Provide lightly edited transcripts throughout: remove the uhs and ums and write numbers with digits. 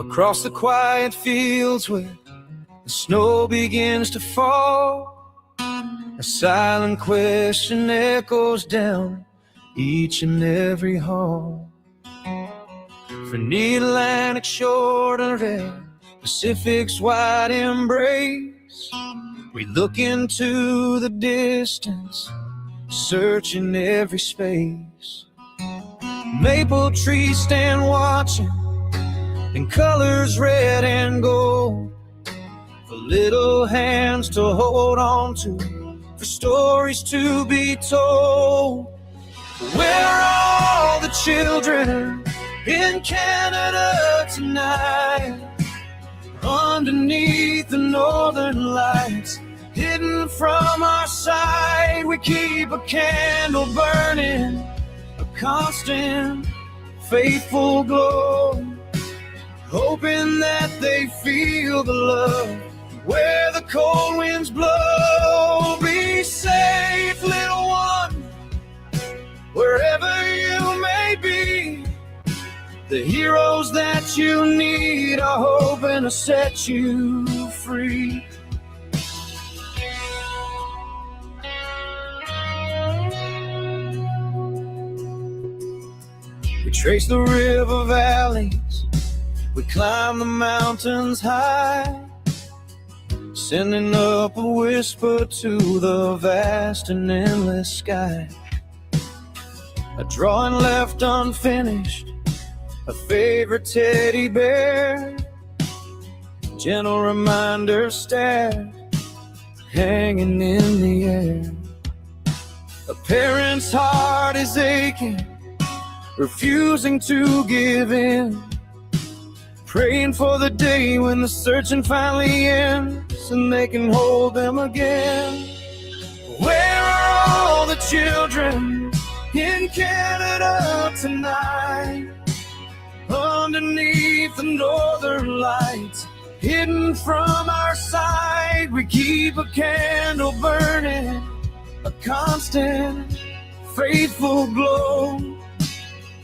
across the quiet fields where the snow begins to fall. A silent question echoes down each and every hall. From the Atlantic shore to the Pacific's wide embrace, we look into the distance, searching every space. Maple trees stand watching in colors red and gold, for little hands to hold on to, for stories to be told. Where are all the children in Canada tonight? Underneath the northern lights, hidden from our sight, we keep a candle burning, a constant, faithful glow, hoping that they feel the love where the cold winds blow. Be safe, little one, wherever you may be. The heroes that you need are hoping to set you free. We trace the river valleys, we climb the mountains high, sending up a whisper to the vast and endless sky. A drawing left unfinished, a favorite teddy bear, gentle reminder stared, hanging in the air. A parent's heart is aching, refusing to give in, praying for the day when the searching finally ends and they can hold them again. Where are all the children in Canada tonight? Underneath the northern lights, hidden from our sight, we keep a candle burning, a constant, faithful glow,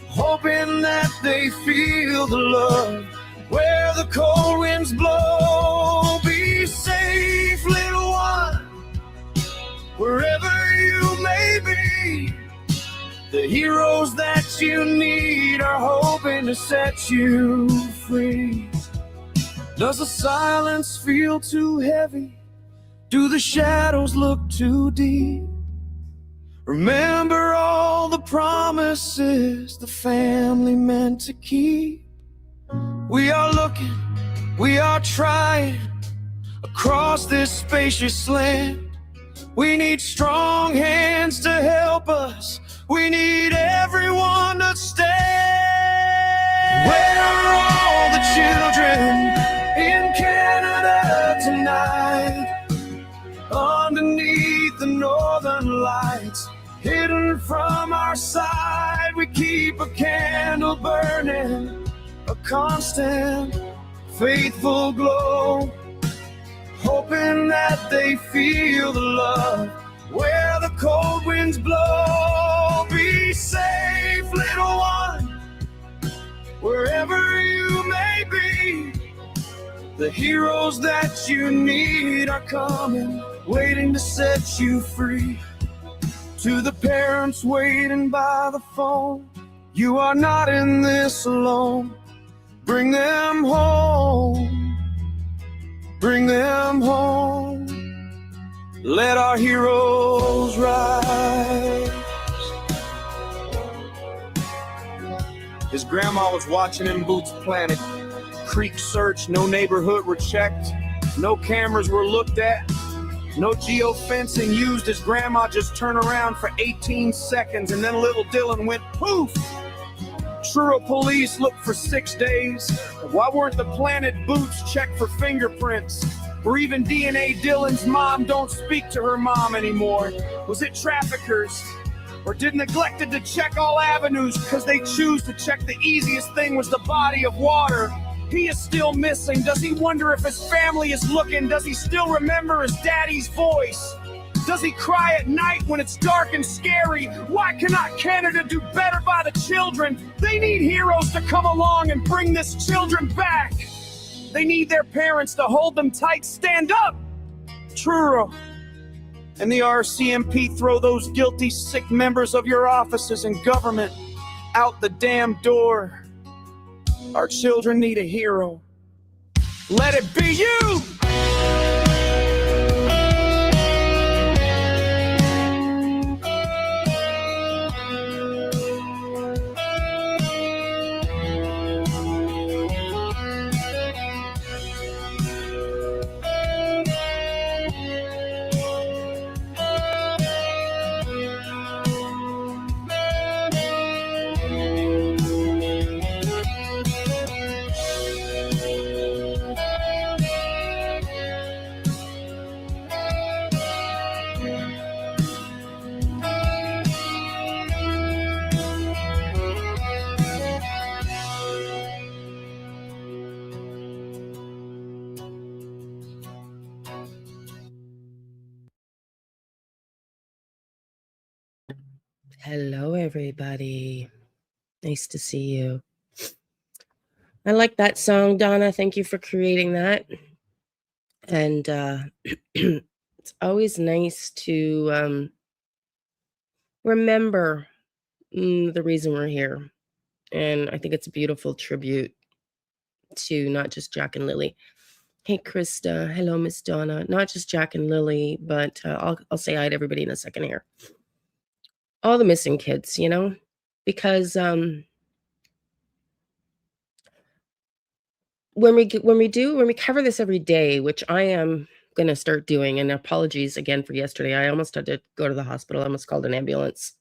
hoping that they feel the love where the cold winds blow. Be safe, little one, wherever you may be. The heroes that you need are hoping to set you free. Does the silence feel too heavy? Do the shadows look too deep? Remember all the promises the family meant to keep. We are looking, we are trying, across this spacious land. We need strong hands to help us. We need everyone to stand. Where are all the children in Canada tonight? Underneath the northern lights, hidden from our side, we keep a candle burning, a constant, faithful glow, hoping that they feel the love where the cold winds blow. Be safe, little one, wherever you may be. The heroes that you need are coming, waiting to set you free. To the parents waiting by the phone, you are not in this alone. Bring them home, bring them home. Let our heroes rise. His grandma was watching him boots planted. Creek searched, no neighborhood were checked. No cameras were looked at. No geofencing used. His grandma just turned around for 18 seconds and then little Dylan went poof. Truro police looked for 6 days. Why weren't the planted boots checked for fingerprints? Or even DNA? Dylan's mom don't speak to her mom anymore. Was it traffickers? Or did neglected to check all avenues because they choose to check the easiest thing was the body of water? He is still missing. Does he wonder if his family is looking? Does he still remember his daddy's voice? Does he cry at night when it's dark and scary? Why cannot Canada do better by the children? They need heroes to come along and bring this children back. They need their parents to hold them tight. Stand up, Truro. And the RCMP, throw those guilty, sick members of your offices and government out the damn door. Our children need a hero. Let it be you! Hello, everybody. Nice to see you. I like that song, Donna. Thank you for creating that. And it's always nice to remember the reason we're here. And I think it's a beautiful tribute to not just Jack and Lily. Hey, Krista. Hello, Miss Donna. Not just Jack and Lily, but I'll say hi to everybody in a second here. All the missing kids, you know, because when we cover this every day, which I am going to start doing, and apologies again for yesterday. I almost had to go to the hospital. I almost called an ambulance.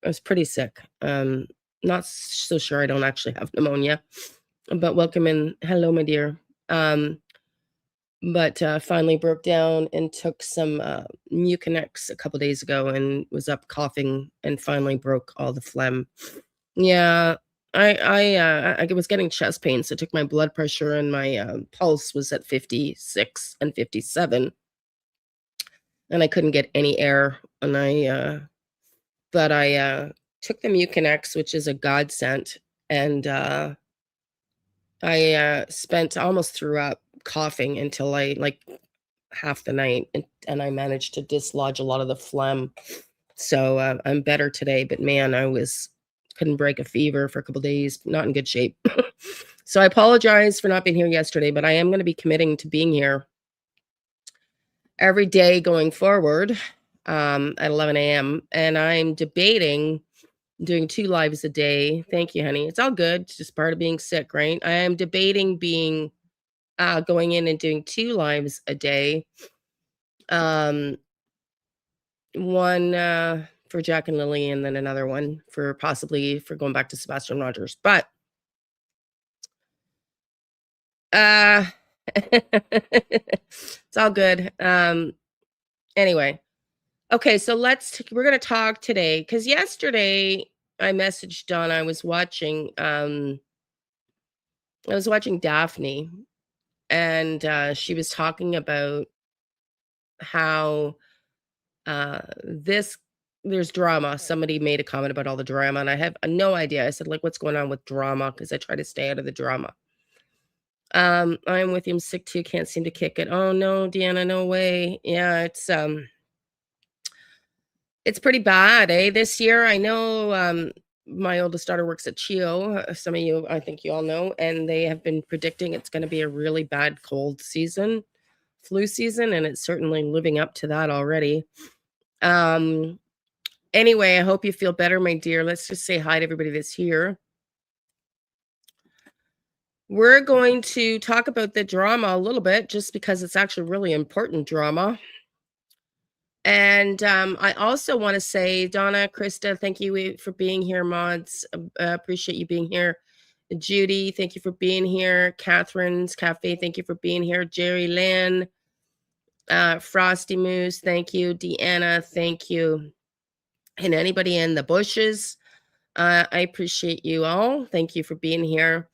I was pretty sick. Not so sure I don't actually have pneumonia, but welcome in. Hello, my dear. But finally broke down and took some Mucinex a couple days ago and was up coughing and finally broke all the phlegm. Yeah, I was getting chest pain, so I took my blood pressure and my pulse was at 56 and 57, and I couldn't get any air. And I took the Mucinex, which is a godsend, and I spent almost threw up coughing until like half the night, and I managed to dislodge a lot of the phlegm. So I'm better today, but man, couldn't break a fever for a couple days, not in good shape. So I apologize for not being here yesterday, but I am going to be committing to being here every day going forward at 11 a.m. And I'm debating doing 2 lives a day. Thank you, honey. It's all good. It's just part of being sick, right? I am debating going in and doing 2 lives a day. One for Jack and Lily, and then another one for going back to Sebastian Rogers. But it's all good. Anyway, okay, so we're gonna talk today, because yesterday I messaged Donna. I was watching Daphne, and she was talking about how there's drama. Somebody made a comment about all the drama, and I have no idea. I said, like, what's going on with drama? Because I try to stay out of the drama. I'm with you. I'm sick too. Can't seem to kick it. Oh no, Deanna, no way. Yeah, it's pretty bad, this year. I know my oldest daughter works at CHEO. Some of you, I think you all know, and they have been predicting it's going to be a really bad cold season, flu season, and it's certainly living up to that already. Anyway, I hope you feel better, my dear. Let's just say hi to everybody that's here. We're going to talk about the drama a little bit, just because it's actually really important drama. And I also want to say, Donna, Krista, thank you for being here. Mods, appreciate you being here. Judy, thank you for being here. Catherine's Cafe, thank you for being here. Jerry Lynn, Frosty Moose, thank you. Deanna, thank you. And anybody in the bushes, I appreciate you all. Thank you for being here.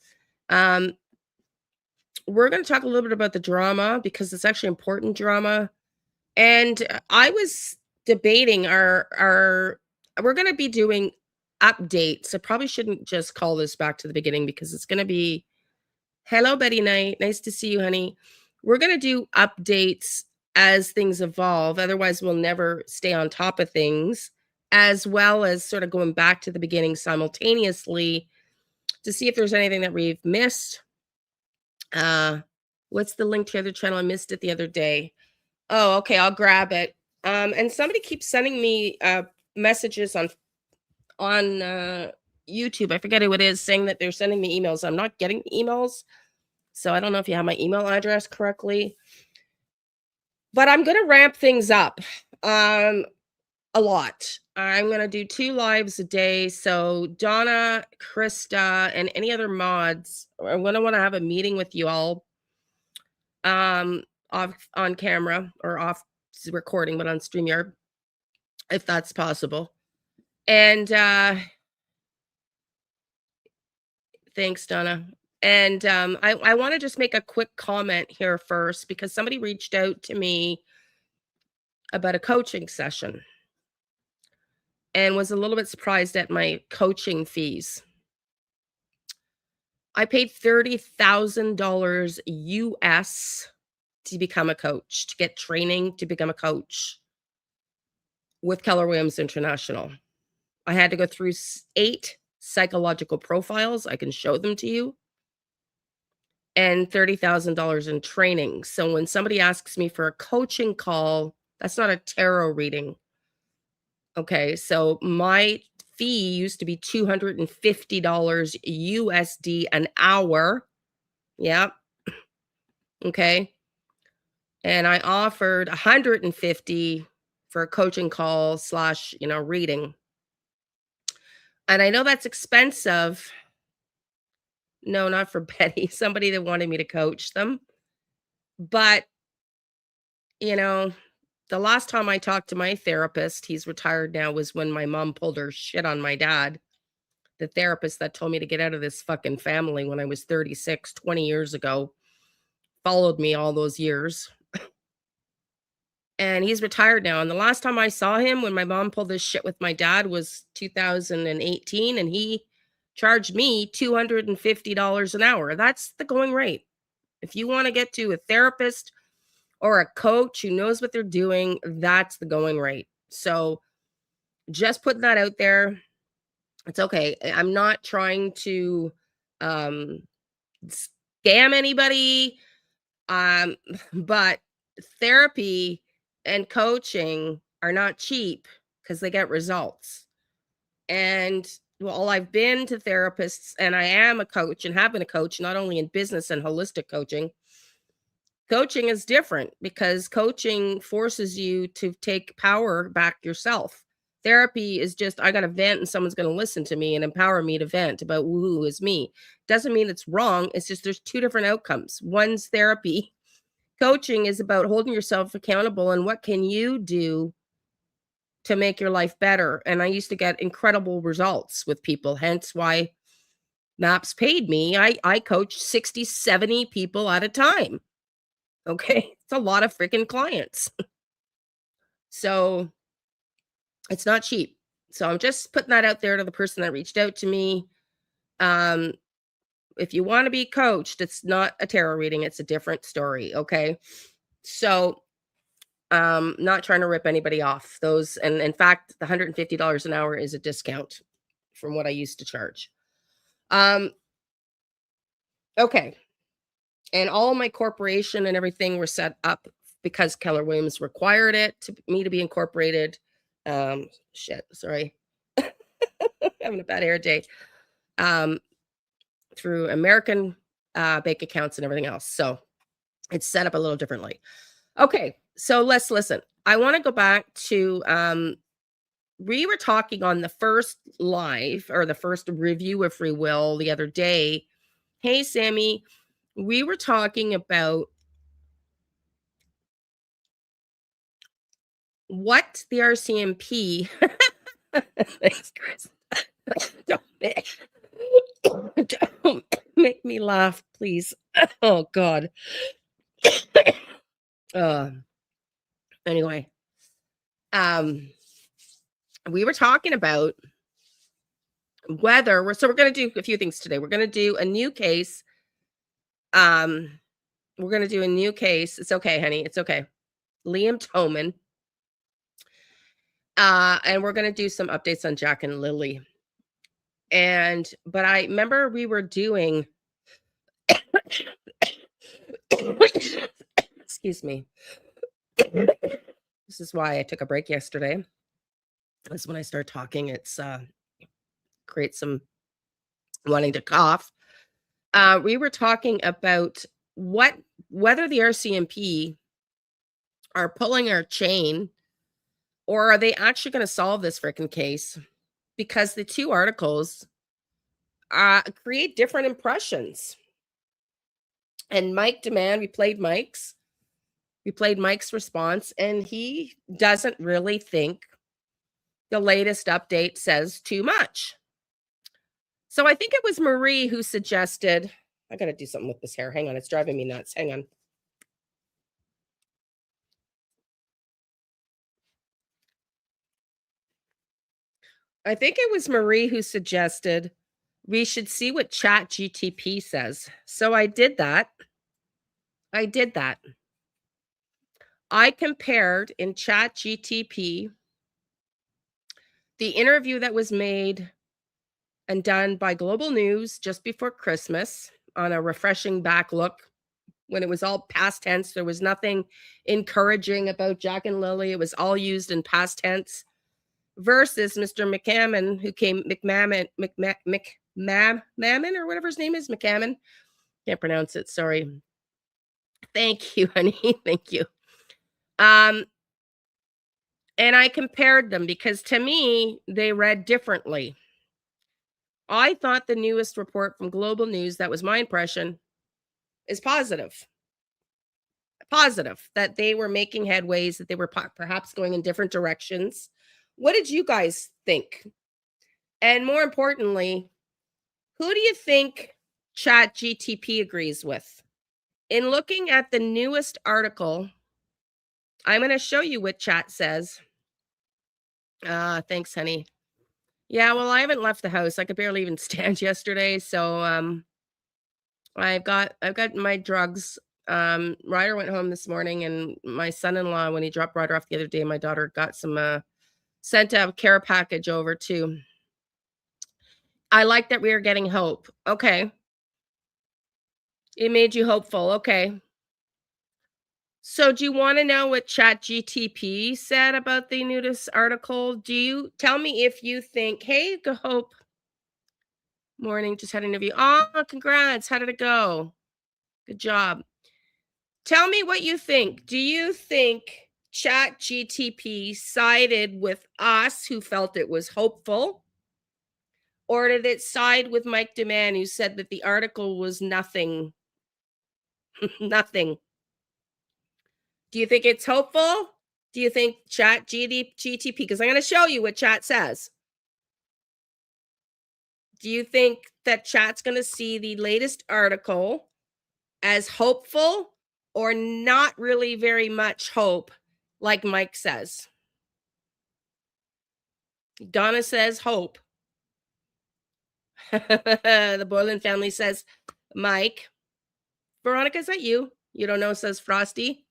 We're going to talk a little bit about the drama, because it's actually important drama. And I was debating we're going to be doing updates. I probably shouldn't just call this back to the beginning because it's going to be, hello, Betty Knight. Nice to see you, honey. We're going to do updates as things evolve. Otherwise, we'll never stay on top of things, as well as sort of going back to the beginning simultaneously to see if there's anything that we've missed. What's the link to the other channel? I missed it the other day. Oh, okay, I'll grab it. And somebody keeps sending me messages on YouTube. I forget who it is, saying that they're sending me emails. I'm not getting emails, so I don't know if you have my email address correctly. But I'm going to ramp things up a lot. I'm going to do 2 lives a day. So Donna, Krista, and any other mods, I'm going to want to have a meeting with you all off on camera or off recording, but on StreamYard, if that's possible. And thanks, Donna. And I want to just make a quick comment here first, because somebody reached out to me about a coaching session and was a little bit surprised at my coaching fees. I paid $30,000 US to become a coach, to get training to become a coach with Keller Williams International. I had to go through 8 psychological profiles. I can show them to you. And $30,000 in training. So when somebody asks me for a coaching call, that's not a tarot reading. Okay, so my fee used to be $250 USD an hour. Yep. Okay. And I offered $150 for a coaching call / reading. And I know that's expensive. No, not for Betty. Somebody that wanted me to coach them. But, the last time I talked to my therapist, he's retired now, was when my mom pulled her shit on my dad. The therapist that told me to get out of this fucking family when I was 36, 20 years ago, followed me all those years. And he's retired now. And the last time I saw him when my mom pulled this shit with my dad was 2018. And he charged me $250 an hour. That's the going rate. If you want to get to a therapist or a coach who knows what they're doing, that's the going rate. So just putting that out there. It's okay. I'm not trying to scam anybody. But therapy and coaching are not cheap because they get results. And well, I've been to therapists and I am a coach and have been a coach, not only in business and holistic coaching. Coaching is different because coaching forces you to take power back yourself. Therapy is just, I got to vent and someone's going to listen to me and empower me to vent about who is me. Doesn't mean it's wrong. It's just there's 2 different outcomes. One's therapy. Coaching is about holding yourself accountable and what can you do to make your life better. And I used to get incredible results with people, hence why MAPS paid me. I coached 60, 70 people at a time. Okay. It's a lot of freaking clients. So it's not cheap. So I'm just putting that out there to the person that reached out to me. If you want to be coached, it's not a tarot reading. It's a different story. Okay. So not trying to rip anybody off those. And in fact, the $150 an hour is a discount from what I used to charge. Okay. And all my corporation and everything were set up because Keller Williams required it to me to be incorporated. Sorry. Having a bad hair day. Through American bank accounts and everything else. So it's set up a little differently. Okay. So let's listen. I want to go back to, we were talking on the first live or the first review of Free Will the other day. Hey, Sammy, we were talking about what the RCMP, thanks, Chris. Don't make me laugh, please. Oh, God. Anyway, We were talking about whether we're going to do a few things today. We're going to do a new case. We're going to do a new case. It's okay, honey. It's okay. Liam Toman. And we're going to do some updates on Jack and Lily. But I remember we were doing, excuse me. This is why I took a break yesterday. That's when I start talking. It's creates some wanting to cough. We were talking about whether the RCMP are pulling our chain, or are they actually going to solve this freaking case? Because the two articles create different impressions. And Mike Demand, we played Mike's response, and he doesn't really think the latest update says too much. So I think it was Marie who suggested, I got to do something with this hair. Hang on, it's driving me nuts. Hang on. I think it was Marie who suggested we should see what ChatGTP says. So I did that. I compared in ChatGTP the interview that was made and done by Global News just before Christmas on a refreshing back look when it was all past tense. There was nothing encouraging about Jack and Lily. It was all used in past tense. Versus Mr. McMahon, who came, McMahon, or whatever his name is, McMahon. Can't pronounce it, sorry. Thank you, honey. Thank you. And I compared them because to me, they read differently. I thought the newest report from Global News, that was my impression, is positive. Positive that they were making headways, that they were perhaps going in different directions. What did you guys think? And more importantly, who do you think ChatGTP agrees with? In looking at the newest article, I'm going to show you what Chat says. Thanks, honey. Yeah, well, I haven't left the house. I could barely even stand yesterday, so I've got my drugs. Ryder went home this morning, and my son-in-law, when he dropped Ryder off the other day, my daughter got some sent a care package over too. I like that we are getting hope. Okay. It made you hopeful. Okay. So do you want to know what ChatGTP said about the newest article? Do you tell me if you think, hey, go Hope. Morning, just had an interview. Oh, congrats. How did it go? Good job. Tell me what you think. Do you think ChatGTP sided with us who felt it was hopeful? Or did it side with Mike Demand, who said that the article was nothing? Nothing. Do you think it's hopeful? Do you think ChatGTP, because I'm going to show you what Chat says. Do you think that Chat's going to see the latest article as hopeful or not really very much hope, like Mike says? Donna says hope. The Boylan family says Mike. Veronica, is that you? You don't know, says Frosty.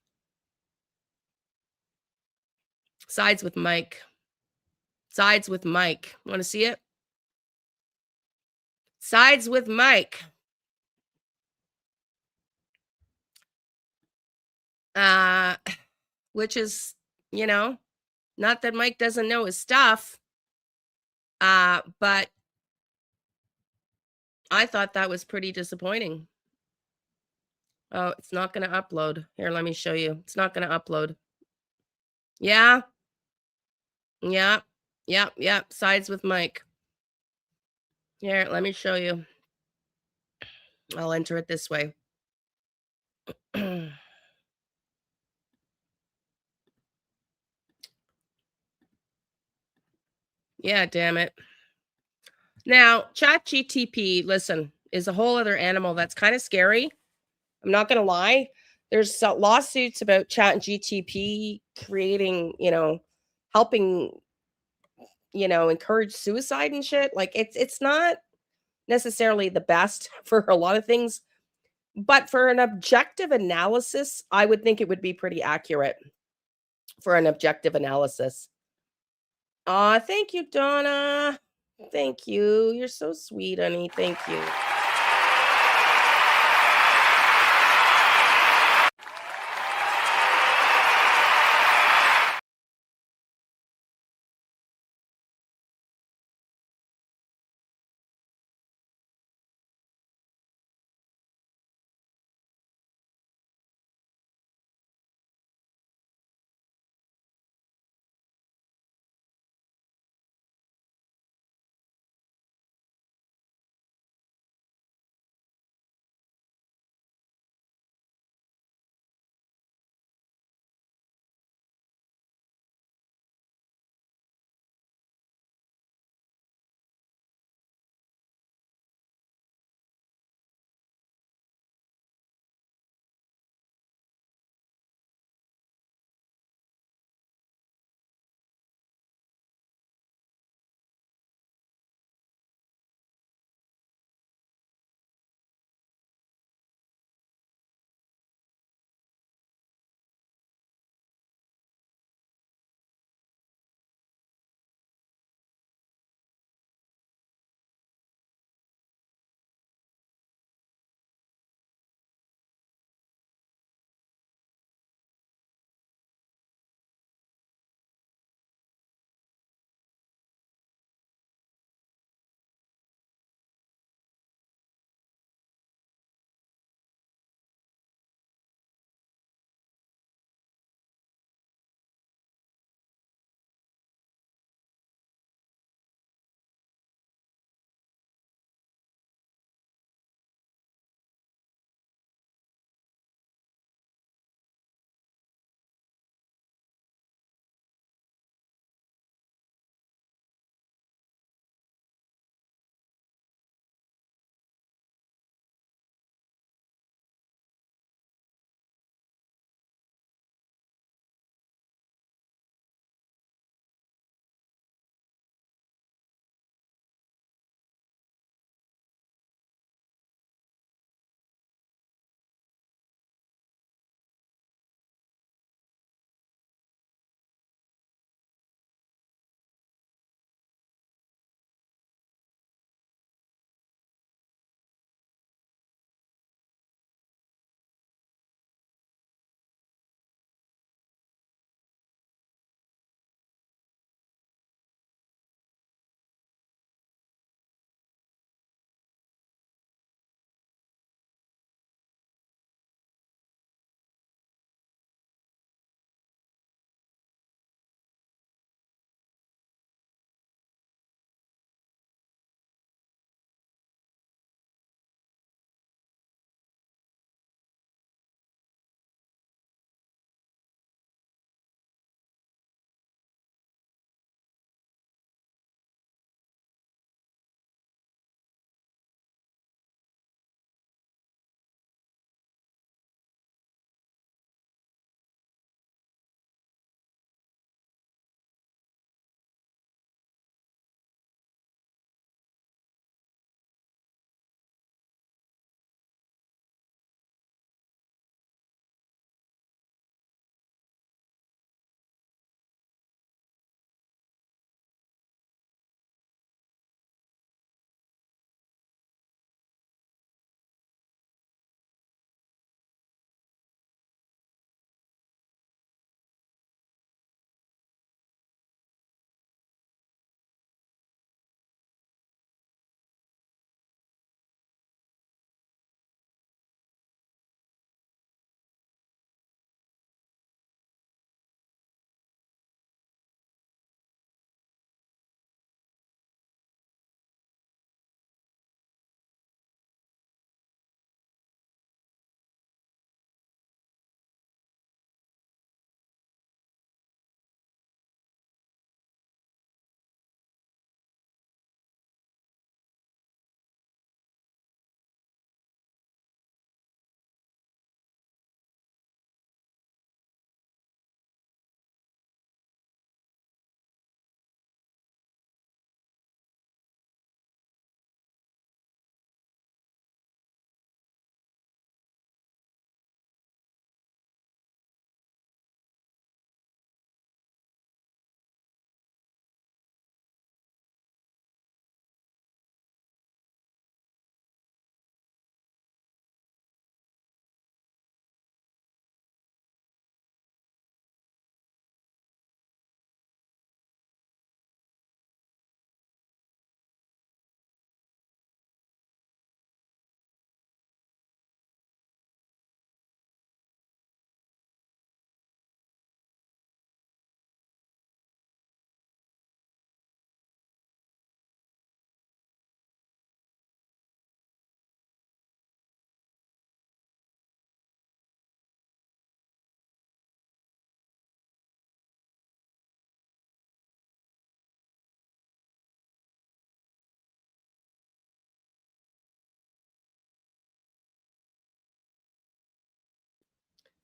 Sides with Mike. Sides with Mike. Want to see it? Sides with Mike. Which is, not that Mike doesn't know his stuff. But I thought that was pretty disappointing. Oh, it's not going to upload. Here, let me show you. It's not going to upload. Yeah. Yep. Sides with Mike. Here, let me show you. I'll enter it this way. Yeah, damn it. Now, ChatGTP, listen, is a whole other animal that's kind of scary. I'm not going to lie. There's lawsuits about ChatGTP creating, helping, encourage suicide and shit. Like it's not necessarily the best for a lot of things, but for an objective analysis, I would think it would be pretty accurate for an objective analysis. Aw, thank you, Donna. Thank you. You're so sweet, honey. Thank you.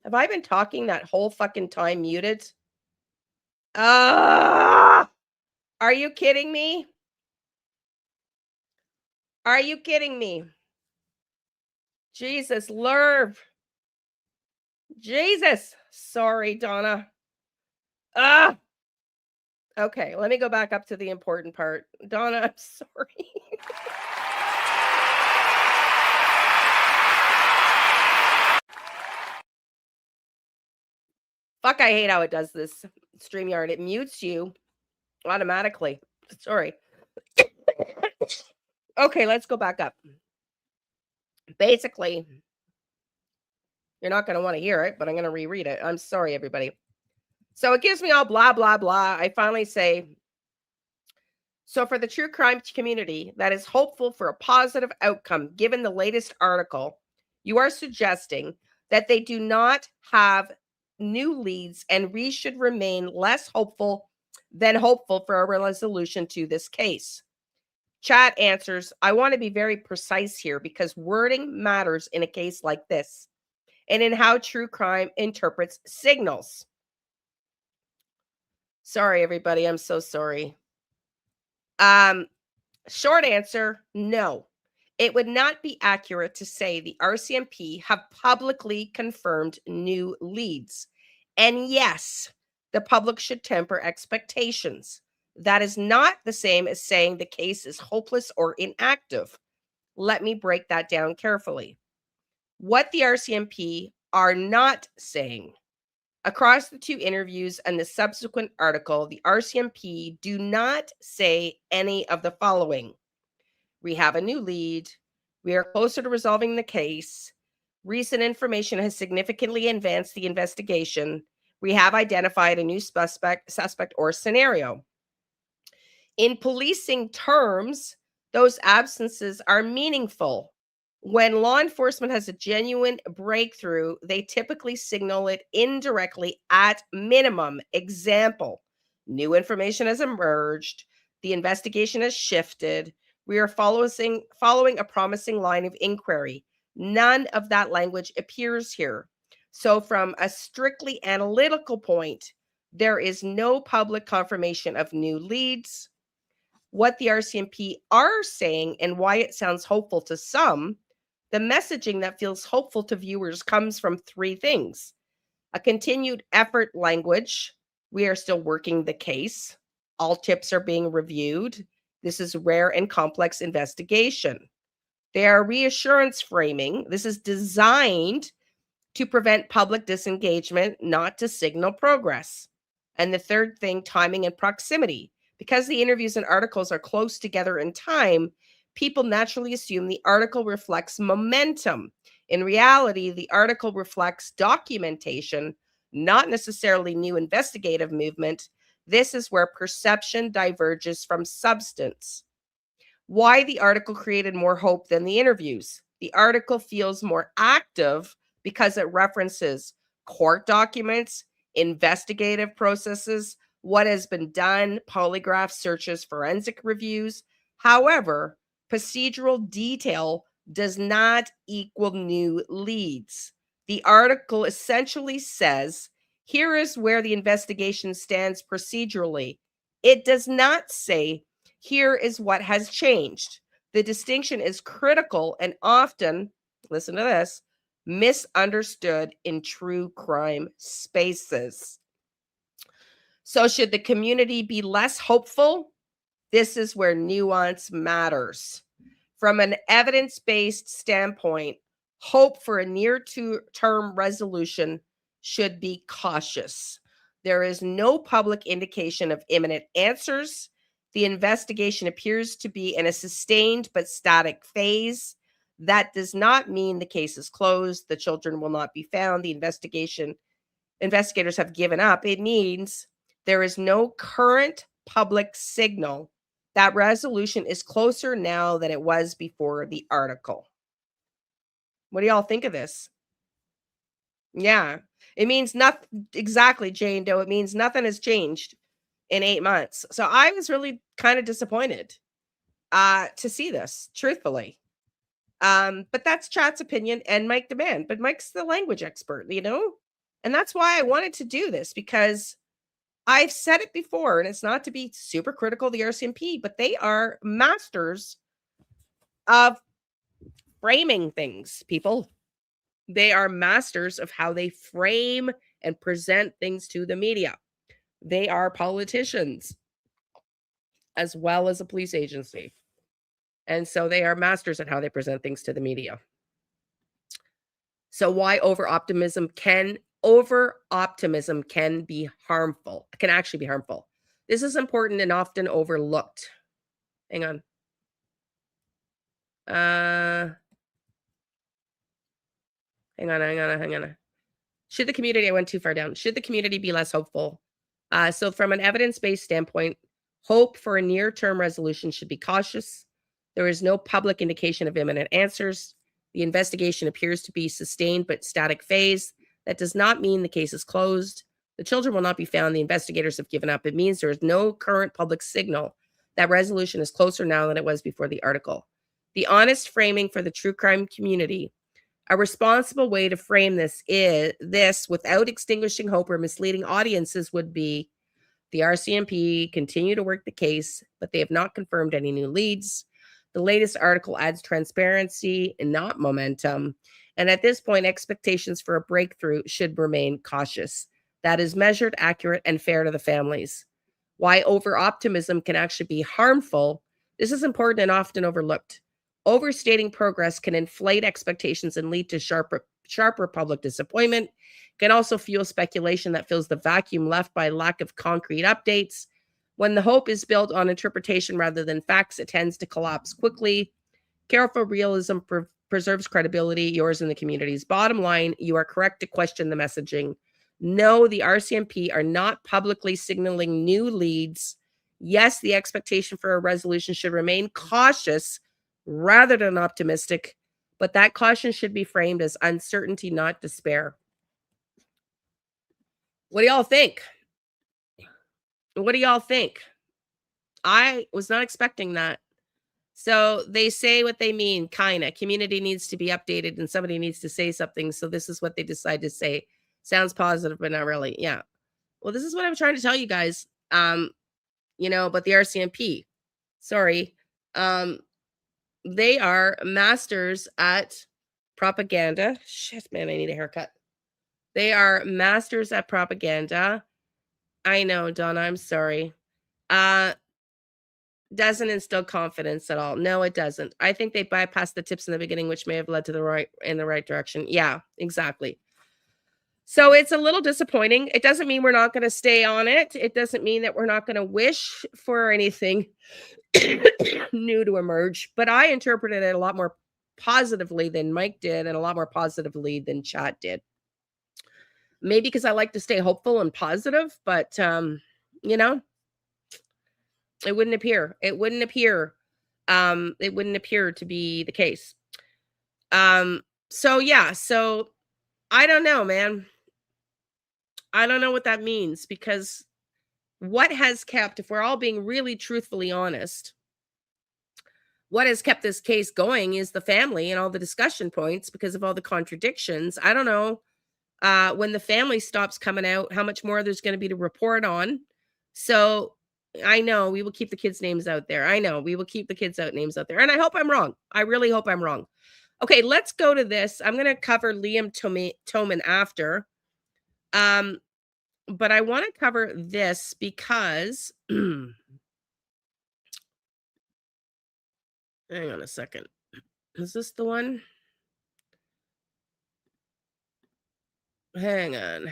Have I been talking that whole fucking time muted? Are you kidding me? Are you kidding me? Jesus, Lerv. Jesus. Sorry, Donna. Ah. Okay, let me go back up to the important part. Donna, I'm sorry. Fuck, I hate how it does this, StreamYard. It mutes you automatically. Sorry. Okay, let's go back up. Basically, you're not going to want to hear it, but I'm going to reread it. I'm sorry, everybody. So it gives me all blah, blah, blah. I finally say, so for the true crime community that is hopeful for a positive outcome, given the latest article, you are suggesting that they do not have new leads and we should remain less hopeful than hopeful for a resolution to this case. Chat answers, I want to be very precise here because wording matters in a case like this and in how true crime interprets signals. Sorry, everybody. I'm so sorry. Short answer, no. It would not be accurate to say the RCMP have publicly confirmed new leads. And yes, the public should temper expectations. That is not the same as saying the case is hopeless or inactive. Let me break that down carefully. What the RCMP are not saying. Across the two interviews and the subsequent article, the RCMP do not say any of the following. We have a new lead. We are closer to resolving the case. Recent information has significantly advanced the investigation. We have identified a new suspect or scenario. In policing terms, those absences are meaningful. When law enforcement has a genuine breakthrough, they typically signal it indirectly at minimum. Example, new information has emerged. The investigation has shifted. We are following a promising line of inquiry. None of that language appears here. So from a strictly analytical point, there is no public confirmation of new leads. What the RCMP are saying and why it sounds hopeful to some, the messaging that feels hopeful to viewers comes from three things. A continued effort language. We are still working the case. All tips are being reviewed. This is rare and complex investigation. They are reassurance framing. This is designed to prevent public disengagement, not to signal progress. And the third thing, timing and proximity. Because the interviews and articles are close together in time, people naturally assume the article reflects momentum. In reality, the article reflects documentation, not necessarily new investigative movement. This is where perception diverges from substance. Why the article created more hope than the interviews. The article feels more active because it references court documents, investigative processes, what has been done, polygraph searches, forensic reviews. However, procedural detail does not equal new leads. The article essentially says, here is where the investigation stands procedurally. It does not say, here is what has changed. The distinction is critical and often, listen to this, misunderstood in true crime spaces. So, should the community be less hopeful? This is where nuance matters. From an evidence-based standpoint, hope for a near-term resolution should be cautious. There is no public indication of imminent answers. The investigation appears to be in a sustained but static phase. That does not mean the case is closed, the children will not be found, the investigators have given up. It means there is no current public signal that resolution is closer now than it was before the article. What do y'all think of this? Yeah, it means nothing. Exactly, Jane Doe. It means nothing has changed in 8 months. So I was really kind of disappointed to see this, truthfully. But that's chat's opinion and Mike Demand. But Mike's the language expert, you know? And that's why I wanted to do this, because I've said it before, and it's not to be super critical of the RCMP, but they are masters of framing things, people. They are masters of how they frame and present things to the media. They are politicians as well as a police agency. And so they are masters at how they present things to the media. So why over-optimism can be harmful, can actually be harmful. This is important and often overlooked. Hang on. Hang on. Should the community, I went too far down. Should the community be less hopeful? So from an evidence-based standpoint, hope for a near-term resolution should be cautious. There is no public indication of imminent answers. The investigation appears to be sustained but static phase. That does not mean the case is closed. The children will not be found. The investigators have given up. It means there is no current public signal that resolution is closer now than it was before the article. The honest framing for the true crime community, a responsible way to frame this without extinguishing hope or misleading audiences would be: the RCMP continue to work the case, but they have not confirmed any new leads. The latest article adds transparency and not momentum. And at this point, expectations for a breakthrough should remain cautious. That is measured, accurate, and fair to the families. Why over-optimism can actually be harmful. This is important and often overlooked. Overstating progress can inflate expectations and lead to sharper public disappointment. Can also fuel speculation that fills the vacuum left by lack of concrete updates. When the hope is built on interpretation rather than facts, it tends to collapse quickly. Careful realism preserves credibility, yours and the community's. Bottom line, you are correct to question the messaging. No, the RCMP are not publicly signaling new leads. Yes, the expectation for a resolution should remain cautious rather than optimistic, but that caution should be framed as uncertainty, not despair. What do y'all think? What do y'all think? I was not expecting that. So they say what they mean, kinda. Community needs to be updated and somebody needs to say something. So this is what they decide to say. Sounds positive, but not really. Yeah. Well, this is what I'm trying to tell you guys. But the RCMP, sorry. They are masters at propaganda. Shit, man, I need a haircut. They are masters at propaganda. I know, Donna, I'm sorry. Doesn't instill confidence at all. No, it doesn't. I think they bypassed the tips in the beginning, which may have led to the right direction. Yeah, exactly. So it's a little disappointing. It doesn't mean we're not going to stay on it. It doesn't mean that we're not going to wish for anything new to emerge. But I interpreted it a lot more positively than Mike did, and a lot more positively than Chat did. Maybe because I like to stay hopeful and positive, but it wouldn't appear. It wouldn't appear to be the case. So yeah, so I don't know, man. I don't know what that means, because what has kept, if we're all being really truthfully honest, what has kept this case going is the family and all the discussion points because of all the contradictions. I don't know when the family stops coming out, how much more there's going to be to report on. So I know we will keep the kids' names out there. I know we will keep the kids' names out there. And I hope I'm wrong. I really hope I'm wrong. Okay, let's go to this. I'm going to cover Liam Toman after. But I want to cover this because hang on a second. Is this the one? Hang on.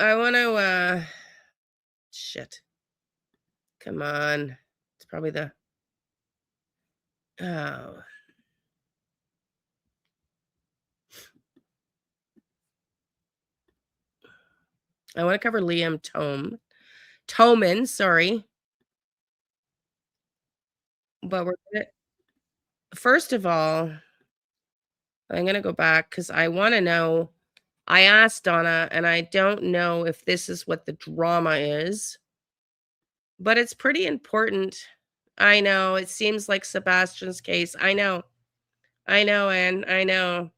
I want to shit. Come on. It's probably the oh. I want to cover Liam Toman, sorry. But we're gonna, first of all, I'm gonna go back because I want to know. I asked Donna, and I don't know if this is what the drama is, but it's pretty important. I know it seems like Sebastian's case. I know. I know, Anne. I know.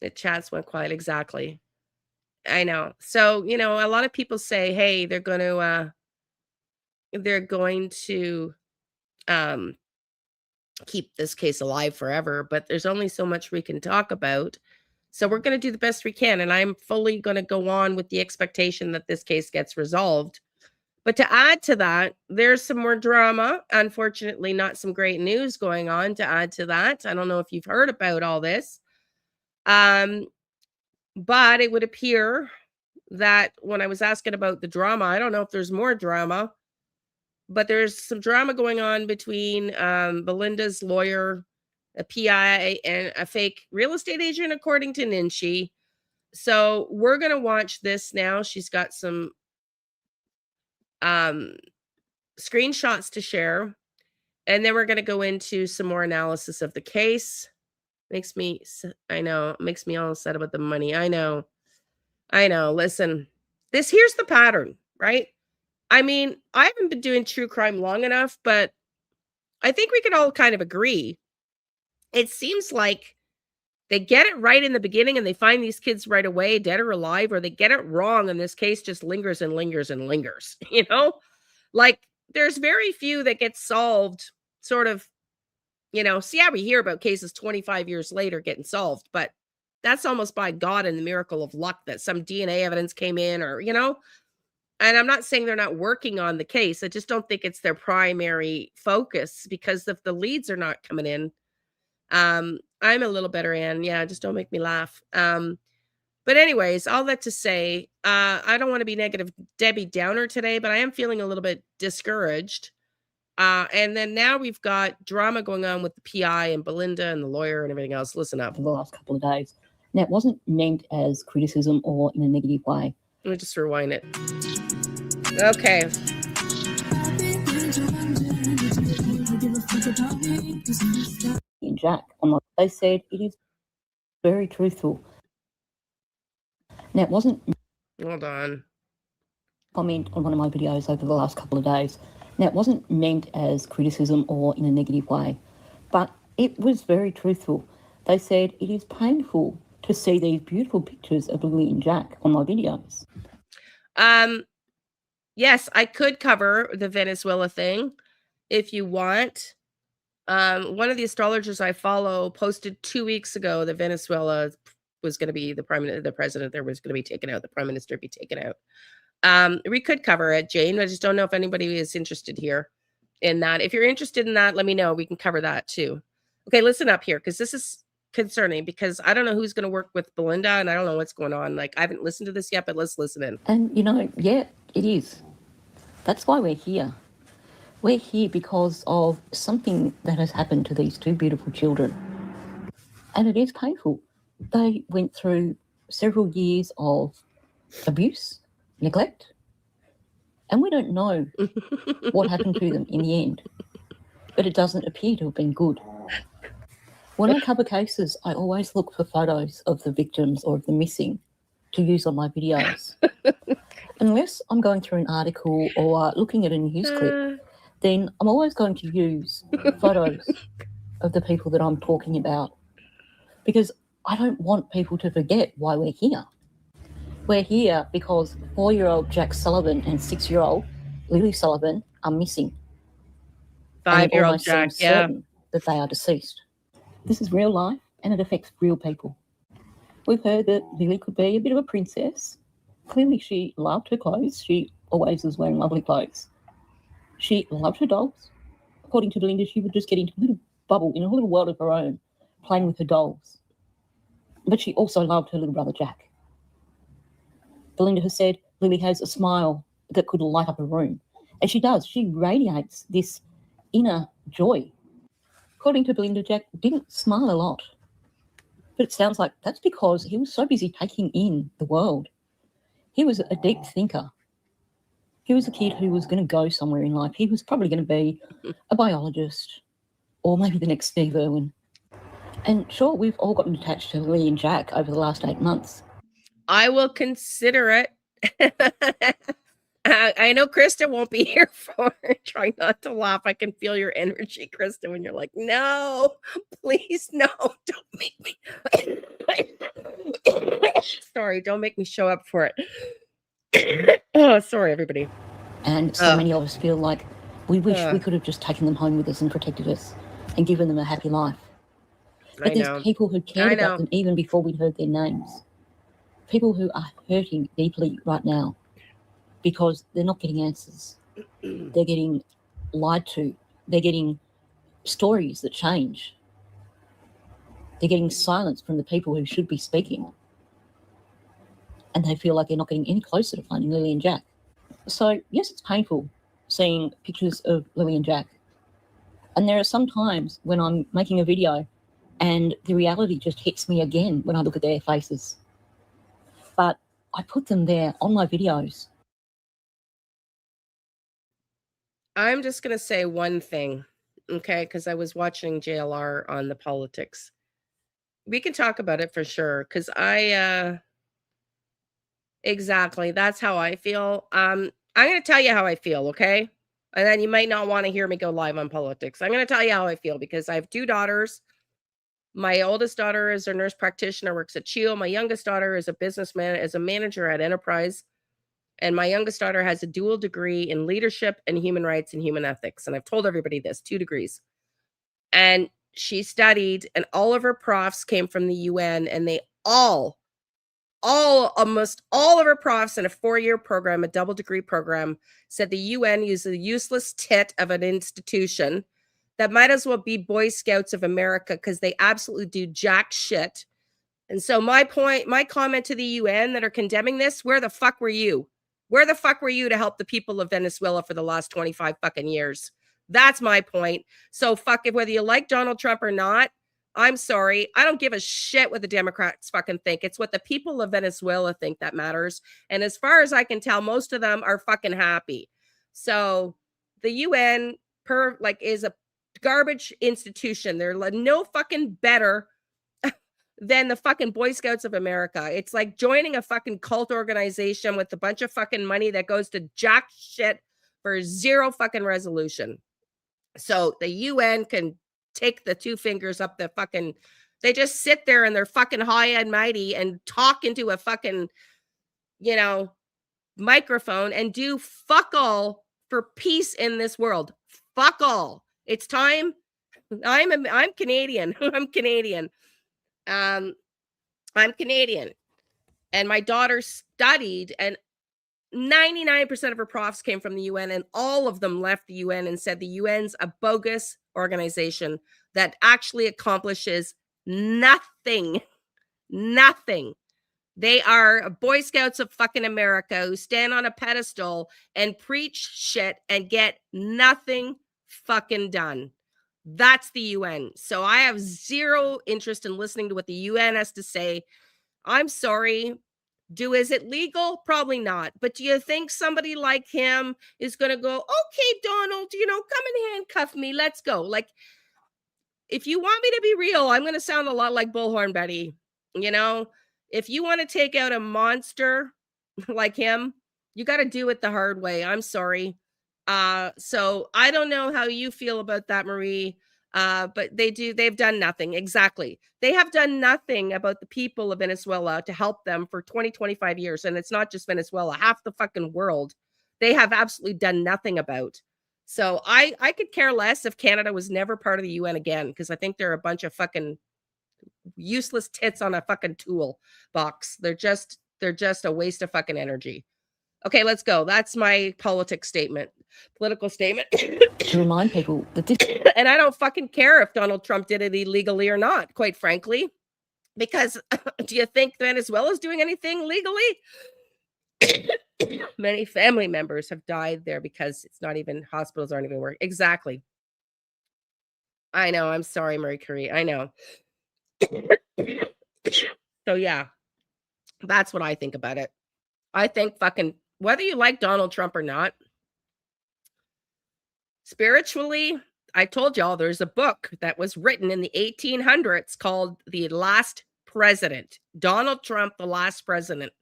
The chats went quiet. Exactly. I know. So, you know, a lot of people say, hey, they're going to um keep this case alive forever, but there's only so much we can talk about. So we're going to do the best we can. And I'm fully going to go on with the expectation that this case gets resolved. But to add to that, there's some more drama. Unfortunately, not some great news going on to add to that. I don't know if you've heard about all this. But it would appear that when I was asking about the drama, I don't know if there's more drama, but there's some drama going on between Belinda's lawyer, a PI, and a fake real estate agent, according to Ninshi. So we're going to watch this now. She's got some screenshots to share, and then we're going to go into some more analysis of the case. Makes me all upset about the money. I know. Listen, here's the pattern, right? I mean, I haven't been doing true crime long enough, but I think we can all kind of agree. It seems like they get it right in the beginning and they find these kids right away, dead or alive, or they get it wrong and this case just lingers and lingers and lingers, you know? Like, there's very few that get solved sort of, you know, we hear about cases 25 years later getting solved, but that's almost by God and the miracle of luck that some DNA evidence came in or, you know, and I'm not saying they're not working on the case. I just don't think it's their primary focus because if the leads are not coming in, I'm a little better, Anne. Yeah, just don't make me laugh. But anyways, all that to say, I don't want to be negative Debbie Downer today, but I am feeling a little bit discouraged. And then now we've got drama going on with the PI and Belinda and the lawyer and everything else. Listen up. For the last couple of days. Now, it wasn't meant as criticism or in a negative way. Let me just rewind it. Okay. In Jack, they said it is very truthful. Now, it wasn't. Hold on. Comment on one of my videos over the last couple of days. Now, it wasn't meant as criticism or in a negative way, but it was very truthful. They said it is painful to see these beautiful pictures of Lily and Jack on my videos. Yes, I could cover the Venezuela thing if you want. One of the astrologers I follow posted 2 weeks ago that Venezuela was going to be the president there was going to be taken out, the prime minister be taken out. We could cover it, Jane. I just don't know if anybody is interested here in that. If you're interested in that, let me know. We can cover that too. Okay, listen up here, because this is concerning, because I don't know who's going to work with Belinda, and I don't know what's going on. Like, I haven't listened to this yet, but let's listen in. And, you know, yeah, it is. That's why we're here. We're here because of something that has happened to these two beautiful children. And it is painful. They went through several years of abuse, neglect, and we don't know what happened to them in the end. But it doesn't appear to have been good. When I cover cases, I always look for photos of the victims or of the missing to use on my videos. Unless I'm going through an article or looking at a news clip, then I'm always going to use photos of the people that I'm talking about, because I don't want people to forget why we're here. We're here because 4-year-old Jack Sullivan and 6-year-old Lily Sullivan are missing. 5-year-old Jack, yeah. Certain that they are deceased. This is real life and it affects real people. We've heard that Lily could be a bit of a princess. Clearly she loved her clothes. She always was wearing lovely clothes. She loved her dolls. According to Belinda, she would just get into a little bubble, in a little world of her own, playing with her dolls. But she also loved her little brother Jack. Belinda has said Lily has a smile that could light up a room. And she does. She radiates this inner joy. According to Belinda, Jack didn't smile a lot. But it sounds like that's because he was so busy taking in the world. He was a deep thinker. He was a kid who was going to go somewhere in life. He was probably going to be a biologist or maybe the next Steve Irwin. And sure, we've all gotten attached to Lily and Jack over the last 8 months. I will consider it. I know Krista won't be here for it. Try not to laugh. I can feel your energy, Krista, when you're like, no, please, no, don't make me. Sorry, don't make me show up for it. Oh, sorry, everybody. And so many of us feel like we wish we could have just taken them home with us and protected us and given them a happy life. But there's people who cared about them even before we'd heard their names. People who are hurting deeply right now because they're not getting answers. They're getting lied to. They're getting stories that change. They're getting silence from the people who should be speaking. And they feel like they're not getting any closer to finding Lily and Jack. So, yes, it's painful seeing pictures of Lily and Jack. And there are some times when I'm making a video and the reality just hits me again when I look at their faces. But I put them there on my videos. I'm just going to say one thing, okay? Because I was watching JLR on the politics. We can talk about it for sure, because exactly, that's how I feel. I'm going to tell you how I feel, okay? And then you might not want to hear me go live on politics. I'm going to tell you how I feel because I have 2 daughters. My oldest daughter is a nurse practitioner, works at CHIO. My youngest daughter is a businessman, is a manager at Enterprise. And my youngest daughter has a dual degree in leadership and human rights and human ethics. And I've told everybody this, 2 degrees. And she studied, and all of her profs came from the UN, and they almost all of her profs in a 4-year program, a double degree program, said the UN is a useless tit of an institution that might as well be Boy Scouts of America because they absolutely do jack shit. And so my comment to the UN that are condemning this, where the fuck were you? Where the fuck were you to help the people of Venezuela for the last 25 fucking years? That's my point. So fuck it, whether you like Donald Trump or not, I'm sorry. I don't give a shit what the Democrats fucking think. It's what the people of Venezuela think that matters. And as far as I can tell, most of them are fucking happy. So the UN is a garbage institution. They're no fucking better than the fucking Boy Scouts of America. It's like joining a fucking cult organization with a bunch of fucking money that goes to jack shit for zero fucking resolution. So the UN can take the 2 fingers up the fucking, they just sit there and they're fucking high and mighty and talk into a fucking, microphone and do fuck all for peace in this world. Fuck all. It's time. I'm Canadian. I'm Canadian. I'm Canadian. And my daughter studied, and 99% of her profs came from the UN, and all of them left the UN and said the UN's a bogus organization that actually accomplishes nothing. Nothing. They are Boy Scouts of fucking America who stand on a pedestal and preach shit and get nothing fucking done. That's the UN. So I have zero interest in listening to what the UN has to say. I'm sorry. Is it legal? Probably not. But do you think somebody like him is going to go, okay, Donald, come and handcuff me. Let's go. Like, if you want me to be real, I'm going to sound a lot like Bullhorn Betty. If you want to take out a monster like him, you got to do it the hard way. I'm sorry. So I don't know how you feel about that, Marie. But they've done nothing. Exactly. They have done nothing about the people of Venezuela to help them for 20, 25 years. And it's not just Venezuela, half the fucking world. They have absolutely done nothing about. So I could care less if Canada was never part of the UN again, because I think they're a bunch of fucking useless tits on a fucking tool box. They're just a waste of fucking energy. Okay, let's go. That's my political statement. To remind people that this... And I don't fucking care if Donald Trump did it illegally or not, quite frankly. Because do you think Venezuela is doing anything legally? Many family members have died there because it's not even, hospitals aren't even working. Exactly. I know. I'm sorry, Marie Curie. I know. So yeah, that's what I think about it. I think fucking, whether you like Donald Trump or not, spiritually, I told y'all there's a book that was written in the 1800s called The Last President. Donald Trump, the last president.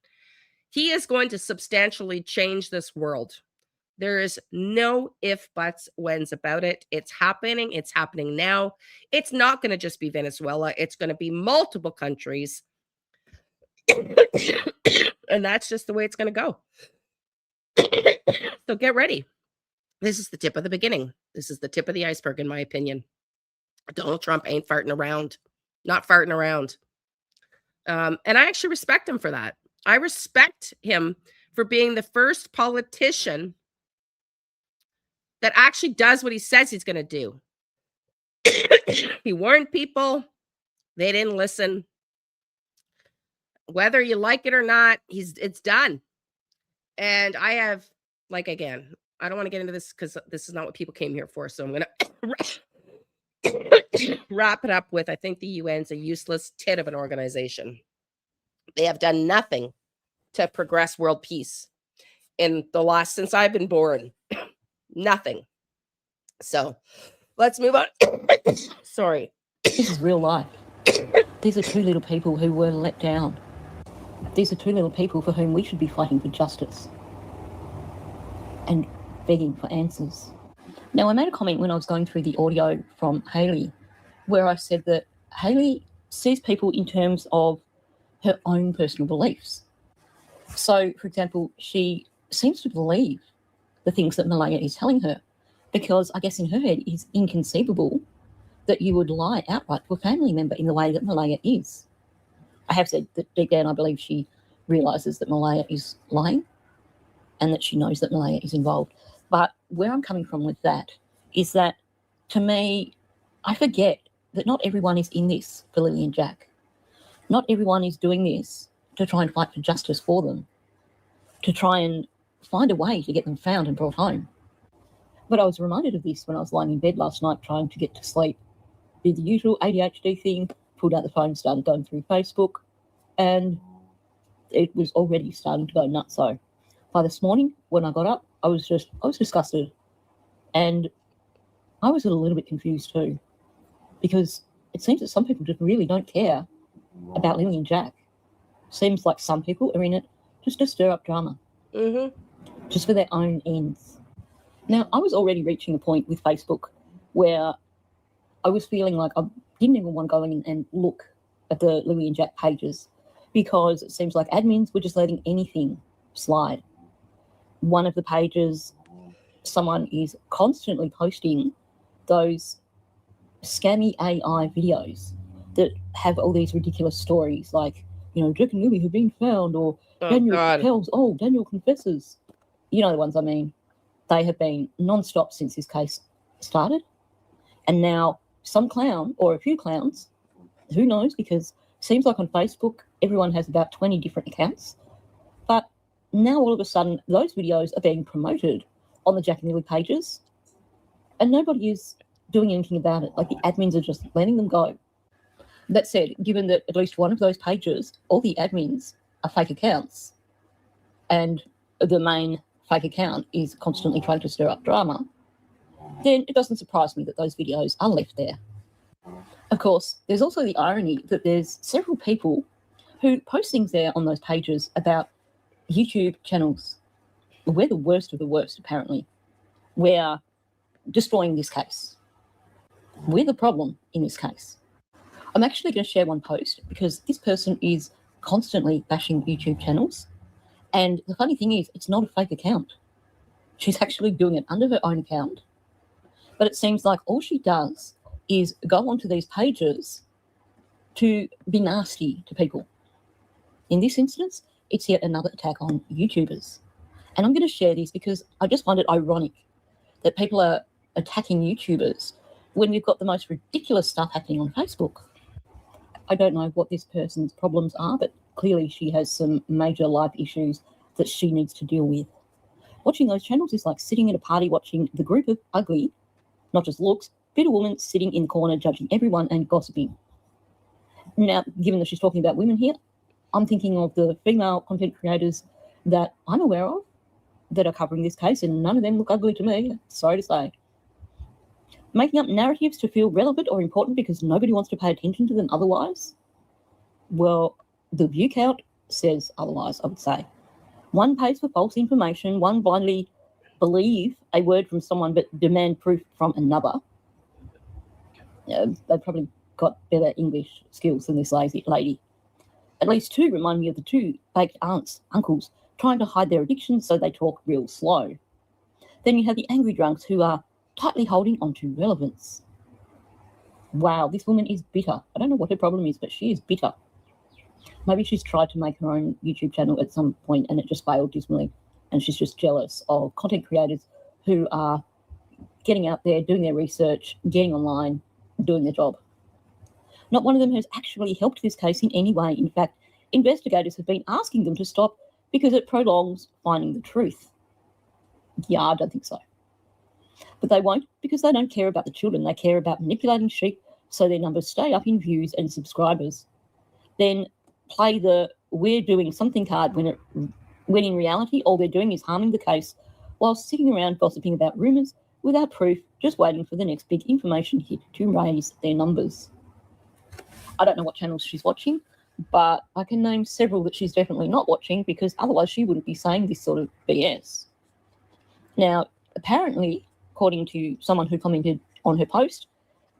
He is going to substantially change this world. There is no if, buts, whens about it. It's happening. It's happening now. It's not going to just be Venezuela. It's going to be multiple countries. And that's just the way it's going to go. So get ready. This is the tip of the beginning. This is the tip of the iceberg, in my opinion. Donald Trump ain't farting around. Not farting around. And I actually respect him for that. I respect him for being the first politician that actually does what he says he's going to do. He warned people. They didn't listen. Whether you like it or not, it's done. And I have, like, again, I don't want to get into this because this is not what people came here for. So I'm going to wrap it up with, I think the UN's a useless tit of an organization. They have done nothing to progress world peace in the last, since I've been born. Nothing. So let's move on. Sorry. This is real life. These are two little people who were let down. These are two little people for whom we should be fighting for justice and begging for answers. Now, I made a comment when I was going through the audio from Hayley where I said that Hayley sees people in terms of her own personal beliefs. So, for example, she seems to believe the things that Malaya is telling her because I guess in her head it's inconceivable that you would lie outright to a family member in the way that Malaya is. I have said that deep down I believe she realises that Malaya is lying and that she knows that Malaya is involved. But where I'm coming from with that is that, to me, I forget that not everyone is in this for Lily and Jack. Not everyone is doing this to try and fight for justice for them, to try and find a way to get them found and brought home. But I was reminded of this when I was lying in bed last night trying to get to sleep. Did the usual ADHD thing, pulled out the phone, started going through Facebook, and it was already starting to go nuts. So by this morning, when I got up, I was disgusted. And I was a little bit confused too, because it seems that some people just really don't care about Lily and Jack. Seems like some people are in it just to stir up drama, just for their own ends. Now, I was already reaching a point with Facebook where I was feeling like I didn't even want to go in and look at the Lily and Jack pages because it seems like admins were just letting anything slide. One of the pages, someone is constantly posting those scammy AI videos that have all these ridiculous stories like, you know, Jack and Lily have been found, or Daniel confesses. You know the ones I mean. They have been non-stop since this case started. And now some clown or a few clowns, who knows, because it seems like on Facebook everyone has about 20 different accounts. But now all of a sudden those videos are being promoted on the Jack and Lily pages and nobody is doing anything about it. Like, the admins are just letting them go. That said, given that at least one of those pages, all the admins are fake accounts and the main fake account is constantly trying to stir up drama, then it doesn't surprise me that those videos are left there. Of course, there's also the irony that there's several people who post things there on those pages about YouTube channels. We're the worst of the worst, apparently. We're destroying this case. We're the problem in this case. I'm actually going to share one post because this person is constantly bashing YouTube channels. And the funny thing is, it's not a fake account. She's actually doing it under her own account. But it seems like all she does is go onto these pages to be nasty to people. In this instance, it's yet another attack on YouTubers. And I'm going to share this because I just find it ironic that people are attacking YouTubers when we've got the most ridiculous stuff happening on Facebook. I don't know what this person's problems are, but clearly she has some major life issues that she needs to deal with. Watching those channels is like sitting at a party watching the group of ugly, not just looks, bitter women sitting in the corner judging everyone and gossiping. Now, given that she's talking about women here, I'm thinking of the female content creators that I'm aware of that are covering this case, and none of them look ugly to me, sorry to say. Making up narratives to feel relevant or important because nobody wants to pay attention to them otherwise? Well, the view count says otherwise, I would say. One pays for false information, one blindly believe a word from someone but demand proof from another, they've probably got better English skills than this lazy lady. At least two remind me of the two baked aunts, uncles, trying to hide their addictions so they talk real slow. Then you have the angry drunks who are tightly holding onto relevance. Wow, this woman is bitter. I don't know what her problem is, but she is bitter. Maybe she's tried to make her own YouTube channel at some point and it just failed dismally, and she's just jealous of content creators who are getting out there, doing their research, getting online, doing their job. Not one of them has actually helped this case in any way. In fact, investigators have been asking them to stop because it prolongs finding the truth. Yeah, I don't think so. But they won't, because they don't care about the children. They care about manipulating sheep so their numbers stay up in views and subscribers. Then play the we're doing something card when in reality all they're doing is harming the case while sitting around gossiping about rumours without proof, just waiting for the next big information hit to raise their numbers. I don't know what channels she's watching, but I can name several that she's definitely not watching, because otherwise she wouldn't be saying this sort of BS. Now, apparently, according to someone who commented on her post,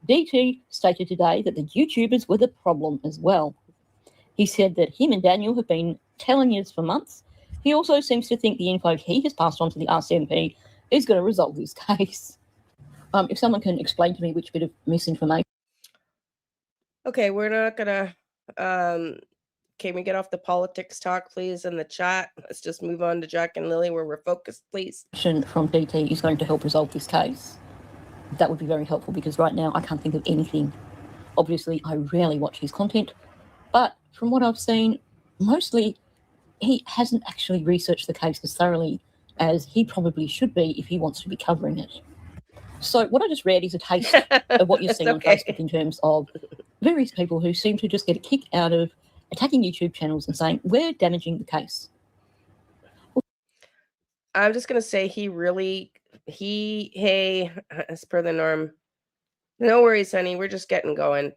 DT stated today that the YouTubers were the problem as well. He said that him and Daniel have been telling us for months. He also seems to think the info he has passed on to the RCMP is going to resolve this case. If someone can explain to me which bit of misinformation. Okay, we're not gonna can we get off the politics talk, please, in the chat? Let's just move on to Jack and Lily where we're focused, please. From DT is going to help resolve this case. That would be very helpful, because right now I can't think of anything. Obviously, I rarely watch his content, but from what I've seen, mostly he hasn't actually researched the case as thoroughly as he probably should be if he wants to be covering it. So what I just read is a taste of what you're seeing on Facebook in terms of various people who seem to just get a kick out of attacking YouTube channels and saying, we're damaging the case. I'm just going to say hey, as per the norm, no worries, honey, we're just getting going.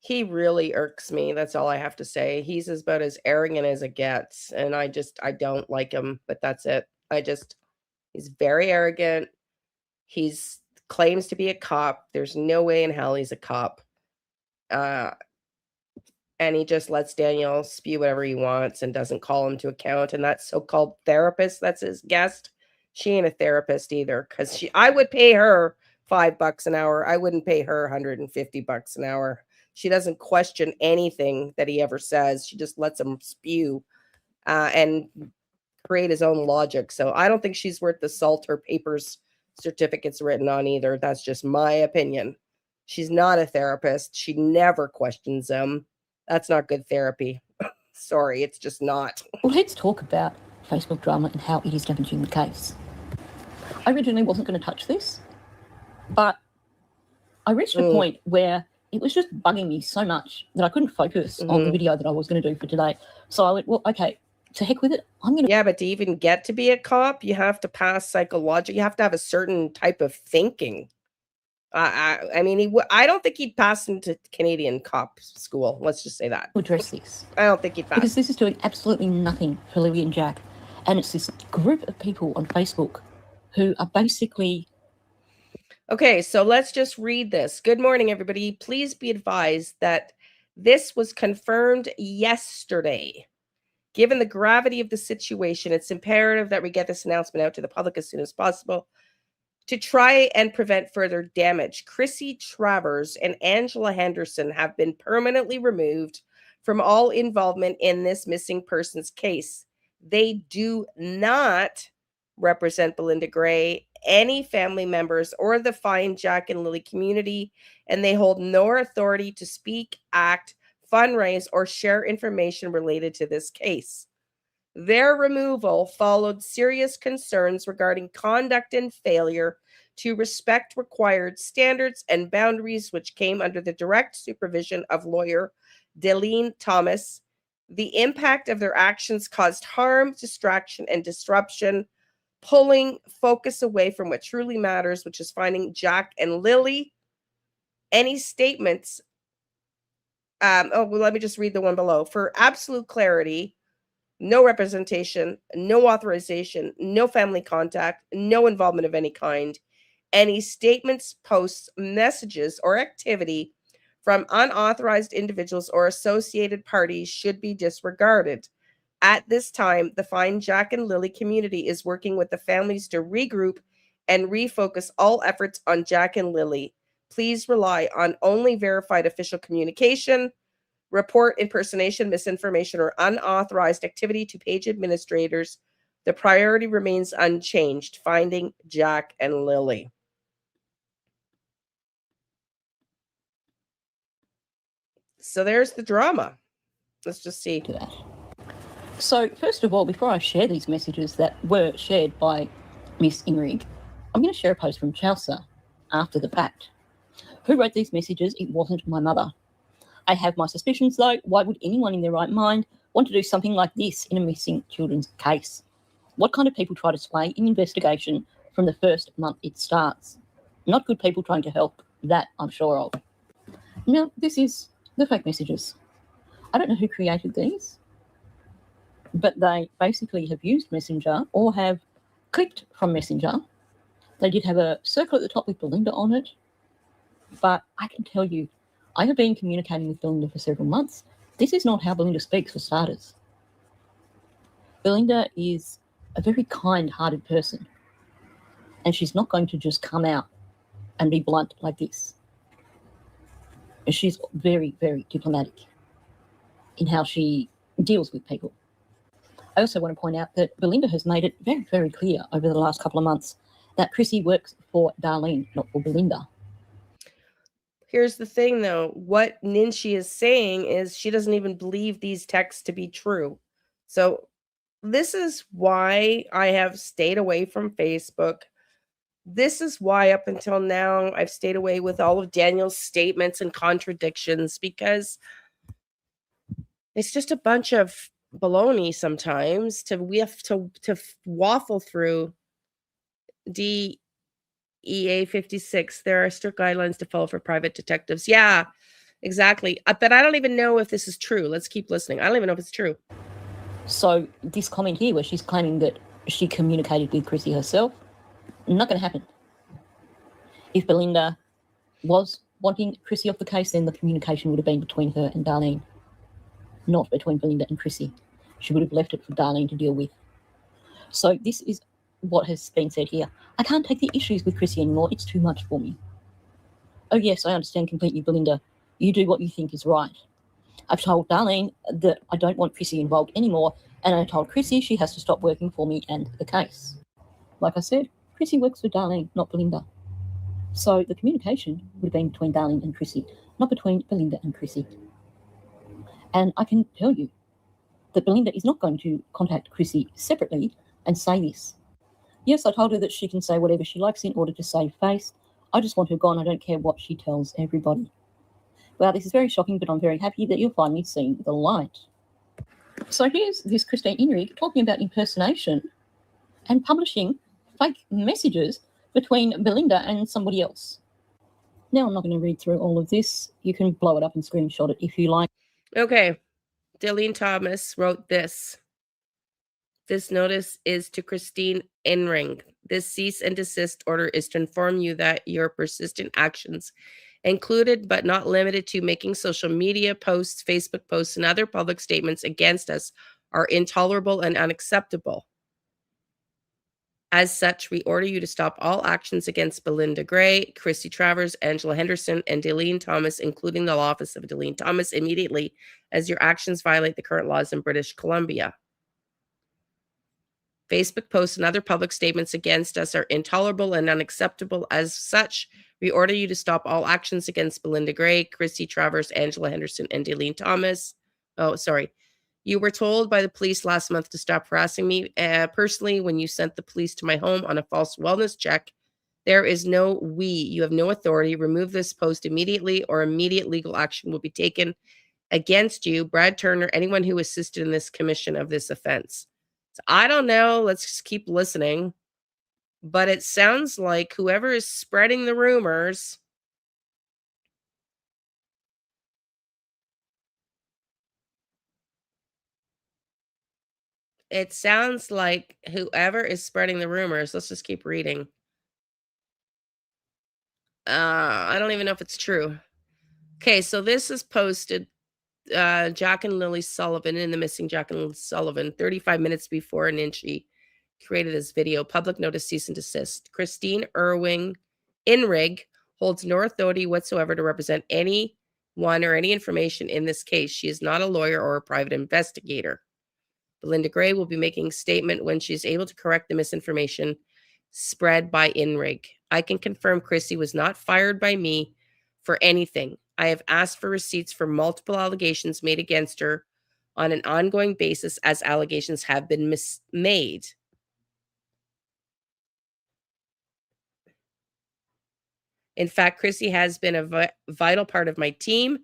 He really irks me. That's all I have to say. He's about as arrogant as it gets. And I don't like him, but that's it. He's very arrogant. He's claims to be a cop. There's no way in hell he's a cop. And he just lets Daniel spew whatever he wants and doesn't call him to account. And that so-called therapist, that's his guest, she ain't a therapist either, because I would pay her $5 an hour. I wouldn't pay her $150 an hour. She doesn't question anything that he ever says. She just lets him spew and create his own logic. So I don't think she's worth the salt her papers certificates written on either. That's just my opinion. She's not a therapist. She never questions him. That's not good therapy. Sorry, it's just not. Well, let's talk about Facebook drama and how it is damaging the case. I originally wasn't going to touch this, but I reached a point where it was just bugging me so much that I couldn't focus on the video that I was going to do for today. So I went, well, okay, to heck with it. I'm going to... Yeah, but to even get to be a cop, you have to pass psychological. You have to have a certain type of thinking. I mean, I don't think he'd pass into Canadian cop school. Let's just say that. Address this. I don't think he'd pass. Because this is doing absolutely nothing for Lily and Jack. And it's this group of people on Facebook who are basically... Okay, so let's just read this. Good morning, everybody. Please be advised that this was confirmed yesterday. Given the gravity of the situation, it's imperative that we get this announcement out to the public as soon as possible to try and prevent further damage. Chrissy Travers and Angela Henderson have been permanently removed from all involvement in this missing persons case. They do not represent Belinda Gray, any family members, or the Find Jack and Lily community, and they hold no authority to speak, act, fundraise, or share information related to this case. Their removal followed serious concerns regarding conduct and failure to respect required standards and boundaries, which came under the direct supervision of lawyer Delene Thomas. The impact of their actions caused harm, distraction, and disruption, pulling focus away from what truly matters, which is finding Jack and Lily. Any statements... let me just read the one below. For absolute clarity, no representation, no authorization, no family contact, no involvement of any kind. Any statements, posts, messages, or activity from unauthorized individuals or associated parties should be disregarded. At this time, the Find Jack and Lily community is working with the families to regroup and refocus all efforts on Jack and Lily. Please rely on only verified official communication. Report impersonation, misinformation, or unauthorized activity to page administrators. The priority remains unchanged, finding Jack and Lily. So there's the drama. Let's just see. To that. So, first of all, before I share these messages that were shared by Miss Inrig, I'm going to share a post from Chelsea after the fact. Who wrote these messages? It wasn't my mother. I have my suspicions, though. Why would anyone in their right mind want to do something like this in a missing children's case? What kind of people try to sway an investigation from the first month it starts? Not good people trying to help. That I'm sure of. Now, this is the fake messages. I don't know who created these, but they basically have used Messenger or have clipped from Messenger. They did have a circle at the top with Belinda on it, but I can tell you, I have been communicating with Belinda for several months. This is not how Belinda speaks, for starters. Belinda is a very kind-hearted person, and she's not going to just come out and be blunt like this. She's very, very diplomatic in how she deals with people. I also want to point out that Belinda has made it very, very clear over the last couple of months that Chrissy works for Darlene, not for Belinda. Here's the thing, though. What Ninshi is saying is she doesn't even believe these texts to be true. So this is why I have stayed away from Facebook. This is why up until now I've stayed away with all of Daniel's statements and contradictions, because it's just a bunch of baloney sometimes we have to waffle through. DEA 56, there are strict guidelines to follow for private detectives. Yeah, exactly. But I don't even know if this is true. Let's keep listening. I don't even know if it's true. So this comment here where she's claiming that she communicated with Chrissy herself, not going to happen. If Belinda was wanting Chrissy off the case, then the communication would have been between her and Darlene, not between Belinda and Chrissy. She would have left it for Darlene to deal with. So this is what has been said here. I can't take the issues with Chrissy anymore. It's too much for me. Oh, yes, I understand completely, Belinda. You do what you think is right. I've told Darlene that I don't want Chrissy involved anymore, and I told Chrissy she has to stop working for me and the case. Like I said, Chrissy works for Darlene, not Belinda. So the communication would have been between Darlene and Chrissy, not between Belinda and Chrissy. And I can tell you that Belinda is not going to contact Chrissy separately and say this. Yes, I told her that she can say whatever she likes in order to save face. I just want her gone. I don't care what she tells everybody. Well, this is very shocking, but I'm very happy that you're finally seeing the light. So here's this Christine Inrig talking about impersonation and publishing fake messages between Belinda and somebody else. Now, I'm not going to read through all of this. You can blow it up and screenshot it if you like. Okay. Darlene Thomas wrote this. This notice is to Christine Inring. This cease and desist order is to inform you that your persistent actions, included but not limited to making social media posts, Facebook posts, and other public statements against us, are intolerable and unacceptable. As such, we order you to stop all actions against Belinda Gray, Christy Travers, Angela Henderson, and Darlene Thomas, including the law office of Darlene Thomas, immediately, as your actions violate the current laws in British Columbia. Facebook posts and other public statements against us are intolerable and unacceptable. As such, we order you to stop all actions against Belinda Gray, Christy Travers, Angela Henderson, and Darlene Thomas. Oh, sorry. You were told by the police last month to stop harassing me personally when you sent the police to my home on a false wellness check. There is no we. You have no authority. Remove this post immediately, or immediate legal action will be taken against you, Brad Turner, anyone who assisted in this commission of this offense. So I don't know. Let's just keep listening. But it sounds like whoever is spreading the rumors It sounds like whoever is spreading the rumors, let's just keep reading. I don't even know if it's true. Okay, so this is posted, Jack and Lily Sullivan in the missing Jack and Lily Sullivan, 35 minutes before Ninchi created this video. Public notice, cease and desist. Christine Inrig holds no authority whatsoever to represent anyone or any information in this case. She is not a lawyer or a private investigator. Belinda Gray will be making a statement when she's able to correct the misinformation spread by Inrig. I can confirm Chrissy was not fired by me for anything. I have asked for receipts for multiple allegations made against her on an ongoing basis as allegations have been made. In fact, Chrissy has been a vital part of my team.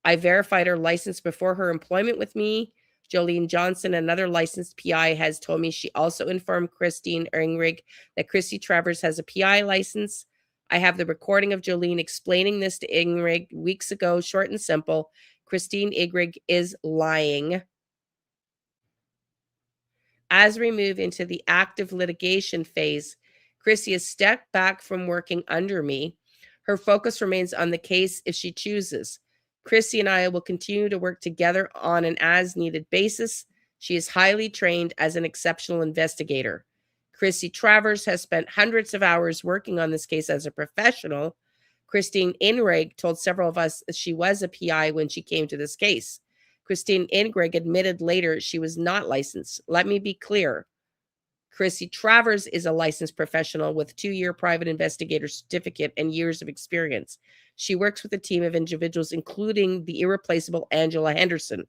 I verified her license before her employment with me. Jolene Johnson, another licensed PI, has told me she also informed Christine Ingrig that Chrissy Travers has a PI license. I have the recording of Jolene explaining this to Ingrig weeks ago, short and simple. Christine Ingrig is lying. As we move into the active litigation phase, Chrissy has stepped back from working under me. Her focus remains on the case if she chooses. Chrissy and I will continue to work together on an as-needed basis. She is highly trained as an exceptional investigator. Chrissy Travers has spent hundreds of hours working on this case as a professional. Christine Inrig told several of us that she was a PI when she came to this case. Christine Ingrig admitted later she was not licensed. Let me be clear. Chrissy Travers is a licensed professional with 2-year private investigator certificate and years of experience. She works with a team of individuals, including the irreplaceable Angela Henderson.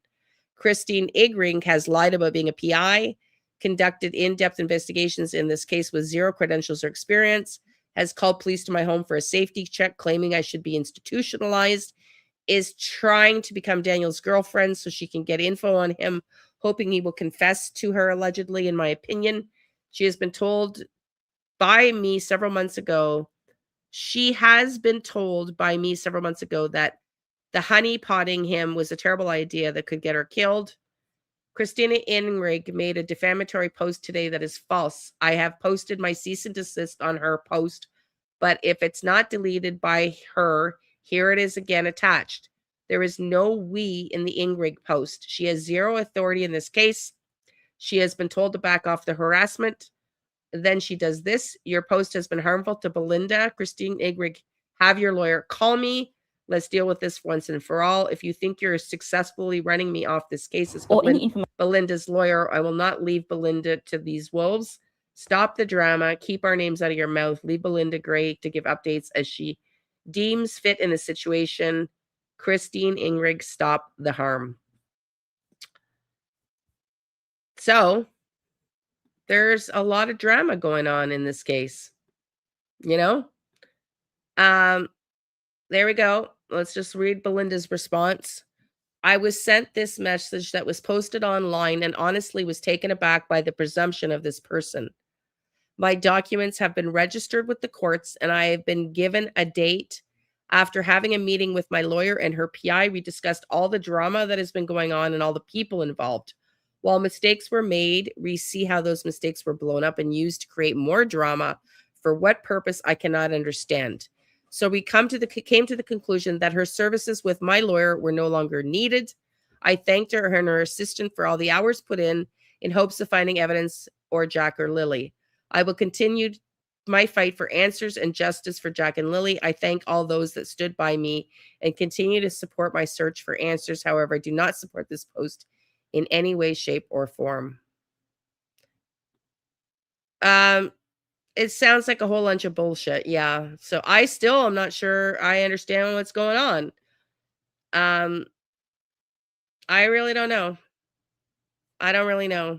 Christine Ingrig has lied about being a PI, conducted in-depth investigations in this case with zero credentials or experience, has called police to my home for a safety check, claiming I should be institutionalized, is trying to become Daniel's girlfriend so she can get info on him, hoping he will confess to her, allegedly, in my opinion. She has been told by me several months ago, that the honey potting him was a terrible idea that could get her killed. Christina Inrig made a defamatory post today that is false. I have posted my cease and desist on her post, but if it's not deleted by her, here it is again attached. There is no we in the Ingrig post. She has zero authority in this case. She has been told to back off the harassment. Then she does this. Your post has been harmful to Belinda. Christine Ingrig, have your lawyer call me. Let's deal with this once and for all. If you think you're successfully running me off this case as Belinda's lawyer, I will not leave Belinda to these wolves. Stop the drama. Keep our names out of your mouth. Leave Belinda Gray to give updates as she deems fit in the situation. Christine Ingrig, stop the harm. So there's a lot of drama going on in this case, you know? There we go. Let's just read Belinda's response. I was sent this message that was posted online and honestly was taken aback by the presumption of this person. My documents have been registered with the courts and I have been given a date. After having a meeting with my lawyer and her PI, we discussed all the drama that has been going on and all the people involved. While mistakes were made, we see how those mistakes were blown up and used to create more drama. For what purpose, I cannot understand. So we came to the conclusion that her services with my lawyer were no longer needed. I thanked her and her assistant for all the hours put in hopes of finding evidence or Jack or Lily. I will continue my fight for answers and justice for Jack and Lily. I thank all those that stood by me and continue to support my search for answers. However, I do not support this post in any way, shape, or form. It sounds like a whole bunch of bullshit. Yeah. So I still am not sure I understand what's going on. I really don't know. I don't really know.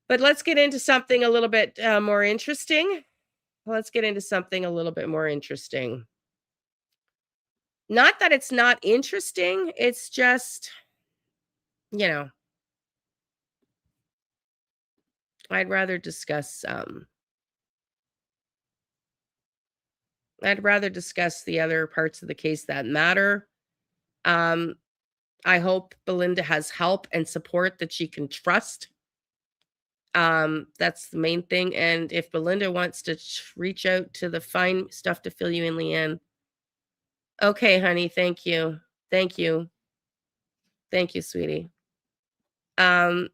But let's get into something a little bit more interesting. Not that it's not interesting. It's just, you know, I'd rather discuss the other parts of the case that matter. I hope Belinda has help and support that she can trust. That's the main thing. And if Belinda wants to reach out to the fine stuff to fill you in, Liane. Okay, honey. Thank you. Thank you. Thank you, sweetie. I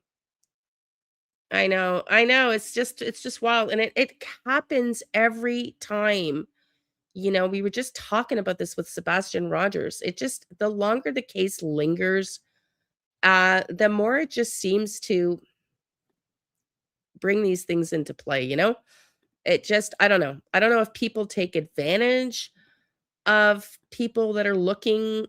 know. It's just wild. And it happens every time. You know, we were just talking about this with Sebastian Rogers. The longer the case lingers, the more it just seems to bring these things into play, you know? I don't know. I don't know if people take advantage of people that are looking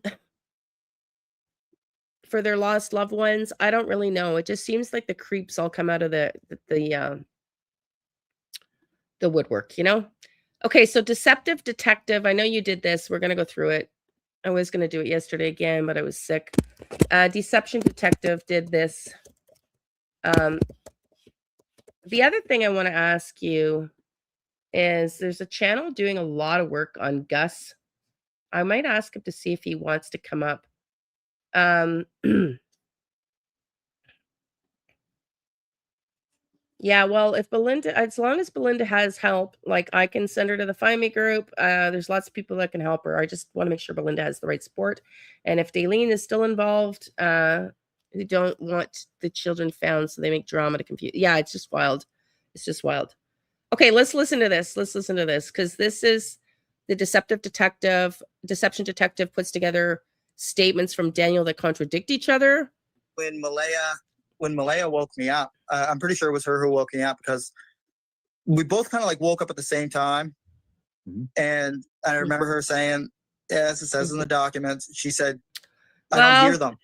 for their lost loved ones. I don't really know. It just seems like the creeps all come out of the woodwork, you know? Okay, so Deceptive Detective, I know you did this. We're going to go through it. I was going to do it yesterday again, but I was sick. Deception Detective did this. The other thing I want to ask you is there's a channel doing a lot of work on Gus. I might ask him to see if he wants to come up. Yeah, well, if Belinda, as long as Belinda has help, like I can send her to the Find Me group. There's lots of people that can help her. I just want to make sure Belinda has the right support. And if Daleen is still involved, who don't want the children found, so they make drama to confuse. Yeah, it's just wild. It's just wild. Okay, let's listen to this. Because this is the Deception Detective puts together statements from Daniel that contradict each other. When Malaya woke me up, I'm pretty sure it was her who woke me up because we both kind of like woke up at the same time. And I remember her saying, as it says in the documents, she said, I don't hear them.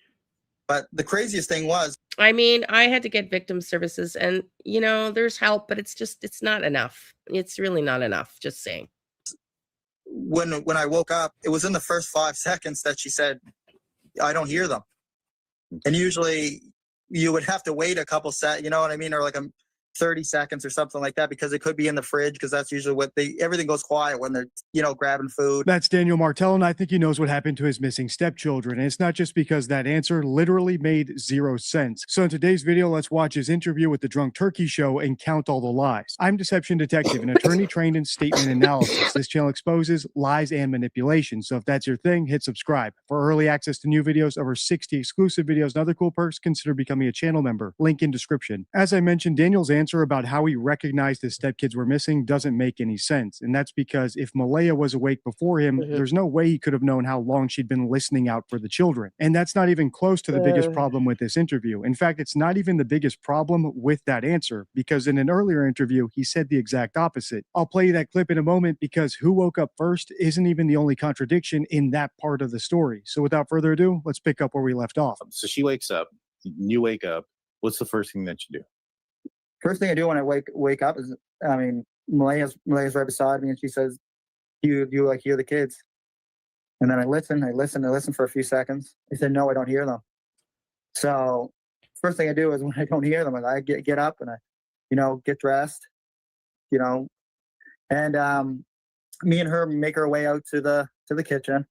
But the craziest thing was, I mean, I had to get victim services and, you know, there's help, but it's not enough. It's really not enough. Just saying. When I woke up, it was in the first 5 seconds that she said, I don't hear them. And usually you would have to wait a couple you know what I mean? Or like 30 seconds or something like that, because it could be in the fridge, because that's usually what everything goes quiet when they're, you know, grabbing food. That's Daniel Martell, and I think he knows what happened to his missing stepchildren. And it's not just because that answer literally made 0 sense. So in today's video, let's watch his interview with the Drunk Turkey Show and count all the lies. I'm Deception Detective, an attorney trained in statement analysis. This channel exposes lies and manipulation. So if that's your thing, hit subscribe. For early access to new videos, over 60 exclusive videos, and other cool perks, consider becoming a channel member. Link in description. As I mentioned, Daniel's answer about how he recognized his stepkids were missing doesn't make any sense. And that's because if Malaya was awake before him, there's no way he could have known how long she'd been listening out for the children. And that's not even close to the biggest problem with this interview. In fact, it's not even the biggest problem with that answer, because in an earlier interview, he said the exact opposite. I'll play you that clip in a moment, because who woke up first isn't even the only contradiction in that part of the story. So without further ado, let's pick up where we left off. So she wakes up, you wake up. What's the first thing that you do? First thing I do when I wake up is, I mean, Malaya's right beside me, and she says, "Do you like hear the kids?" And then I listen for a few seconds. I said, "No, I don't hear them." So first thing I do is, when I don't hear them, I get up and I, you know, get dressed, you know, and me and her make our way out to the kitchen.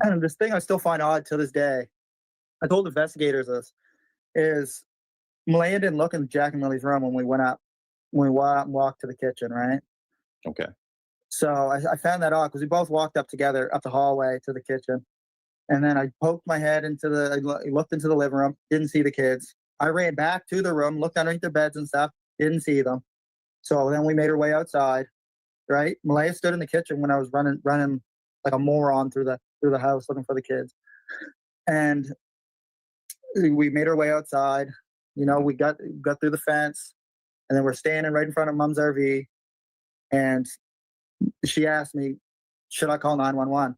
And this thing I still find odd to this day, I told investigators this, is Malaya didn't look in Jack and Lily's room when we went up, when we walked to the kitchen, right? Okay. So I found that odd, because we both walked up together, up the hallway to the kitchen. And then I poked my head I looked into the living room, didn't see the kids. I ran back to the room, looked underneath their beds and stuff, didn't see them. So then we made our way outside, right? Malaya stood in the kitchen when I was running like a moron through the house looking for the kids. And we made our way outside. You know, we got through the fence, and then we're standing right in front of Mom's RV, and she asked me, should I call 911?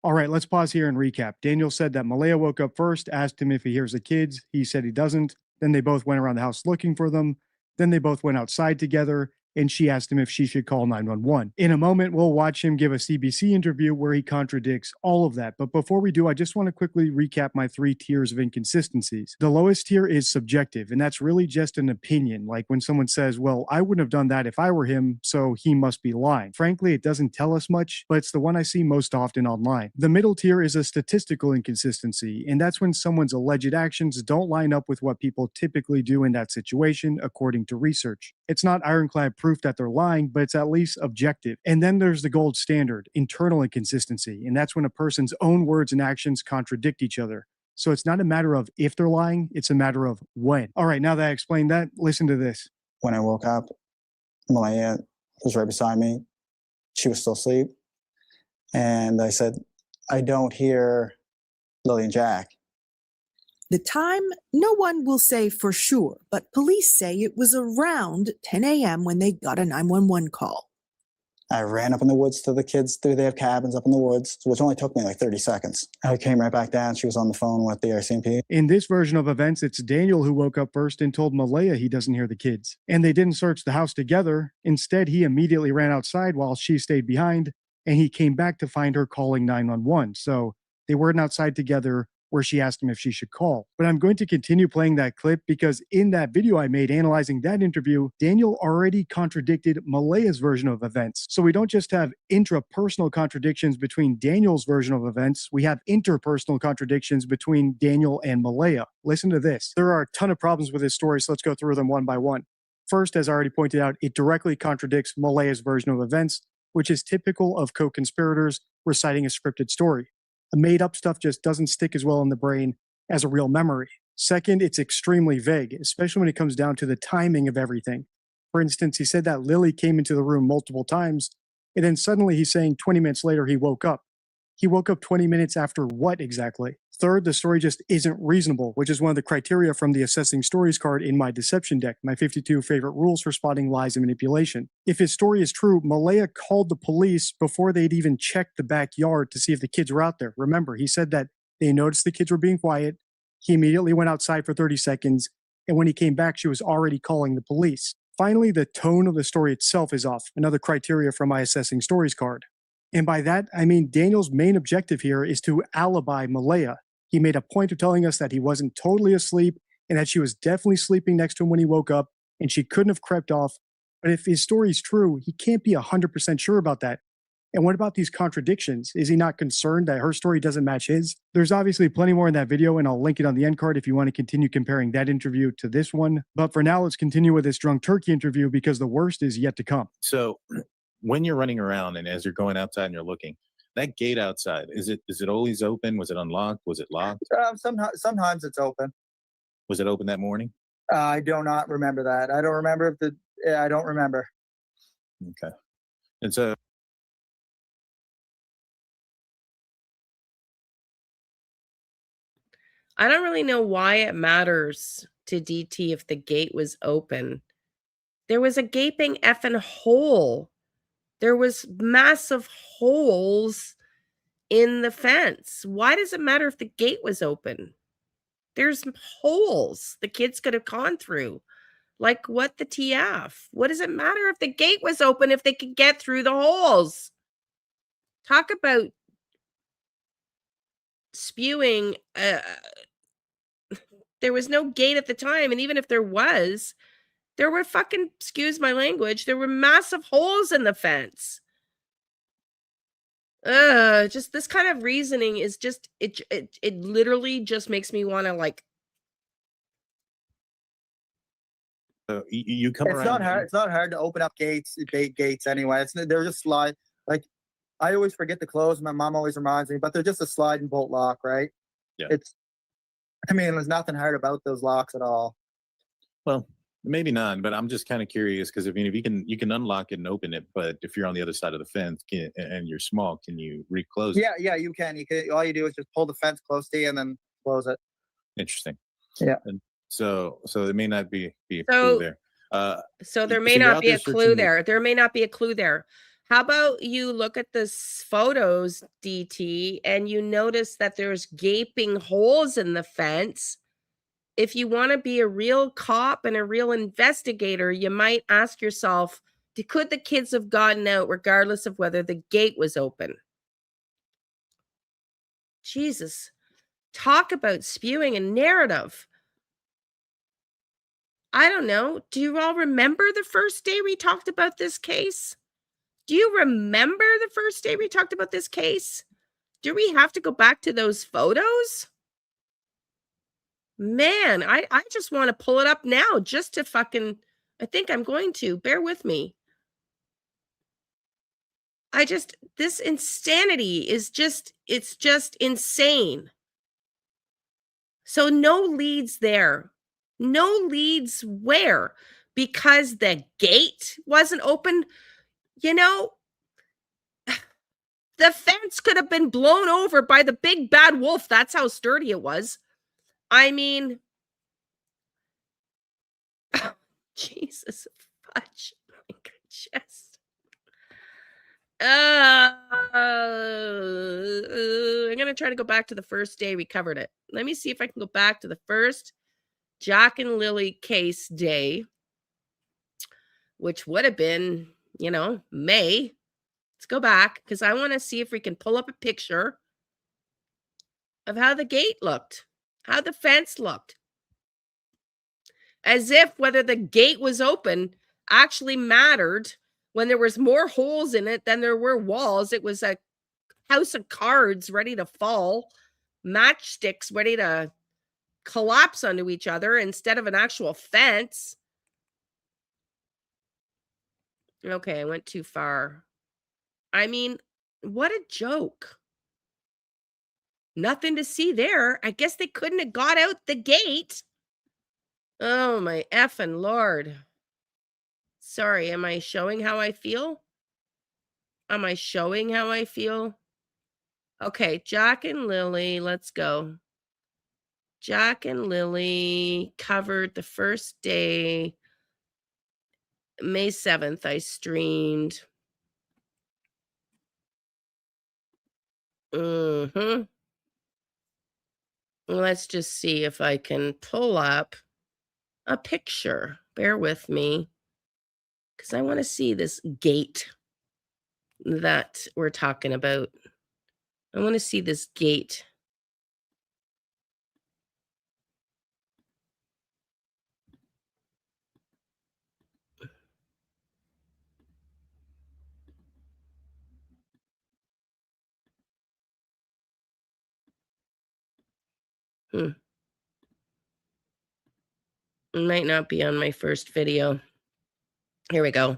All right, let's pause here and recap. Daniel said that Malaya woke up first, asked him if he hears the kids. He said he doesn't. Then they both went around the house looking for them. Then they both went outside together. and she asked him if she should call 911. In a moment, we'll watch him give a CBC interview where he contradicts all of that. But before we do, I just want to quickly recap my 3 tiers of inconsistencies. The lowest tier is subjective, and that's really just an opinion. Like when someone says, well, I wouldn't have done that if I were him, so he must be lying. Frankly, it doesn't tell us much, but it's the one I see most often online. The middle tier is a statistical inconsistency, and that's when someone's alleged actions don't line up with what people typically do in that situation, according to research. It's not ironclad proof that they're lying, but it's at least objective. And then there's the gold standard, internal inconsistency, and that's when a person's own words and actions contradict each other. So it's not a matter of if they're lying, it's a matter of when. All right, now that I explained that, listen to this. When I woke up, Liane was right beside me. She was still asleep. And I said, I don't hear Lily and Jack. The time, no one will say for sure, but police say it was around 10 a.m. when they got a 911 call. I ran up in the woods to the kids. They have cabins up in the woods, which only took me like 30 seconds. I came right back down. She was on the phone with the RCMP. In this version of events, it's Daniel who woke up first and told Malaya he doesn't hear the kids. And they didn't search the house together. Instead, he immediately ran outside while she stayed behind, and he came back to find her calling 911. So they weren't outside together where she asked him if she should call. But I'm going to continue playing that clip because in that video I made analyzing that interview, Daniel already contradicted Malaya's version of events. So we don't just have intrapersonal contradictions between Daniel's version of events, we have interpersonal contradictions between Daniel and Malaya. Listen to this. There are a ton of problems with this story, so let's go through them one by one. First, as I already pointed out, it directly contradicts Malaya's version of events, which is typical of co-conspirators reciting a scripted story. The made-up stuff just doesn't stick as well in the brain as a real memory. Second, it's extremely vague, especially when it comes down to the timing of everything. For instance, he said that Lily came into the room multiple times, and then suddenly he's saying 20 minutes later he woke up. He woke up 20 minutes after what exactly? Third, the story just isn't reasonable, which is one of the criteria from the Assessing Stories card in my Deception deck, my 52 favorite rules for spotting lies and manipulation. If his story is true, Malaya called the police before they'd even checked the backyard to see if the kids were out there. Remember, he said that they noticed the kids were being quiet. He immediately went outside for 30 seconds, and when he came back, she was already calling the police. Finally, the tone of the story itself is off, another criteria from my Assessing Stories card. And by that, I mean Daniel's main objective here is to alibi Malaya. He made a point of telling us that he wasn't totally asleep and that she was definitely sleeping next to him when he woke up and she couldn't have crept off. But if his story is true, he can't be 100% sure about that. And what about these contradictions? Is he not concerned that her story doesn't match his? There's obviously plenty more in that video, and I'll link it on the end card if you want to continue comparing that interview to this one. But for now, let's continue with this drunk turkey interview because the worst is yet to come. So when you're running around and as you're going outside and you're looking, that gate outside, is it always open? Was it unlocked? Was it locked? Sometimes it's open. Was it open that morning? I do not remember that. I don't remember I don't remember. Okay. And so I don't really know why it matters to DT if the gate was open. There was a gaping effing hole. There was massive holes in the fence. Why does it matter if the gate was open? There's holes the kids could have gone through. Like, what the TF? What does it matter if the gate was open if they could get through the holes? Talk about spewing. There was no gate at the time, and even if there was, there were fucking, excuse my language, there were massive holes in the fence. Just this kind of reasoning is just, it literally just makes me want to like. You come It's around. not hard. It's not hard to open up gates anyway. They're just slide. Like I always forget to close. My mom always reminds me, but they're just a slide and bolt lock, right? Yeah. There's nothing hard about those locks at all. Well, maybe not, but I'm just kind of curious because if you can unlock it and open it, but if you're on the other side of the fence and you're small, can you reclose it? Yeah, you can. You can. All you do is just pull the fence close to you and then close it. Interesting. Yeah. And so it may not be a clue there. So there may you're not out be there a clue searching there. There may not be a clue there. How about you look at the photos, DT, and you notice that there's gaping holes in the fence. If you want to be a real cop and a real investigator, you might ask yourself, Could the kids have gotten out regardless of whether the gate was open? Jesus. Talk about spewing a narrative. I don't know. Do you all remember the first day we talked about this case? Do you remember the first day we talked about this case? Do we have to go back to those photos? Man, I just want to pull it up now just to fucking, I think I'm going to. Bear with me. This insanity is just, it's just insane. So no leads there. No leads where? Because the gate wasn't open. You know, the fence could have been blown over by the big bad wolf. That's how sturdy it was. I mean, Jesus fudge. My chest. I'm going to try to go back to the first day we covered it. Let me see if I can go back to the first Jack and Lily case day, which would have been, you know, May. Let's go back because I want to see if we can pull up a picture of how the gate looked, how the fence looked. As if whether the gate was open actually mattered when there was more holes in it than there were walls. It was a house of cards ready to fall, matchsticks ready to collapse onto each other instead of an actual fence. Okay, I went too far. I mean, what a joke. Nothing to see there. I guess they couldn't have got out the gate. Oh, my effing Lord. Sorry, am I showing how I feel? Am I showing how I feel? Okay, Jack and Lily, let's go. Jack and Lily covered the first day, May 7th, I streamed. Let's just see if I can pull up a picture. Bear with me, because I want to see this gate that we're talking about. I want to see this gate. It might not be on my first video. Here we go.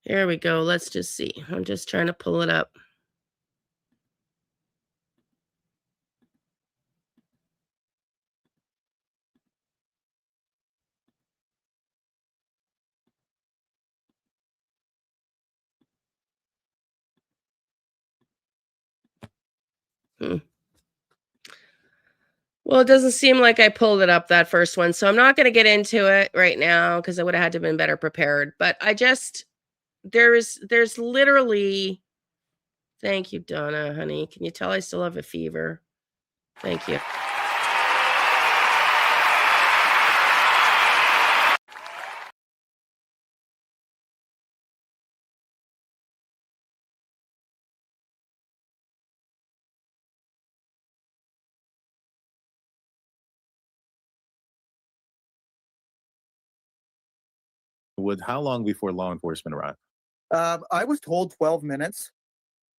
Here we go. Let's just see. I'm just trying to pull it up. Well, it doesn't seem like I pulled it up, that first one. So I'm not going to get into it right now because I would have had to have been better prepared. But I just, there's literally, thank you, Donna, honey. Can you tell I still have a fever? Thank you. How long before law enforcement arrived? I was told 12 minutes.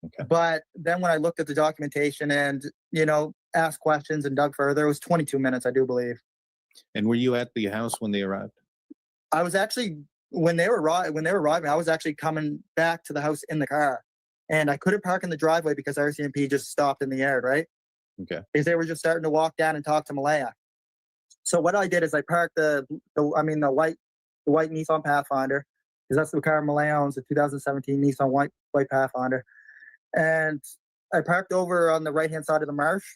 Okay. But then when I looked at the documentation and, you know, asked questions and dug further, it was 22 minutes, I do believe. And were you at the house when they arrived? I was actually, when they were arriving, I was actually coming back to the house in the car. And I couldn't park in the driveway because RCMP just stopped in the yard, right? Okay. Because they were just starting to walk down and talk to Malaya. So what I did is I parked the white Nissan Pathfinder, because that's the car Malaya owns, the 2017 Nissan white Pathfinder. And I parked over on the right-hand side of the marsh,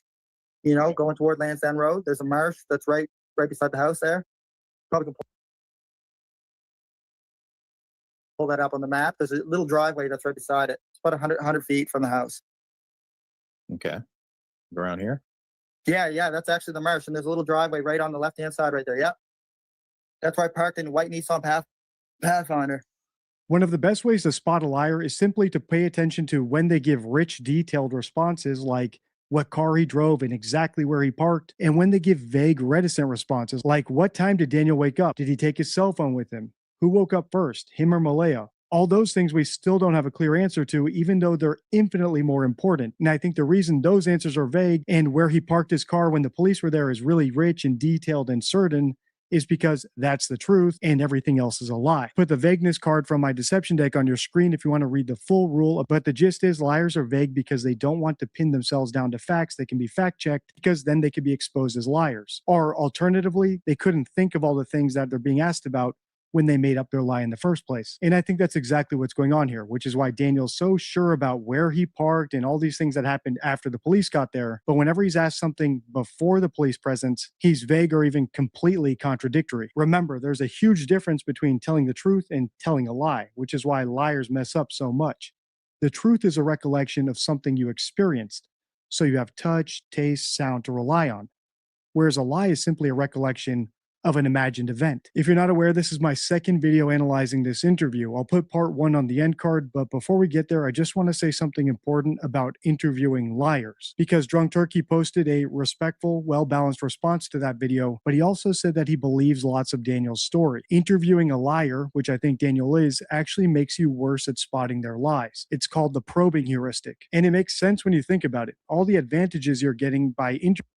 you know, going toward Lansdowne Road. There's a marsh that's right beside the house there. Probably can pull that up on the map. There's a little driveway that's right beside it. It's about 100 feet from the house. Okay. Around here? Yeah, that's actually the marsh. And there's a little driveway right on the left-hand side right there. Yep. That's where I parked in the white Nissan Pathfinder. One of the best ways to spot a liar is simply to pay attention to when they give rich, detailed responses like what car he drove and exactly where he parked, and when they give vague, reticent responses like what time did Daniel wake up? Did he take his cell phone with him? Who woke up first, him or Malaya? All those things we still don't have a clear answer to, even though they're infinitely more important. And I think the reason those answers are vague and where he parked his car when the police were there is really rich and detailed and certain is because that's the truth and everything else is a lie. Put the vagueness card from my deception deck on your screen if you want to read the full rule, but the gist is liars are vague because they don't want to pin themselves down to facts that can be fact checked because then they could be exposed as liars. Or alternatively, they couldn't think of all the things that they're being asked about when they made up their lie in the first place. And I think that's exactly what's going on here, which is why Daniel's so sure about where he parked and all these things that happened after the police got there. But whenever he's asked something before the police presence, he's vague or even completely contradictory. Remember, there's a huge difference between telling the truth and telling a lie, which is why liars mess up so much. The truth is a recollection of something you experienced, so you have touch, taste, sound to rely on, whereas a lie is simply a recollection of an imagined event. If you're not aware, this is my second video analyzing this interview. I'll put part 1 on the end card, but before we get there, I just want to say something important about interviewing liars. Because Drunk Turkey posted a respectful, well-balanced response to that video, but he also said that he believes lots of Daniel's story. Interviewing a liar, which I think Daniel is, actually makes you worse at spotting their lies. It's called the probing heuristic, and it makes sense when you think about it. All the advantages you're getting by interviewing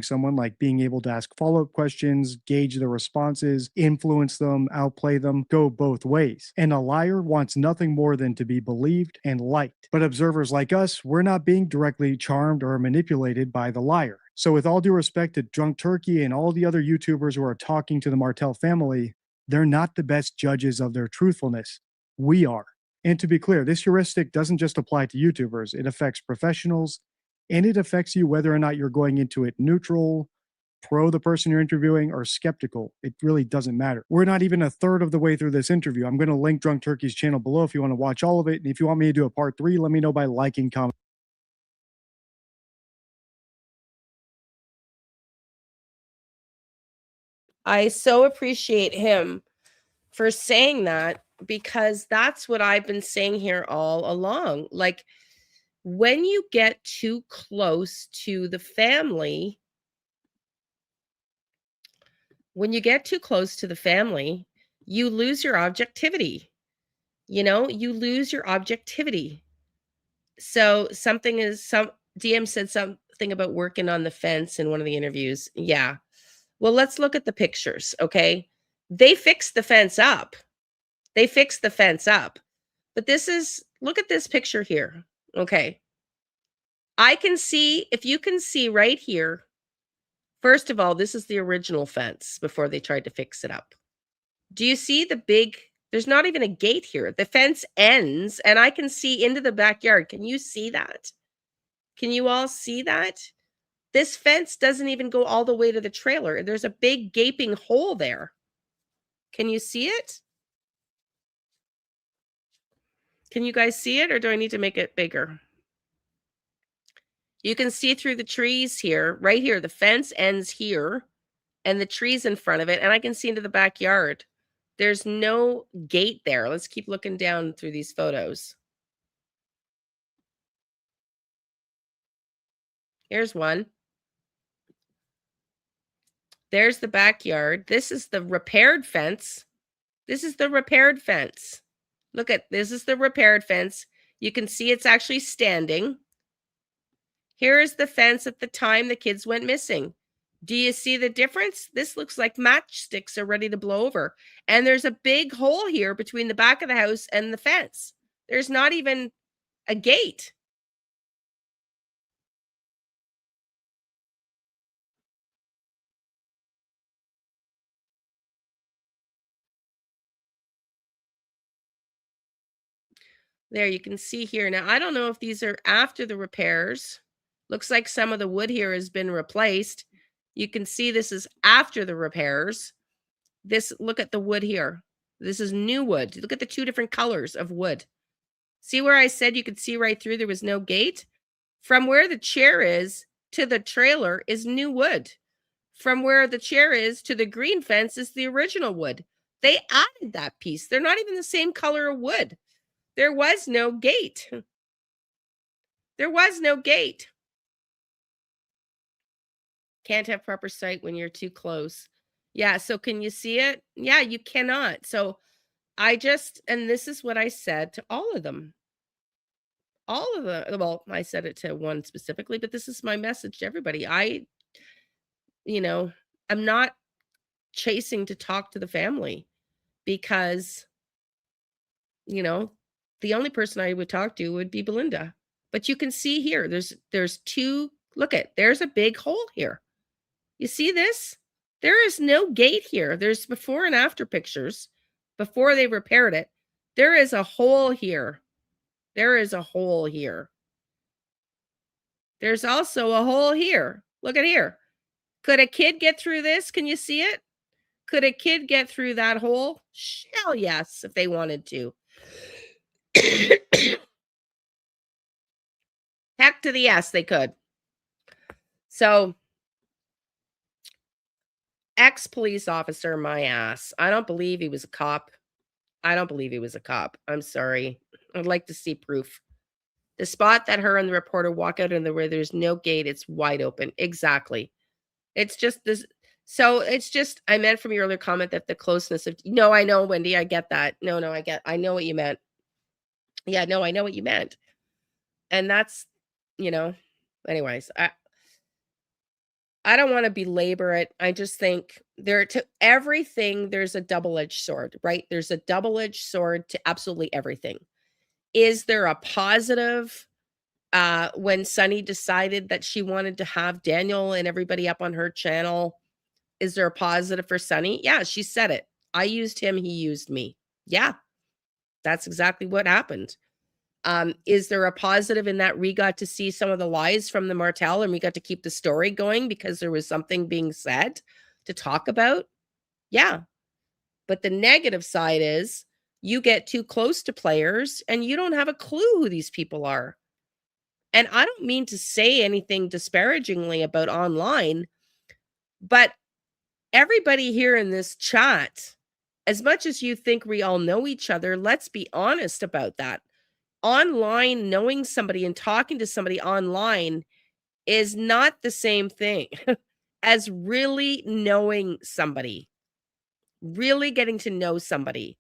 someone, like being able to ask follow-up questions, gauge their responses, influence them, outplay them, go both ways. And a liar wants nothing more than to be believed and liked. But observers like us, we're not being directly charmed or manipulated by the liar. So with all due respect to Drunk Turkey and all the other YouTubers who are talking to the Martell family, they're not the best judges of their truthfulness. We are. And to be clear, this heuristic doesn't just apply to YouTubers. It affects professionals, and it affects you whether or not you're going into it neutral, pro the person you're interviewing, or skeptical. It really doesn't matter. We're not even a third of the way through this interview. I'm going to link Drunk Turkey's channel below if you want to watch all of it. And if you want me to do a part 3, let me know by liking, comment. I so appreciate him for saying that, because that's what I've been saying here all along. Like, when you get too close to the family, you lose your objectivity. You know, you lose your objectivity. So DM said something about working on the fence in one of the interviews. Yeah. Well, let's look at the pictures, okay? They fixed the fence up. But look at this picture here. Okay. I can see, if you can see right here, first of all, this is the original fence before they tried to fix it up. Do you see there's not even a gate here. The fence ends and I can see into the backyard. Can you see that? Can you all see that? This fence doesn't even go all the way to the trailer. There's a big gaping hole there. Can you see it? Can you guys see it, or do I need to make it bigger? You can see through the trees here, right here. The fence ends here and the trees in front of it, and I can see into the backyard. There's no gate there. Let's keep looking down through these photos. Here's one. There's the backyard. This is the repaired fence. This is the repaired fence. Look at, this is the repaired fence. You can see it's actually standing. Here is the fence at the time the kids went missing. Do you see the difference? This looks like matchsticks are ready to blow over. And there's a big hole here between the back of the house and the fence. There's not even a gate. There, you can see here. Now, I don't know if these are after the repairs. Looks like some of the wood here has been replaced. You can see this is after the repairs. Look at the wood here. This is new wood. Look at the two different colors of wood. See where I said you could see right through? There was no gate. From where the chair is to the trailer is new wood. From where the chair is to the green fence is the original wood. They added that piece. They're not even the same color of wood. There was no gate. There was no gate. Can't have proper sight when you're too close. Yeah, so can you see it? Yeah, you cannot. So I just, and this is what I said to all of them. All of the, well, I said it to one specifically, but this is my message to everybody. I'm not chasing to talk to the family because, the only person I would talk to would be Belinda. But you can see here, there's two, there's a big hole here. You see this? There is no gate here. There's before and after pictures before they repaired it. There is a hole here. There is a hole here. There's also a hole here. Look at here. Could a kid get through this? Can you see it? Could a kid get through that hole? Hell yes, if they wanted to. Heck to the yes, they could. So, ex-police officer, my ass. I don't believe he was a cop. I don't believe he was a cop. I'm sorry. I'd like to see proof. The spot that her and the reporter walk out in where there's no gate, it's wide open. Exactly. It's just this. So it's just, I meant from your earlier comment that the closeness of, no, I know, Wendy, I get that. No, I know what you meant. Yeah, no, I know what you meant. And that's, anyways, I don't want to belabor it. I just think to everything, there's a double-edged sword, right? There's a double-edged sword to absolutely everything. Is there a positive when Sunny decided that she wanted to have Daniel and everybody up on her channel? Is there a positive for Sunny? Yeah, she said it. I used him, he used me. Yeah, that's exactly what happened. Is there a positive in that we got to see some of the lies from the Martel and we got to keep the story going because there was something being said to talk about? Yeah. But the negative side is you get too close to players and you don't have a clue who these people are. And I don't mean to say anything disparagingly about online, but everybody here in this chat, as much as you think we all know each other, let's be honest about that. Online, knowing somebody and talking to somebody online is not the same thing as really knowing somebody, really getting to know somebody.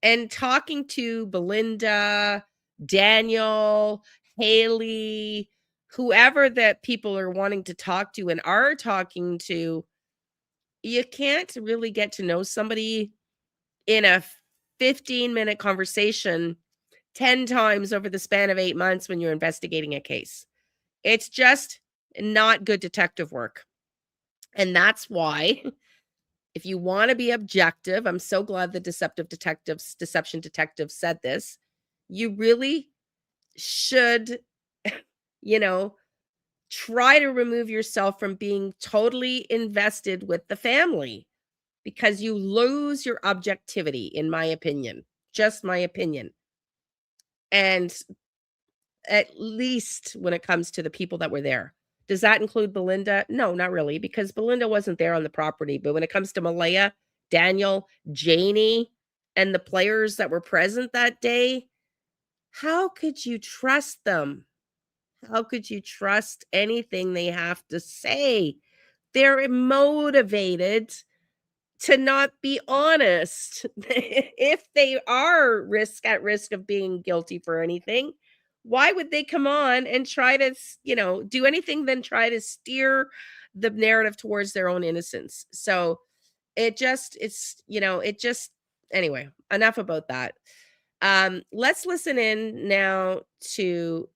And talking to Belinda, Daniel, Haley, whoever that people are wanting to talk to and are talking to, you can't really get to know somebody in a 15-minute conversation 10 times over the span of 8 months when you're investigating a case. It's just not good detective work. And that's why, if you want to be objective, I'm so glad the deception detectives said this, you really should, try to remove yourself from being totally invested with the family because you lose your objectivity, in my opinion. Just my opinion. And at least when it comes to the people that were there. Does that include Belinda? No, not really, because Belinda wasn't there on the property. But when it comes to Malaya, Daniel, Janie, and the players that were present that day, how could you trust them? How could you trust anything they have to say? They're motivated to not be honest. If they are at risk of being guilty for anything, why would they come on and try to, do anything than try to steer the narrative towards their own innocence? So anyway, enough about that. Let's listen in now to,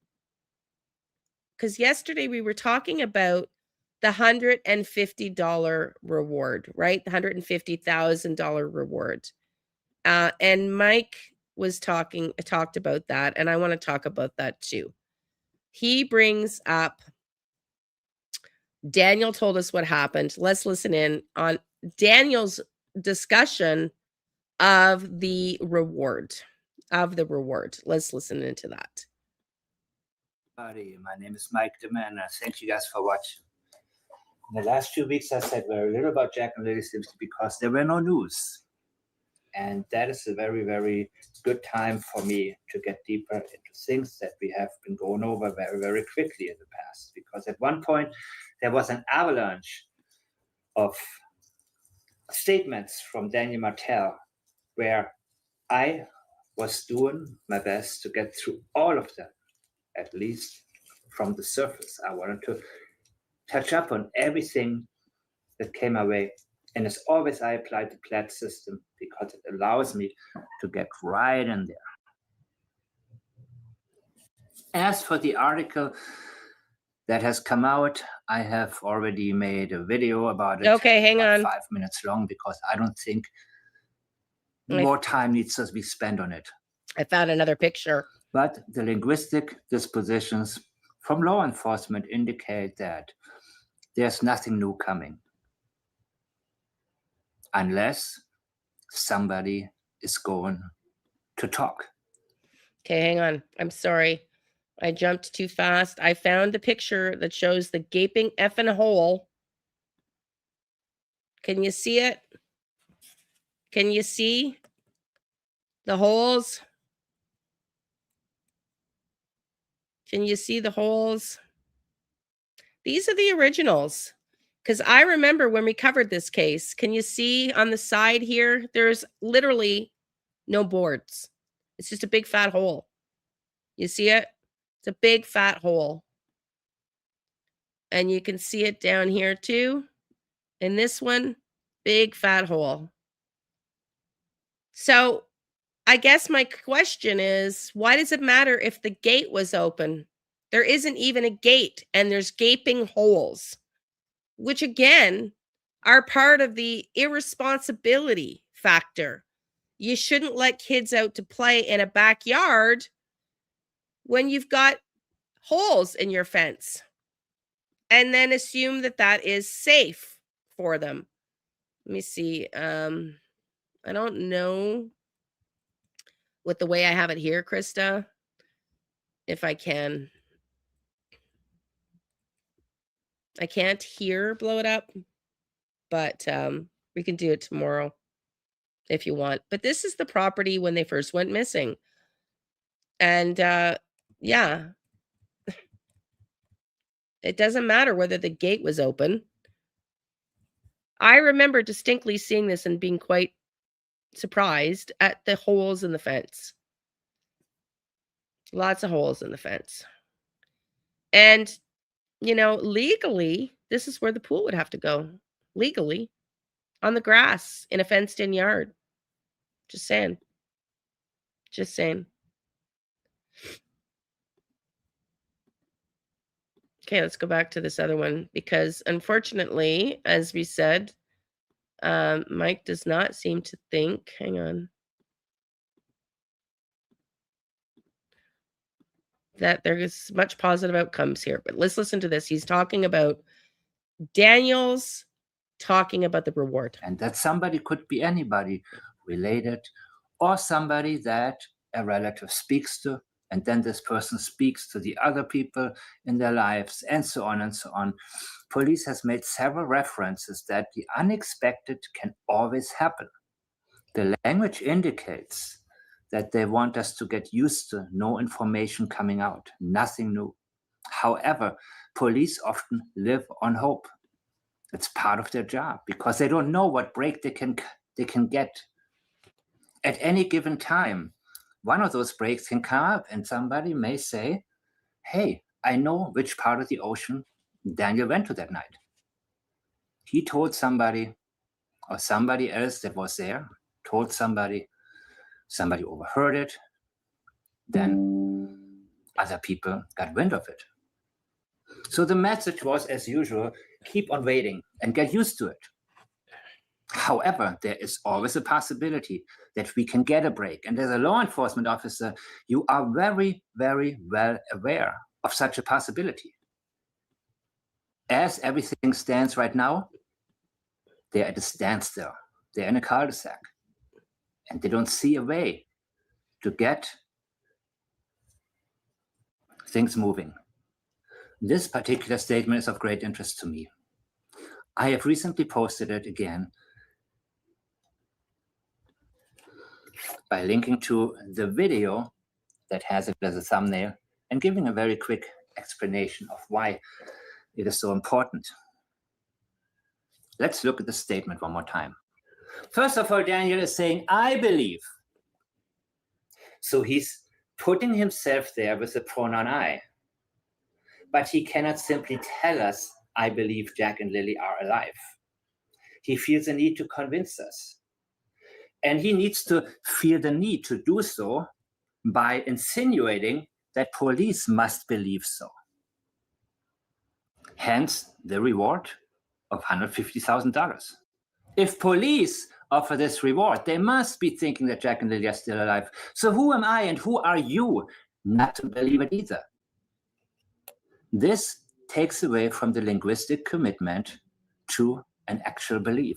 because yesterday we were talking about the $150 reward, right? The $150,000 reward. And Mike talked about that, and I want to talk about that too. He brings up, Daniel told us what happened. Let's listen in on Daniel's discussion of the reward. of the reward. Let's listen into that. Everybody, my name is Mike Toman. Thank you guys for watching. In the last few weeks, I said very little about Jack and Lily simply because there were no news. And that is a very, very good time for me to get deeper into things that we have been going over very, very quickly in the past. Because at one point, there was an avalanche of statements from Daniel Martel where I was doing my best to get through all of them, at least from the surface. I wanted to touch up on everything that came my way. And as always, I applied the PLAT system because it allows me to get right in there. As for the article that has come out, I have already made a video about it. Okay, hang on. 5 minutes long because I don't think more time needs to be spent on it. I found another picture. But the linguistic dispositions from law enforcement indicate that there's nothing new coming unless somebody is going to talk. Okay, hang on. I'm sorry. I jumped too fast. I found the picture that shows the gaping effing hole. Can you see it? Can you see the holes? Can you see the holes? These are the originals. Because I remember when we covered this case, can you see on the side here? There's literally no boards. It's just a big fat hole. You see it? It's a big fat hole. And you can see it down here too. In this one, big fat hole. So I guess my question is, why does it matter if the gate was open? There isn't even a gate and there's gaping holes, which again are part of the irresponsibility factor. You shouldn't let kids out to play in a backyard when you've got holes in your fence and then assume that that is safe for them. Let me see. I don't know with the way I have it here, Krista, if I can. I can't here blow it up, but we can do it tomorrow if you want. But this is the property when they first went missing. And yeah, it doesn't matter whether the gate was open. I remember distinctly seeing this and being quite surprised at the holes in the fence. Lots of holes in the fence. And, you know, legally, this is where the pool would have to go. Legally, on the grass in a fenced-in yard. Just saying. Just saying. Okay, let's go back to this other one because unfortunately, as we said, Mike does not seem to think, hang on, that there is much positive outcomes here. But let's listen to this. He's talking about Daniel's talking about the reward. And that somebody could be anybody related or somebody that a relative speaks to, and then this person speaks to the other people in their lives, and so on and so on. Police has made several references that the unexpected can always happen. The language indicates that they want us to get used to no information coming out, nothing new. However, police often live on hope. It's part of their job because they don't know what break they can get. At any given time, one of those breaks can come up and somebody may say, hey, I know which part of the ocean Daniel went to that night. He told somebody, or somebody else that was there, told somebody overheard it, then other people got wind of it. So the message was, as usual, keep on waiting and get used to it. However, there is always a possibility that we can get a break. And as a law enforcement officer, you are very, very well aware of such a possibility. As everything stands right now, they're at a standstill. They're in a cul-de-sac. And they don't see a way to get things moving. This particular statement is of great interest to me. I have recently posted it again by linking to the video that has it as a thumbnail and giving a very quick explanation of why it is so important. Let's look at the statement one more time. First of all, Daniel is saying, I believe. So he's putting himself there with the pronoun I. But he cannot simply tell us, I believe Jack and Lily are alive. He feels a need to convince us. And he needs to feel the need to do so by insinuating that police must believe so. Hence the reward of $150,000. If police offer this reward, they must be thinking that Jack and Lily are still alive. So who am I and who are you not to believe it either? This takes away from the linguistic commitment to an actual belief.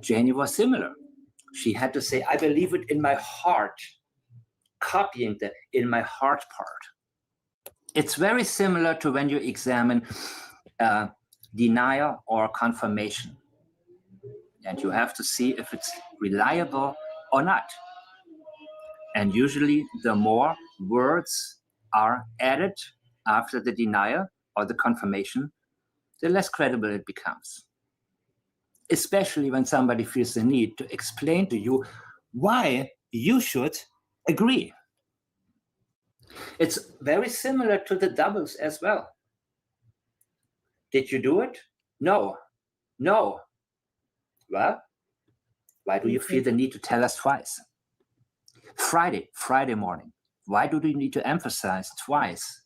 Janie was similar. She had to say, I believe it in my heart, copying the in my heart part. It's very similar to when you examine denial or confirmation. And you have to see if it's reliable or not. And usually the more words are added after the denial or the confirmation, the less credible it becomes. Especially when somebody feels the need to explain to you why you should agree. It's very similar to the doubles as well. Did you do it? No. No. Well, why do you feel the need to tell us twice? Friday morning. Why do you need to emphasize twice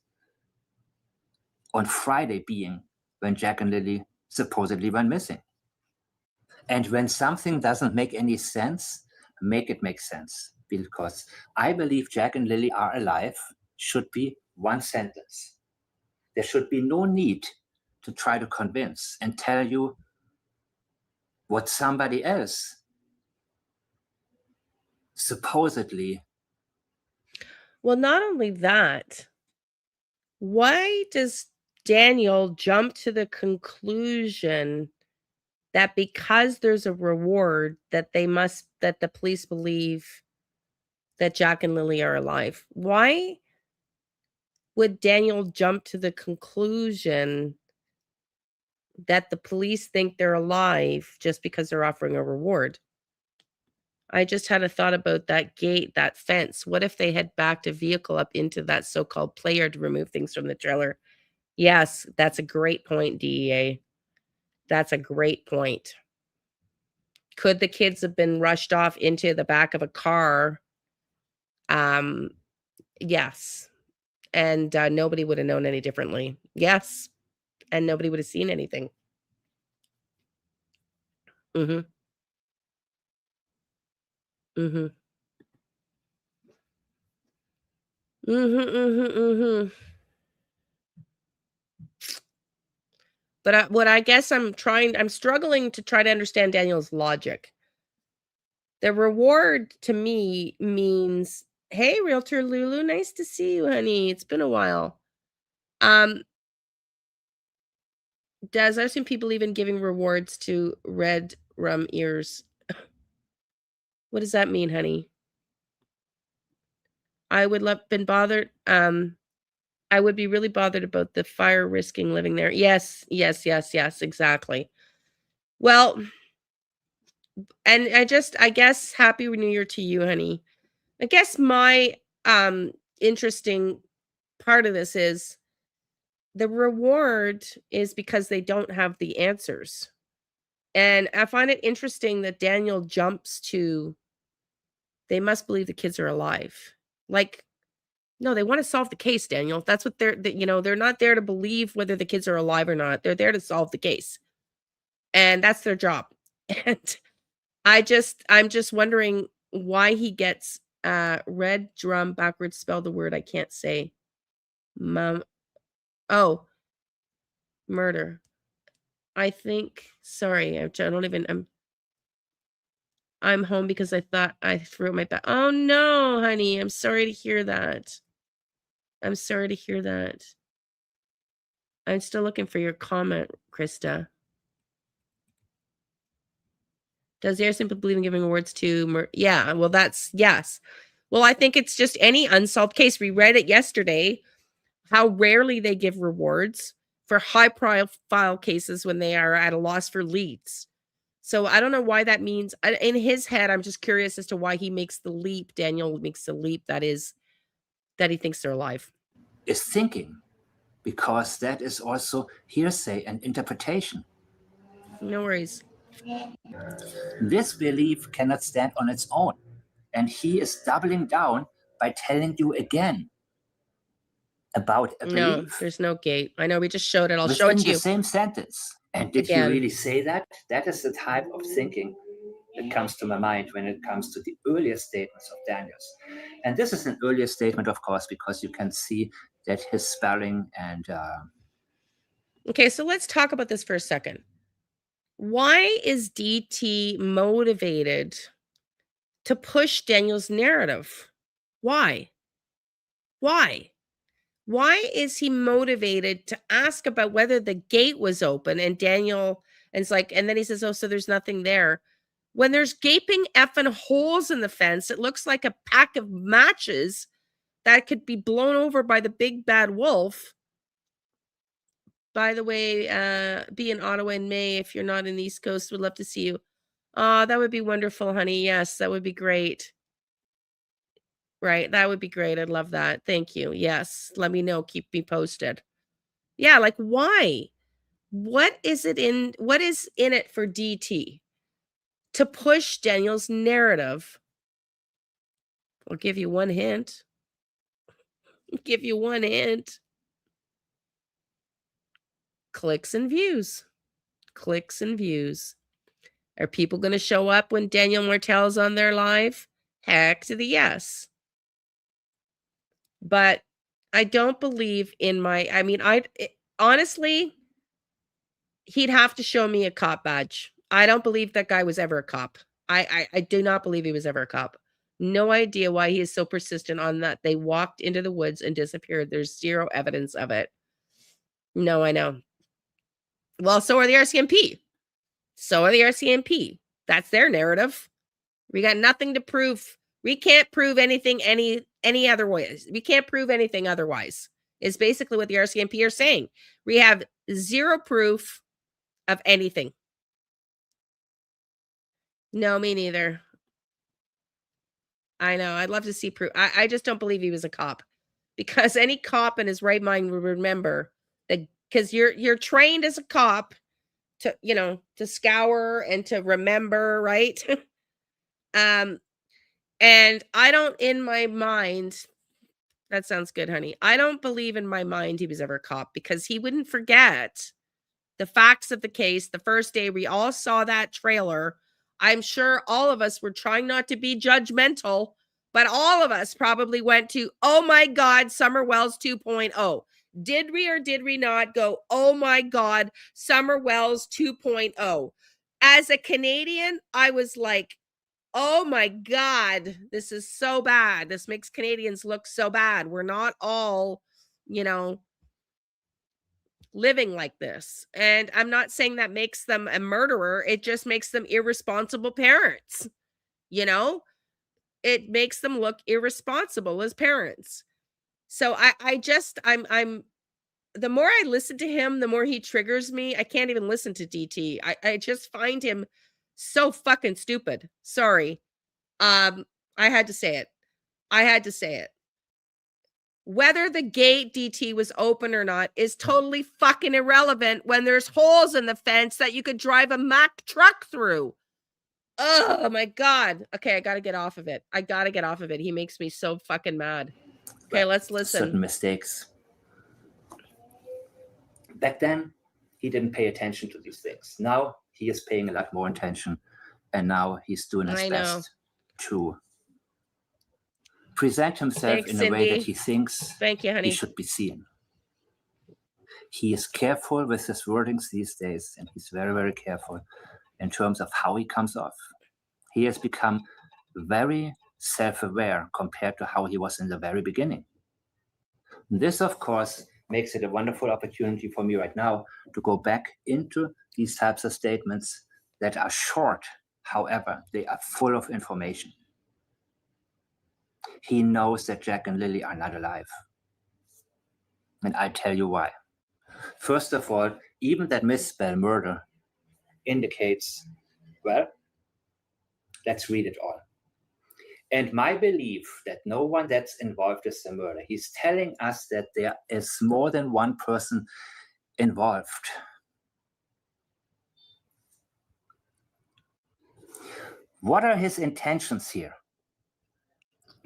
on Friday being when Jack and Lily supposedly went missing? And when something doesn't make any sense, make it make sense. Because I believe Jack and Lily are alive should be one sentence. There should be no need to try to convince and tell you what somebody else supposedly. Well, not only that, why does Daniel jump to the conclusion that because there's a reward that that the police believe that Jack and Lily are alive? Why would Daniel jump to the conclusion that the police think they're alive just because they're offering a reward? I just had a thought about that gate, that fence. What if they had backed a vehicle up into that so-called play yard to remove things from the trailer? Yes, that's a great point, DEA. That's a great point. Could the kids have been rushed off into the back of a car? Yes. And nobody would have known any differently. Yes. And nobody would have seen anything. Mm-hmm. Mm-hmm. Mm-hmm. Mm-hmm. Mm-hmm. But what I guess I'm struggling to try to understand Daniel's logic. The reward to me means, hey, Realtor Lulu, nice to see you, honey. It's been a while. I've seen people even giving rewards to red rum ears. What does that mean, honey? I would been bothered. I would be really bothered about the fire risking living there. Yes, exactly. Well, and I guess happy New Year to you, honey. I guess my interesting part of this is the reward is because they don't have the answers. And I find it interesting that Daniel jumps to, they must believe the kids are alive. Like, no, they want to solve the case, Daniel. That's what they're not there to believe whether the kids are alive or not. They're there to solve the case. And that's their job. And I'm just wondering why he gets red drum backwards, spell the word I can't say. Murder. I think, sorry, I'm home because I thought I threw my bag. Oh no, honey. I'm sorry to hear that. I'm sorry to hear that. I'm still looking for your comment, Krista. Does the simply believe in giving awards to yeah, well, that's yes. Well, I think it's just any unsolved case. We read it yesterday, how rarely they give rewards for high-profile cases when they are at a loss for leads. So I don't know why that means. In his head, I'm just curious as to why he makes the leap. Daniel makes the leap that is that he thinks they're alive. Is thinking, because that is also hearsay and interpretation. No worries. This belief cannot stand on its own. And he is doubling down by telling you again about a No, belief. there's no gate. I know we just showed it. I'll show Within it to you. the same sentence. And did Again. he really say that? That is the type of thinking that comes to my mind when it comes to the earlier statements of Daniel's. And this is an earlier statement, of course, because you can see that his spelling and... Okay, so let's talk about this for a second. Why is DT motivated to push Daniel's narrative? Why? Why? Why is he motivated to ask about whether the gate was open? And Daniel, and it's like, and then he says, oh, so there's nothing there. When there's gaping effing holes in the fence, it looks like a pack of matches that could be blown over by the big bad wolf. By the way, be in Ottawa in May. If you're not in the East Coast, would love to see you. That would be wonderful, honey. Yes, that would be great. Right, that would be great. I'd love that. Thank you. Yes, let me know. Keep me posted. Yeah, like why? What is in it for DT to push Daniel's narrative? I'll give you one hint. Give you one hint. Clicks and views. Clicks and views. Are people going to show up when Daniel Martel's on their live? Heck to the yes. But I don't believe in honestly, he'd have to show me a cop badge. I don't believe that guy was ever a cop. I do not believe he was ever a cop. No idea why he is so persistent on that. They walked into the woods and disappeared. There's zero evidence of it. No, I know. Well, so are the RCMP. So are the RCMP. That's their narrative. We got nothing to prove. We can't prove anything any other ways. We can't prove anything otherwise. Is basically what the RCMP are saying. We have zero proof of anything. No, me neither. I know. I'd love to see proof. I just don't believe he was a cop, because any cop in his right mind would remember that, because you're trained as a cop to, to scour and to remember, right? And I don't, in my mind, that sounds good, honey. I don't believe in my mind he was ever a cop, because he wouldn't forget the facts of the case. The first day we all saw that trailer, I'm sure all of us were trying not to be judgmental, but all of us probably went to, oh my God, Summer Wells 2.0. Did we or did we not go, oh my God, Summer Wells 2.0? As a Canadian, I was like, oh my God, this is so bad. This makes Canadians look so bad. We're not all, living like this. And I'm not saying that makes them a murderer. It just makes them irresponsible parents. It makes them look irresponsible as parents. So I'm the more I listen to him, the more he triggers me. I can't even listen to DT. I just find him so fucking stupid. Sorry. I had to say it. Whether the gate, DT, was open or not is totally fucking irrelevant when there's holes in the fence that you could drive a Mack truck through. Oh my God. Okay, I gotta get off of it. He makes me so fucking mad. Okay, let's listen. Certain mistakes. Back then, he didn't pay attention to these things. Now he is paying a lot more attention, and now he's doing his best to present himself in a way that he thinks he should be seen. He is careful with his wordings these days, and he's very, very careful in terms of how he comes off. He has become very self-aware compared to how he was in the very beginning. This, of course, makes it a wonderful opportunity for me right now to go back into these types of statements that are short. However, they are full of information. He knows that Jack and Lily are not alive. And I tell you why. First of all, even that misspell murder indicates, well, let's read it all. And my belief that no one that's involved is the murder. He's telling us that there is more than one person involved. What are his intentions here?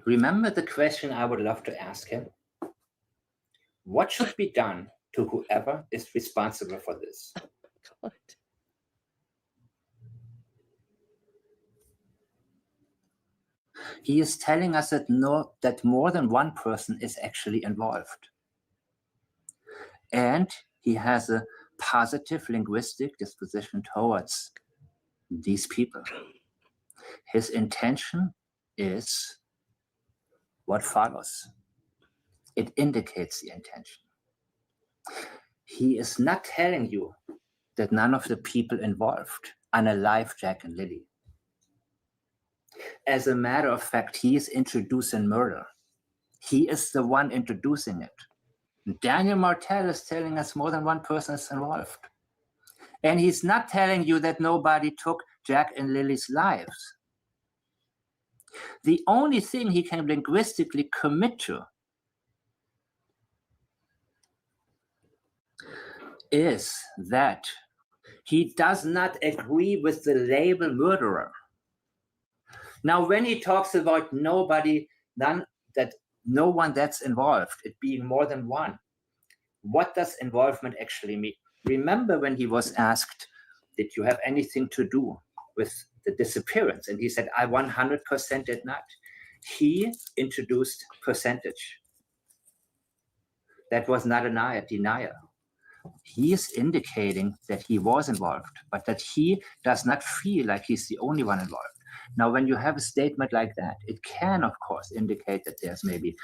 Remember the question I would love to ask him? What should be done to whoever is responsible for this? God. He is telling us that that more than one person is actually involved. And he has a positive linguistic disposition towards these people. His intention is what follows. It indicates the intention. He is not telling you that none of the people involved unalive Jack and Lily. As a matter of fact, he is introducing murder. He is the one introducing it. Daniel Martel is telling us more than one person is involved. And he's not telling you that nobody took Jack and Lily's lives. The only thing he can linguistically commit to is that he does not agree with the label murderer. Now, when he talks about no one that's involved, it being more than one, what does involvement actually mean? Remember when he was asked, did you have anything to do with the disappearance? And he said, I 100% did not. He introduced percentage. That was not a denial. He is indicating that he was involved, but that he does not feel like he's the only one involved. Now, when you have a statement like that, it can, of course, indicate that there's maybe,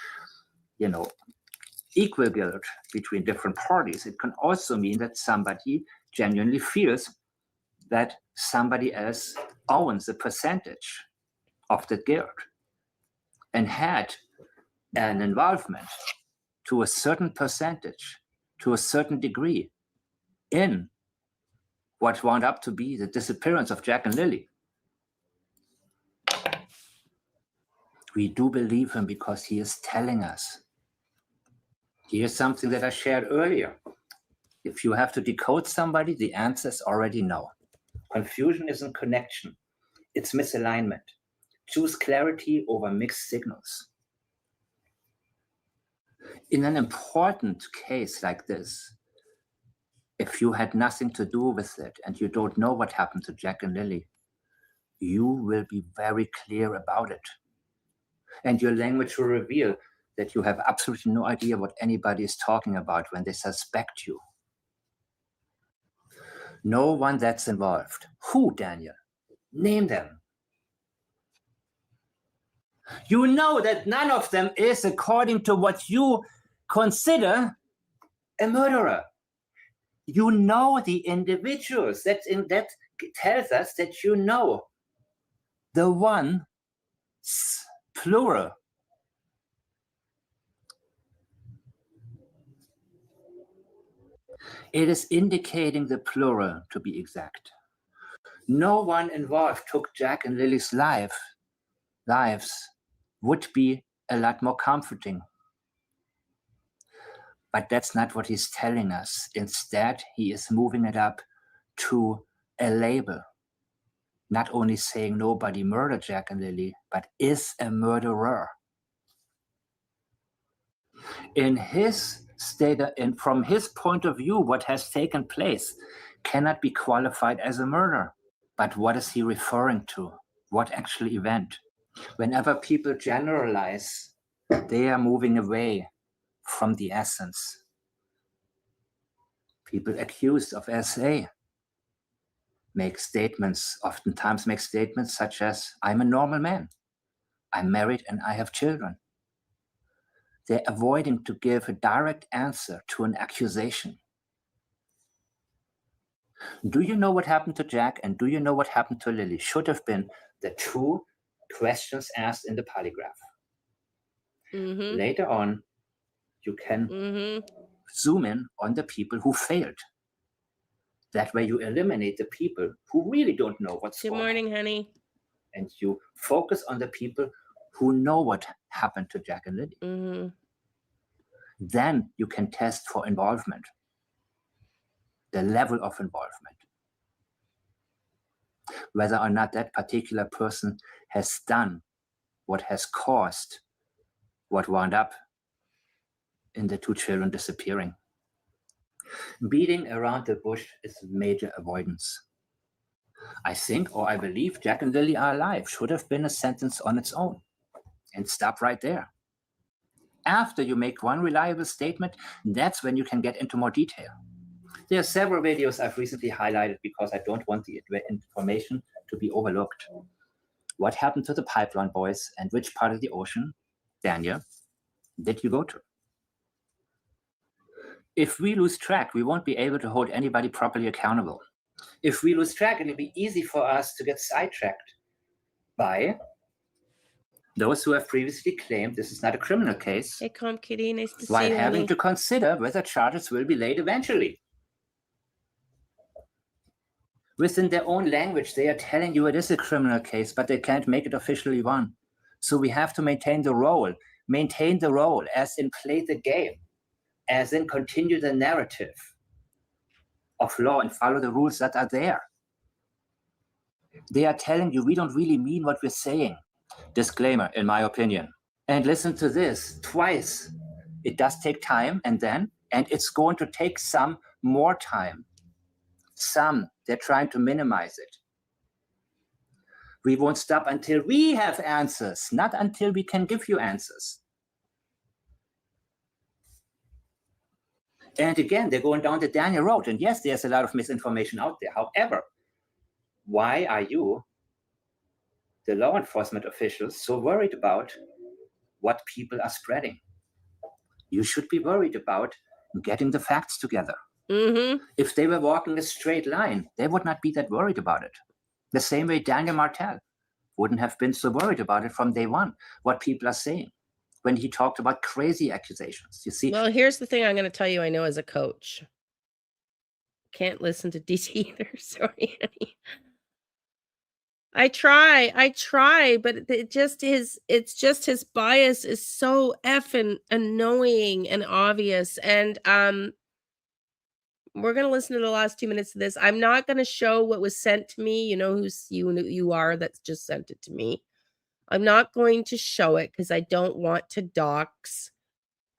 equal guilt between different parties. It can also mean that somebody genuinely feels that somebody else owns a percentage of the guilt and had an involvement to a certain percentage, to a certain degree, in what wound up to be the disappearance of Jack and Lily. We do believe him because he is telling us. Here's something that I shared earlier. If you have to decode somebody, the answer is already no. Confusion isn't connection. It's misalignment. Choose clarity over mixed signals. In an important case like this, if you had nothing to do with it and you don't know what happened to Jack and Lily, you will be very clear about it. And your language will reveal that you have absolutely no idea what anybody is talking about when they suspect you. No one that's involved. Who, Daniel? Name them. You know that none of them is, according to what you consider, a murderer. You know the individuals. That tells us that you know the one, plural. It is indicating the plural, to be exact. No one involved took Jack and Lily's lives would be a lot more comforting. But that's not what he's telling us. Instead, he is moving it up to a label. Not only saying nobody murdered Jack and Lily, but is a murderer. In his state, and from his point of view, what has taken place cannot be qualified as a murder. But what is he referring to? What actual event? Whenever people generalize, they are moving away from the essence. People accused of SA. oftentimes make statements such as, I'm a normal man, I'm married and I have children. They're avoiding to give a direct answer to an accusation. Do you know what happened to Jack and do you know what happened to Lily? Should have been the two questions asked in the polygraph. Later on, you can zoom in on the people who failed. That way you eliminate the people who really don't know what's Good going on. morning, honey. And you focus on the people who know what happened to Jack and Lily. Then you can test for involvement, the level of involvement, whether or not that particular person has done what has caused what wound up in the two children disappearing. Beating around the bush is major avoidance. I think, or I believe, Jack and Lily are alive should have been a sentence on its own, and stop right there. After you make one reliable statement, that's when you can get into more detail. There are several videos I've recently highlighted because I don't want the information to be overlooked. What happened to the Pipeline Boys and which part of the ocean, Daniel, did you go to? If we lose track, we won't be able to hold anybody properly accountable. If we lose track, it'll be easy for us to get sidetracked by those who have previously claimed this is not a criminal case. Hey, Calm Kitty, nice to see while you, having honey. to consider whether charges will be laid eventually. Within their own language, they are telling you it is a criminal case, but they can't make it officially one. So we have to maintain the role as in play the game, as in continue the narrative of law and follow the rules that are there. They are telling you we don't really mean what we're saying. Disclaimer, in my opinion. And listen to this twice. It does take time, and it's going to take some more time. They're trying to minimize it. We won't stop until we have answers, not until we can give you answers. And again, they're going down the Daniel road. And yes, there's a lot of misinformation out there. However, why are you, the law enforcement officials, so worried about what people are spreading? You should be worried about getting the facts together. If they were walking a straight line, they would not be that worried about it. The same way Daniel Martel wouldn't have been so worried about it from day one, what people are saying when he talked about crazy accusations. You see? Well, here's the thing I'm going to tell you I know as a coach. Can't listen to DC either. Sorry, honey. I try, but it's just his bias is so effing annoying and obvious. And we're gonna listen to the last 2 minutes of this. I'm not gonna show what was sent to me. You know who you are that's just sent it to me. I'm not going to show it because I don't want to dox.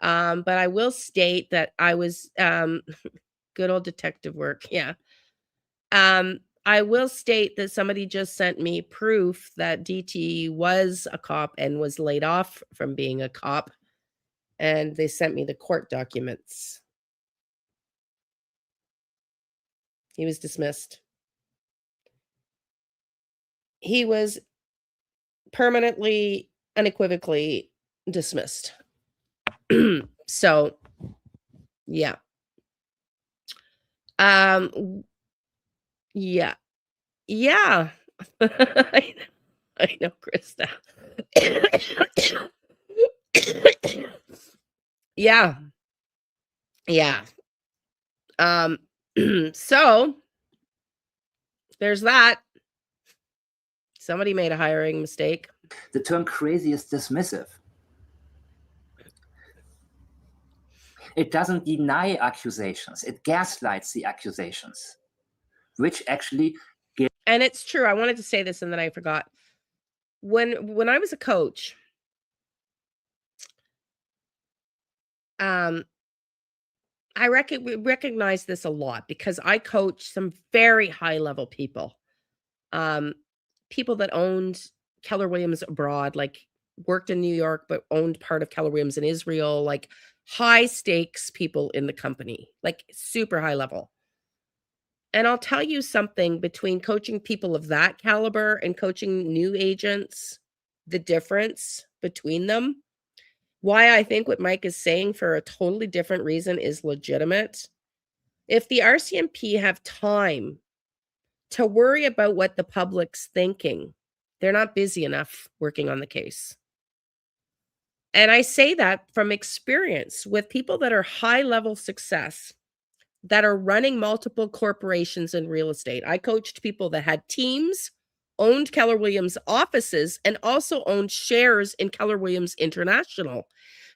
But I will state that I was good old detective work. Yeah. I will state that somebody just sent me proof that DT was a cop and was laid off from being a cop. And they sent me the court documents. He was dismissed. He was permanently, unequivocally dismissed. So, yeah. Yeah. Yeah. I know, Krista. Yeah. Yeah. So there's that. Somebody made a hiring mistake. The term crazy is dismissive. It doesn't deny accusations. It gaslights the accusations, which actually gives. And it's true. I wanted to say this and then I forgot. When I was a coach, I recognize this a lot because I coach some very high level people. People that owned Keller Williams abroad, like worked in New York, but owned part of Keller Williams in Israel, like high stakes people in the company, like super high level. And I'll tell you something, between coaching people of that caliber and coaching new agents, the difference between them, why I think what Mike is saying for a totally different reason is legitimate. If the RCMP have time to worry about what the public's thinking, they're not busy enough working on the case. And I say that from experience with people that are high-level success, that are running multiple corporations in real estate. I coached people that had teams, owned Keller Williams offices, and also owned shares in Keller Williams International.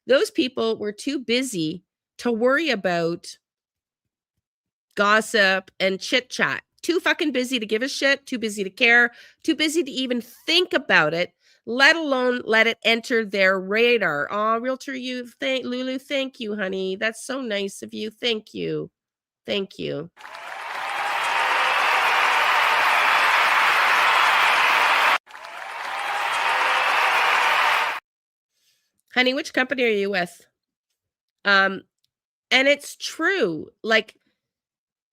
Those people were too busy to worry about gossip and chit chat. Too fucking busy to give a shit, too busy to care, too busy to even think about it, let alone let it enter their radar. Oh, Realtor, Lulu, thank you, honey. That's so nice of you. Thank you. Thank you. Honey, which company are you with? And it's true. Like,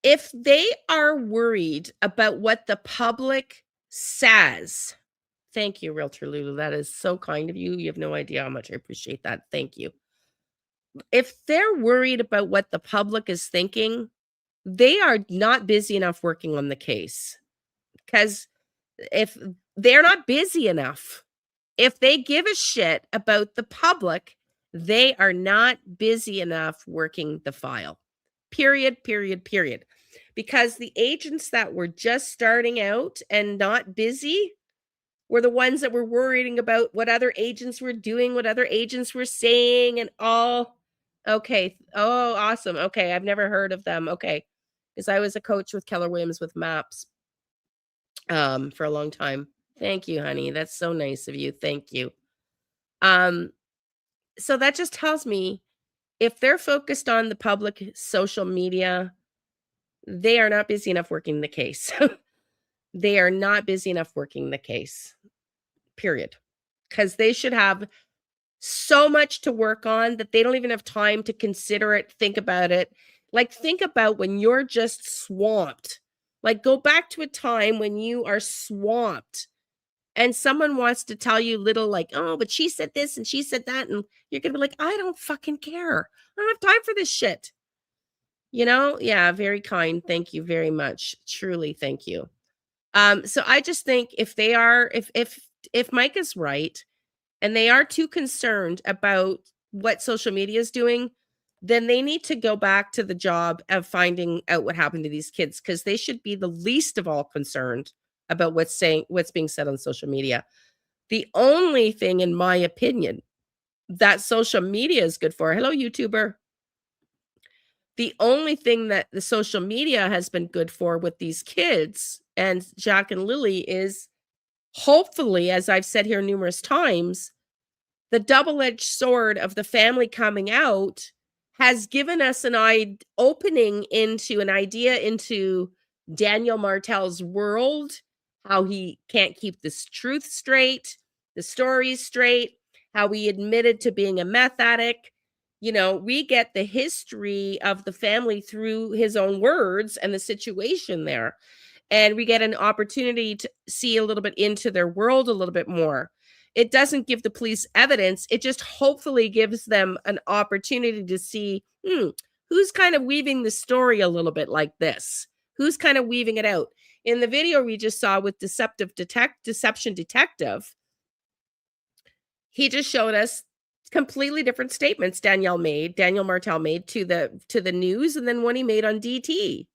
if they are worried about what the public says, thank you, Realtor Lulu. That is so kind of you. You have no idea how much I appreciate that. Thank you. If they're worried about what the public is thinking, they are not busy enough working on the case. Because if they're not busy enough, if they give a shit about the public, they are not busy enough working the file. Period, period, period. Because the agents that were just starting out and not busy were the ones that were worrying about what other agents were doing, what other agents were saying, and all. Okay. Oh, awesome. Okay. I've never heard of them. Okay. Because I was a coach with Keller Williams with Maps for a long time. Thank you, honey. That's so nice of you. Thank you. So that just tells me, if they're focused on the public social media, they are not busy enough working the case. They are not busy enough working the case, period. Because they should have so much to work on that they don't even have time to consider it, think about it. Like, think about when you're just swamped. Like, go back to a time when you are swamped and someone wants to tell you little, like, oh, but she said this and she said that. And you're going to be like, I don't fucking care. I don't have time for this shit. You know? Yeah, very kind. Thank you very much. Truly, thank you. So I just think if they are, if Mike is right and they are too concerned about what social media is doing, then they need to go back to the job of finding out what happened to these kids, because they should be the least of all concerned about what's being said on social media. The only thing, in my opinion, that social media is good for, hello, YouTuber. The only thing that the social media has been good for with these kids and Jack and Lily is, hopefully, as I've said here numerous times, the double-edged sword of the family coming out has given us an opening into an idea into Daniel Martel's world, how he can't keep this truth straight, the stories straight, how he admitted to being a meth addict. You know, we get the history of the family through his own words and the situation there. And we get an opportunity to see a little bit into their world a little bit more. It doesn't give the police evidence. It just hopefully gives them an opportunity to see, who's kind of weaving the story a little bit like this? Who's kind of weaving it out? In the video we just saw with Deception Detective, he just showed us completely different statements Daniel Martel made to the news, and then one he made on DT.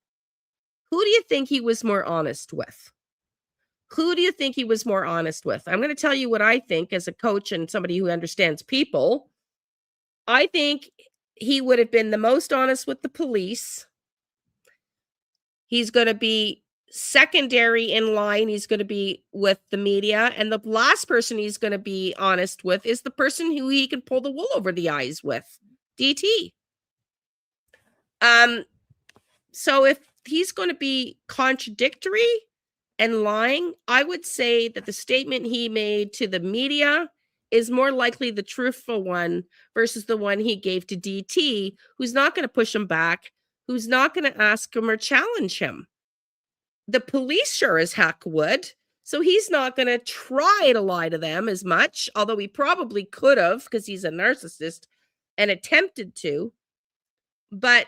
Who do you think he was more honest with? Who do you think he was more honest with? I'm going to tell you what I think as a coach and somebody who understands people. I think he would have been the most honest with the police. He's going to be secondary in line. He's going to be with the media. And the last person he's going to be honest with is the person who he can pull the wool over the eyes with, DT. So if he's going to be contradictory and lying, I would say that the statement he made to the media is more likely the truthful one versus the one he gave to DT, who's not going to push him back, who's not going to ask him or challenge him. the police sure as heck would. So he's not going to try to lie to them as much, although he probably could have because he's a narcissist and attempted to. But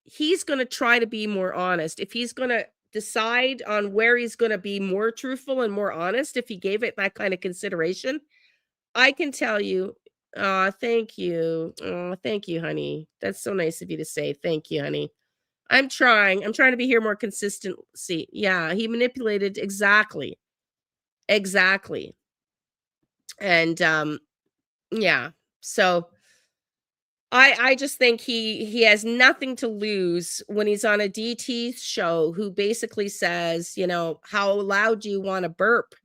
he's going to try to be more honest. If he's going to decide on where he's going to be more truthful and more honest, if he gave it that kind of consideration, I can tell you, thank you. Oh, thank you, honey. That's so nice of you to say. Thank you, honey. I'm trying to be here more consistency. Yeah, he manipulated exactly. And yeah. So I just think he has nothing to lose when he's on a DT show who basically says, you know, how loud do you want to burp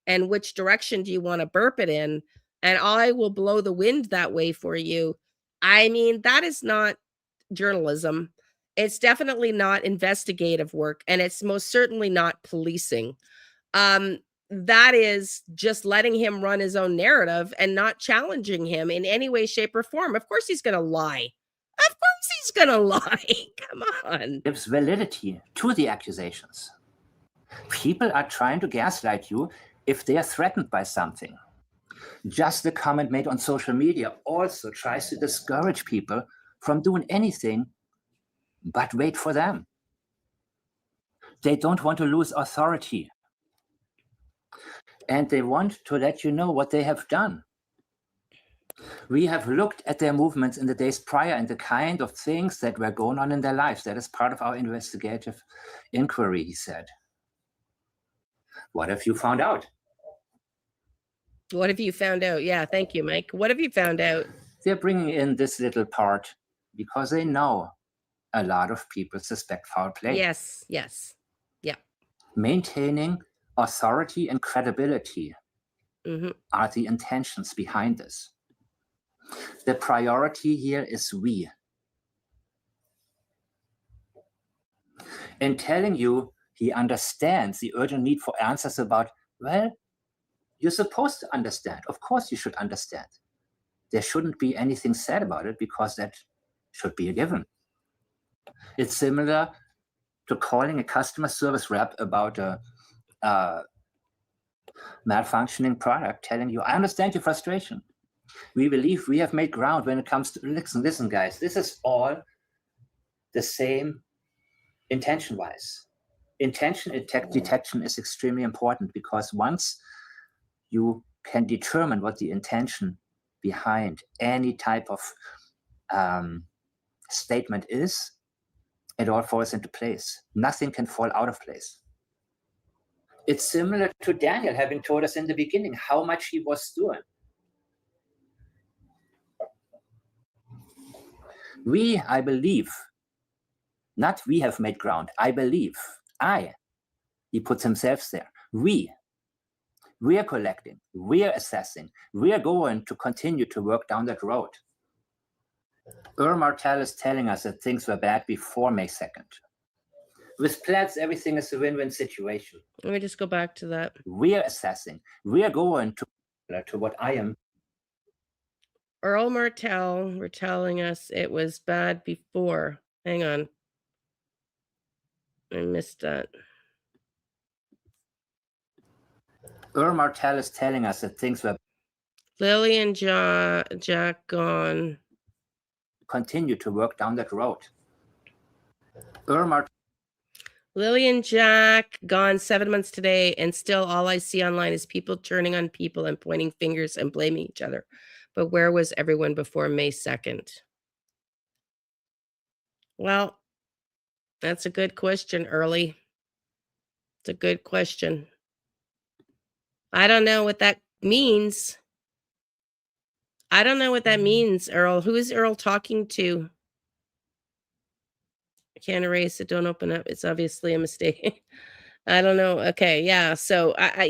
and which direction do you want to burp it in? And I will blow the wind that way for you. I mean, that is not journalism. It's definitely not investigative work, and it's most certainly not policing. That is just letting him run his own narrative and not challenging him in any way, shape, or form. Of course he's going to lie. Of course he's going to lie. Come on. Gives validity to the accusations. People are trying to gaslight you if they are threatened by something. Just the comment made on social media also tries to discourage people from doing anything but wait for them. They don't want to lose authority. And they want to let you know what they have done. We have looked at their movements in the days prior and the kind of things that were going on in their lives. That is part of our investigative inquiry, he said. What have you found out? What have you found out? Yeah, thank you, Mike. What have you found out? They're bringing in this little part because they know a lot of people suspect foul play. Yes. Yeah. Maintaining authority and credibility are the intentions behind this. The priority here is we. In telling you he understands the urgent need for answers about, well, you're supposed to understand. Of course you should understand. There shouldn't be anything said about it because that should be a given. It's similar to calling a customer service rep about a malfunctioning product, telling you, I understand your frustration. We believe we have made ground when it comes to, listen, guys, this is all the same intention-wise. Intention detection is extremely important because once you can determine what the intention behind any type of statement is, it all falls into place. Nothing can fall out of place. It's similar to Daniel having told us in the beginning how much he was doing. We, I believe, not we have made ground, I believe, he puts himself there. We are collecting, we are assessing, we are going to continue to work down that road. Martel is telling us that things were bad before May 2nd. With Platts, everything is a win-win situation. Let me just go back to that. We are assessing, we are going to what I am. Earl Martell were telling us it was bad before. Hang on. I missed that. Earl Martel is telling us that things were. Lily and Jack gone. Continue to work down that road. Lily and Jack gone 7 months today, and still all I see online is people turning on people and pointing fingers and blaming each other. But where was everyone before May 2nd? Well, that's a good question, Early. It's a good question. I don't know what that means. I don't know what that means, Earl. Who is Earl talking to? I can't erase it. Don't open up. It's obviously a mistake. I don't know. Okay, yeah. So, I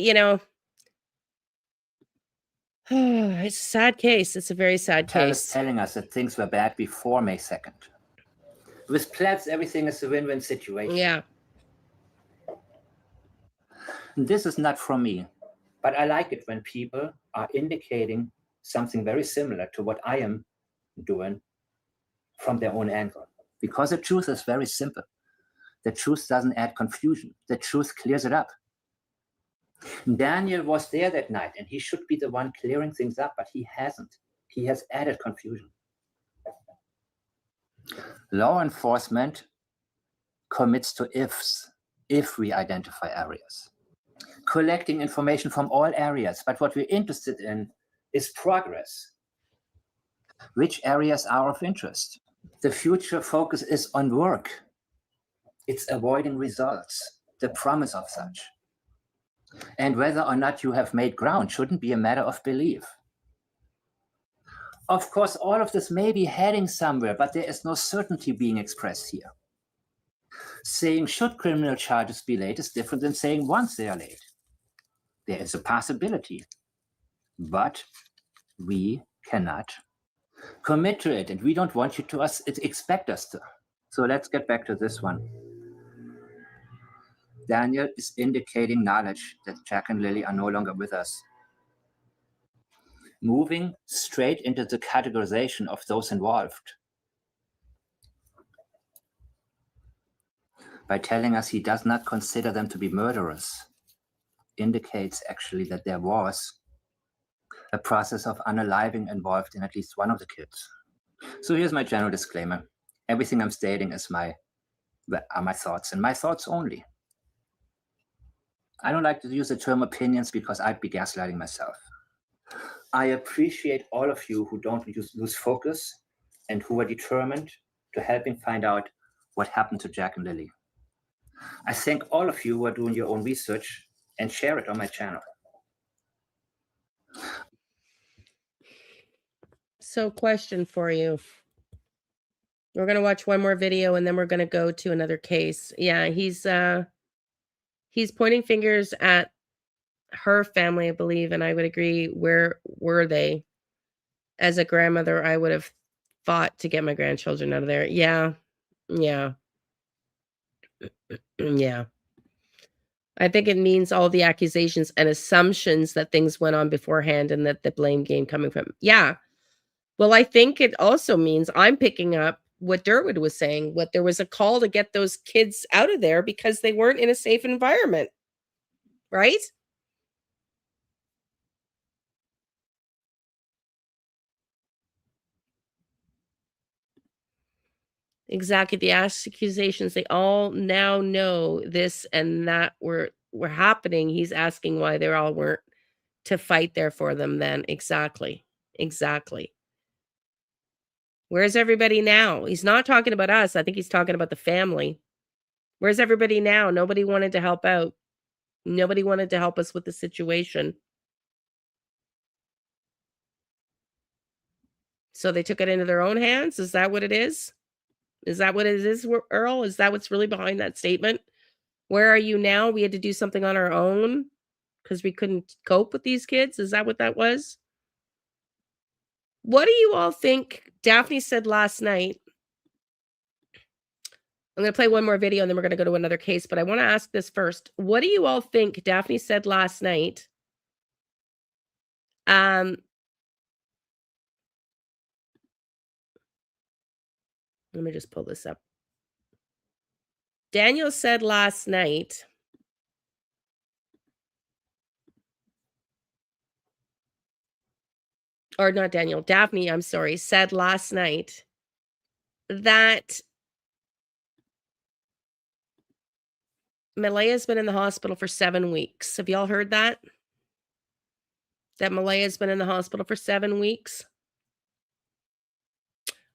it's a sad case. It's a very sad case. Telling us that things were bad before May 2nd. With Platts, everything is a win-win situation. Yeah. This is not from me, but I like it when people are indicating something very similar to what I am doing from their own angle. Because the truth is very simple. The truth doesn't add confusion. The truth clears it up. Daniel was there that night, and he should be the one clearing things up, but he hasn't. He has added confusion. Law enforcement commits to ifs if we identify areas. Collecting information from all areas, but what we're interested in is progress. Which areas are of interest? The future focus is on work. It's avoiding results, the promise of such. And whether or not you have made ground shouldn't be a matter of belief. Of course, all of this may be heading somewhere, but there is no certainty being expressed here. Saying should criminal charges be laid is different than saying once they are laid. There is a possibility, but we cannot commit to it, and we don't want you to expect us to. So let's get back to this one. Daniel is indicating knowledge that Jack and Lily are no longer with us. Moving straight into the categorization of those involved. By telling us he does not consider them to be murderers, indicates actually that there was a process of unaliving involved in at least one of the kids. So here's my general disclaimer. Everything I'm stating is are my thoughts, and my thoughts only. I don't like to use the term opinions because I'd be gaslighting myself. I appreciate all of you who don't lose focus and who are determined to helping find out what happened to Jack and Lily. I thank all of you who are doing your own research and share it on my channel. So, question for you. We're going to watch one more video and then we're going to go to another case. Yeah, he's pointing fingers at her family, I believe, and I would agree. Where were they? As a grandmother, I would have fought to get my grandchildren out of there. Yeah. Yeah. Yeah. I think it means all the accusations and assumptions that things went on beforehand and that the blame game coming from. Yeah. Well, I think it also means I'm picking up what Durwood was saying, what there was a call to get those kids out of there because they weren't in a safe environment. Right? Exactly. The accusations, they all now know this and that were happening. He's asking why they all weren't to fight there for them then. Exactly. Exactly. Where's everybody now? He's not talking about us. I think he's talking about the family. Where's everybody now? Nobody wanted to help out. Nobody wanted to help us with the situation. So they took it into their own hands? Is that what it is? Is that what it is, Earl? Is that what's really behind that statement? Where are you now? We had to do something on our own because we couldn't cope with these kids? Is that what that was? What do you all think Daphne said last night? I'm going to play one more video and then we're going to go to another case, but I want to ask this first. What do you all think Daphne said last night? Let me just pull this up. Daniel said last night, or not Daniel, Daphne, I'm sorry, said last night that Malaya's been in the hospital for 7 weeks. Have y'all heard that? That Malaya's been in the hospital for 7 weeks?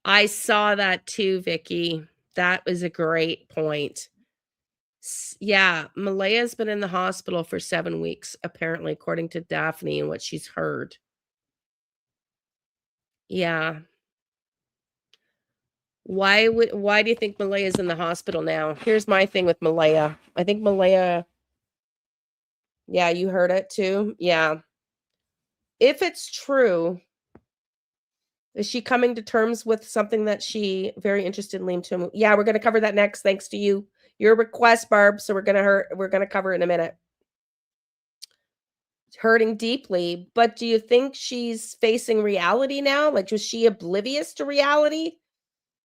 I saw that too, Vicky. That was a great point. Yeah, Malaya's been in the hospital for 7 weeks, apparently, according to Daphne and what she's heard. Yeah. Why do you think Malaya's in the hospital now? Here's my thing with Malaya. I think Malaya, yeah, you heard it too? Yeah. If it's true, is she coming to terms with something that she very interested in? Yeah, we're going to cover that next. Thanks to you. Your request, Barb. So we're going to cover it in a minute. Hurting deeply, but do you think she's facing reality now? Like, was she oblivious to reality?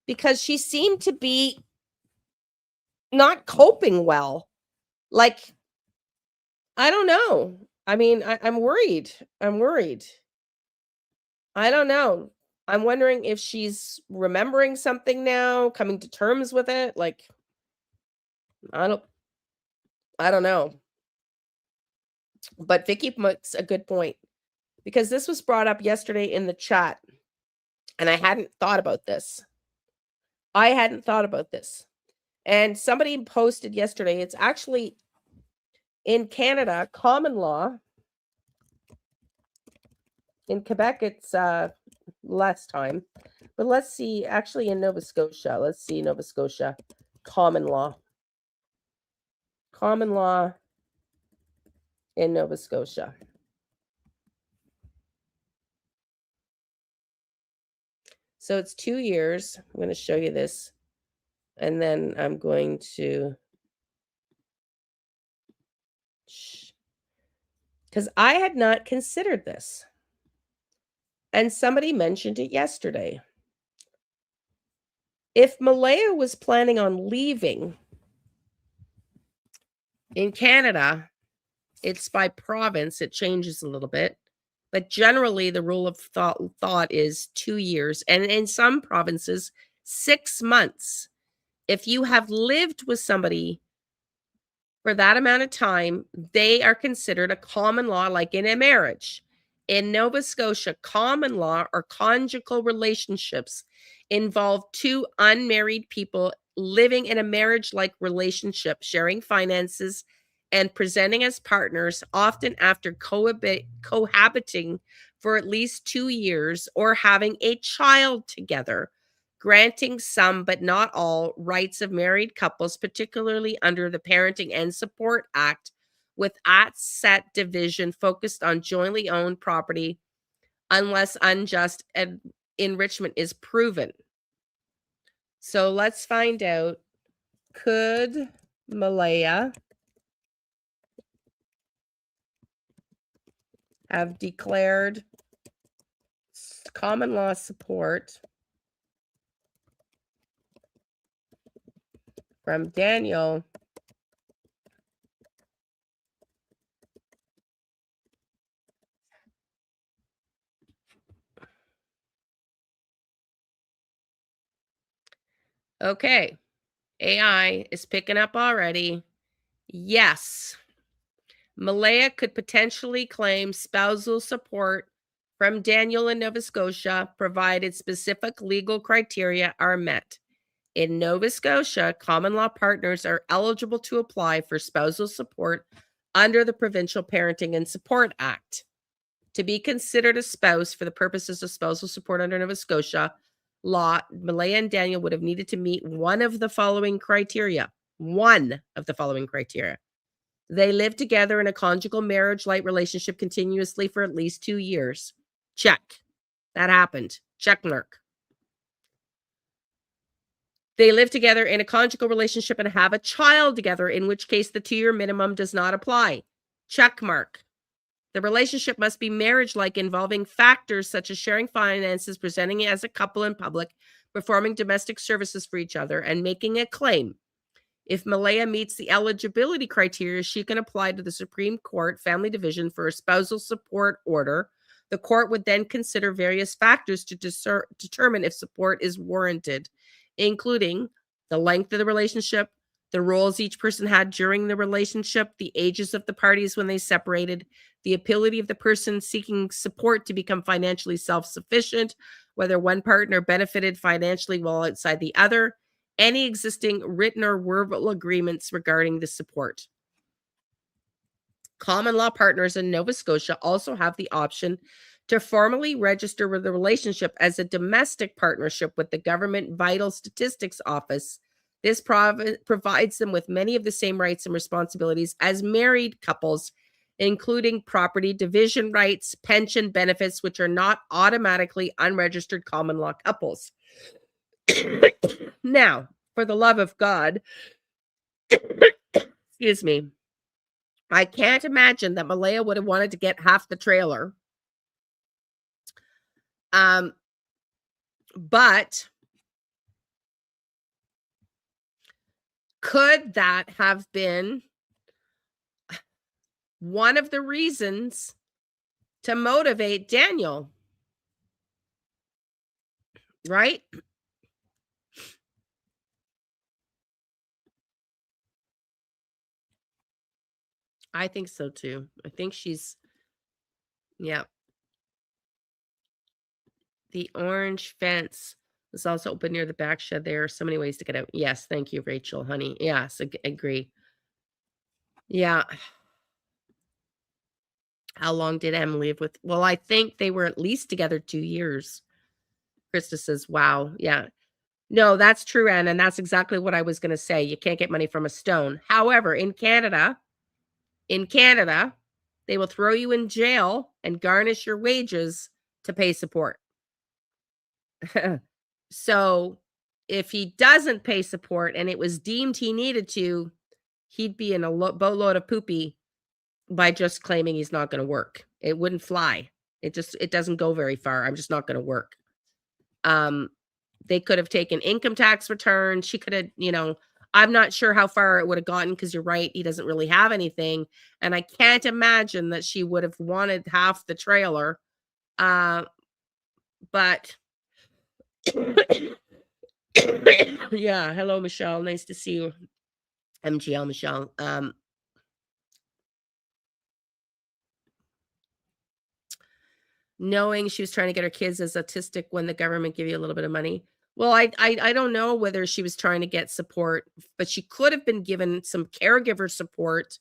Because she seemed to be not coping well. Like, I don't know. I mean, I'm worried. I'm worried. I don't know. I'm wondering if she's remembering something now, coming to terms with it. Like, I don't know. But Vicky makes a good point, because this was brought up yesterday in the chat, and I hadn't thought about this. And somebody posted yesterday, it's actually in Canada, common law. In Quebec, it's less time. But let's see, actually in Nova Scotia. Let's see, Nova Scotia, common law. Common law in Nova Scotia. So it's 2 years. I'm going to show you this. And then I'm going to, because I had not considered this. And somebody mentioned it yesterday. If Malaya was planning on leaving, in Canada, it's by province, it changes a little bit. But generally, the rule of thought is 2 years. And in some provinces, 6 months. If you have lived with somebody for that amount of time, they are considered a common law, like in a marriage. In Nova Scotia, common law or conjugal relationships involve two unmarried people living in a marriage-like relationship, sharing finances and presenting as partners, often after cohabiting for at least 2 years or having a child together, granting some but not all rights of married couples, particularly under the Parenting and Support Act, with asset division focused on jointly owned property unless unjust enrichment is proven. So let's find out, could Malaya have declared common law support from Daniel Okay, AI is picking up already. Yes, Malaya could potentially claim spousal support from Daniel in Nova Scotia, provided specific legal criteria are met. In Nova Scotia, common law partners are eligible to apply for spousal support under the Provincial Parenting and Support Act. To be considered a spouse for the purposes of spousal support under Nova Scotia law, Malaya and Daniel would have needed to meet one of the following criteria. They lived together in a conjugal marriage-like relationship continuously for at least 2 years. Check. That happened. Check mark. They live together in a conjugal relationship and have a child together, in which case the 2-year minimum does not apply. Check mark. The relationship must be marriage-like, involving factors such as sharing finances, presenting as a couple in public, performing domestic services for each other, and making a claim. If Malaya meets the eligibility criteria, she can apply to the Supreme Court Family Division for a spousal support order. The court would then consider various factors to determine if support is warranted, including the length of the relationship, the roles each person had during the relationship, the ages of the parties when they separated, the ability of the person seeking support to become financially self-sufficient, whether one partner benefited financially while outside the other, any existing written or verbal agreements regarding the support. Common law partners in Nova Scotia also have the option to formally register with the relationship as a domestic partnership with the Government Vital Statistics Office. This provides them with many of the same rights and responsibilities as married couples, including property division rights, pension benefits, which are not automatically unregistered common law couples. Now, for the love of God, excuse me, I can't imagine that Malaya would have wanted to get half the trailer. But Could that have been one of the reasons to motivate Daniel? Right? I think so too. I think she's, yeah. The orange fence is also open near the back shed. There are so many ways to get out. Yes, thank you, Rachel, honey. Yes, agree. Yeah. How long did Em live with? Well, I think they were at least together 2 years. Krista says, wow. Yeah. No, that's true, Ann, and that's exactly what I was going to say. You can't get money from a stone. However, in Canada, they will throw you in jail and garnish your wages to pay support. So if he doesn't pay support and it was deemed he needed to, he'd be in a boatload of poopy by just claiming he's not going to work. It wouldn't fly. It doesn't go very far. I'm just not going to work. They could have taken income tax returns. She could have, I'm not sure how far it would have gotten, because you're right, he doesn't really have anything. And I can't imagine that she would have wanted half the trailer. But yeah, hello, Michelle. Nice to see you. MGL, Michelle. Knowing she was trying to get her kids as autistic when the government give you a little bit of money. Well, I don't know whether she was trying to get support, but she could have been given some caregiver support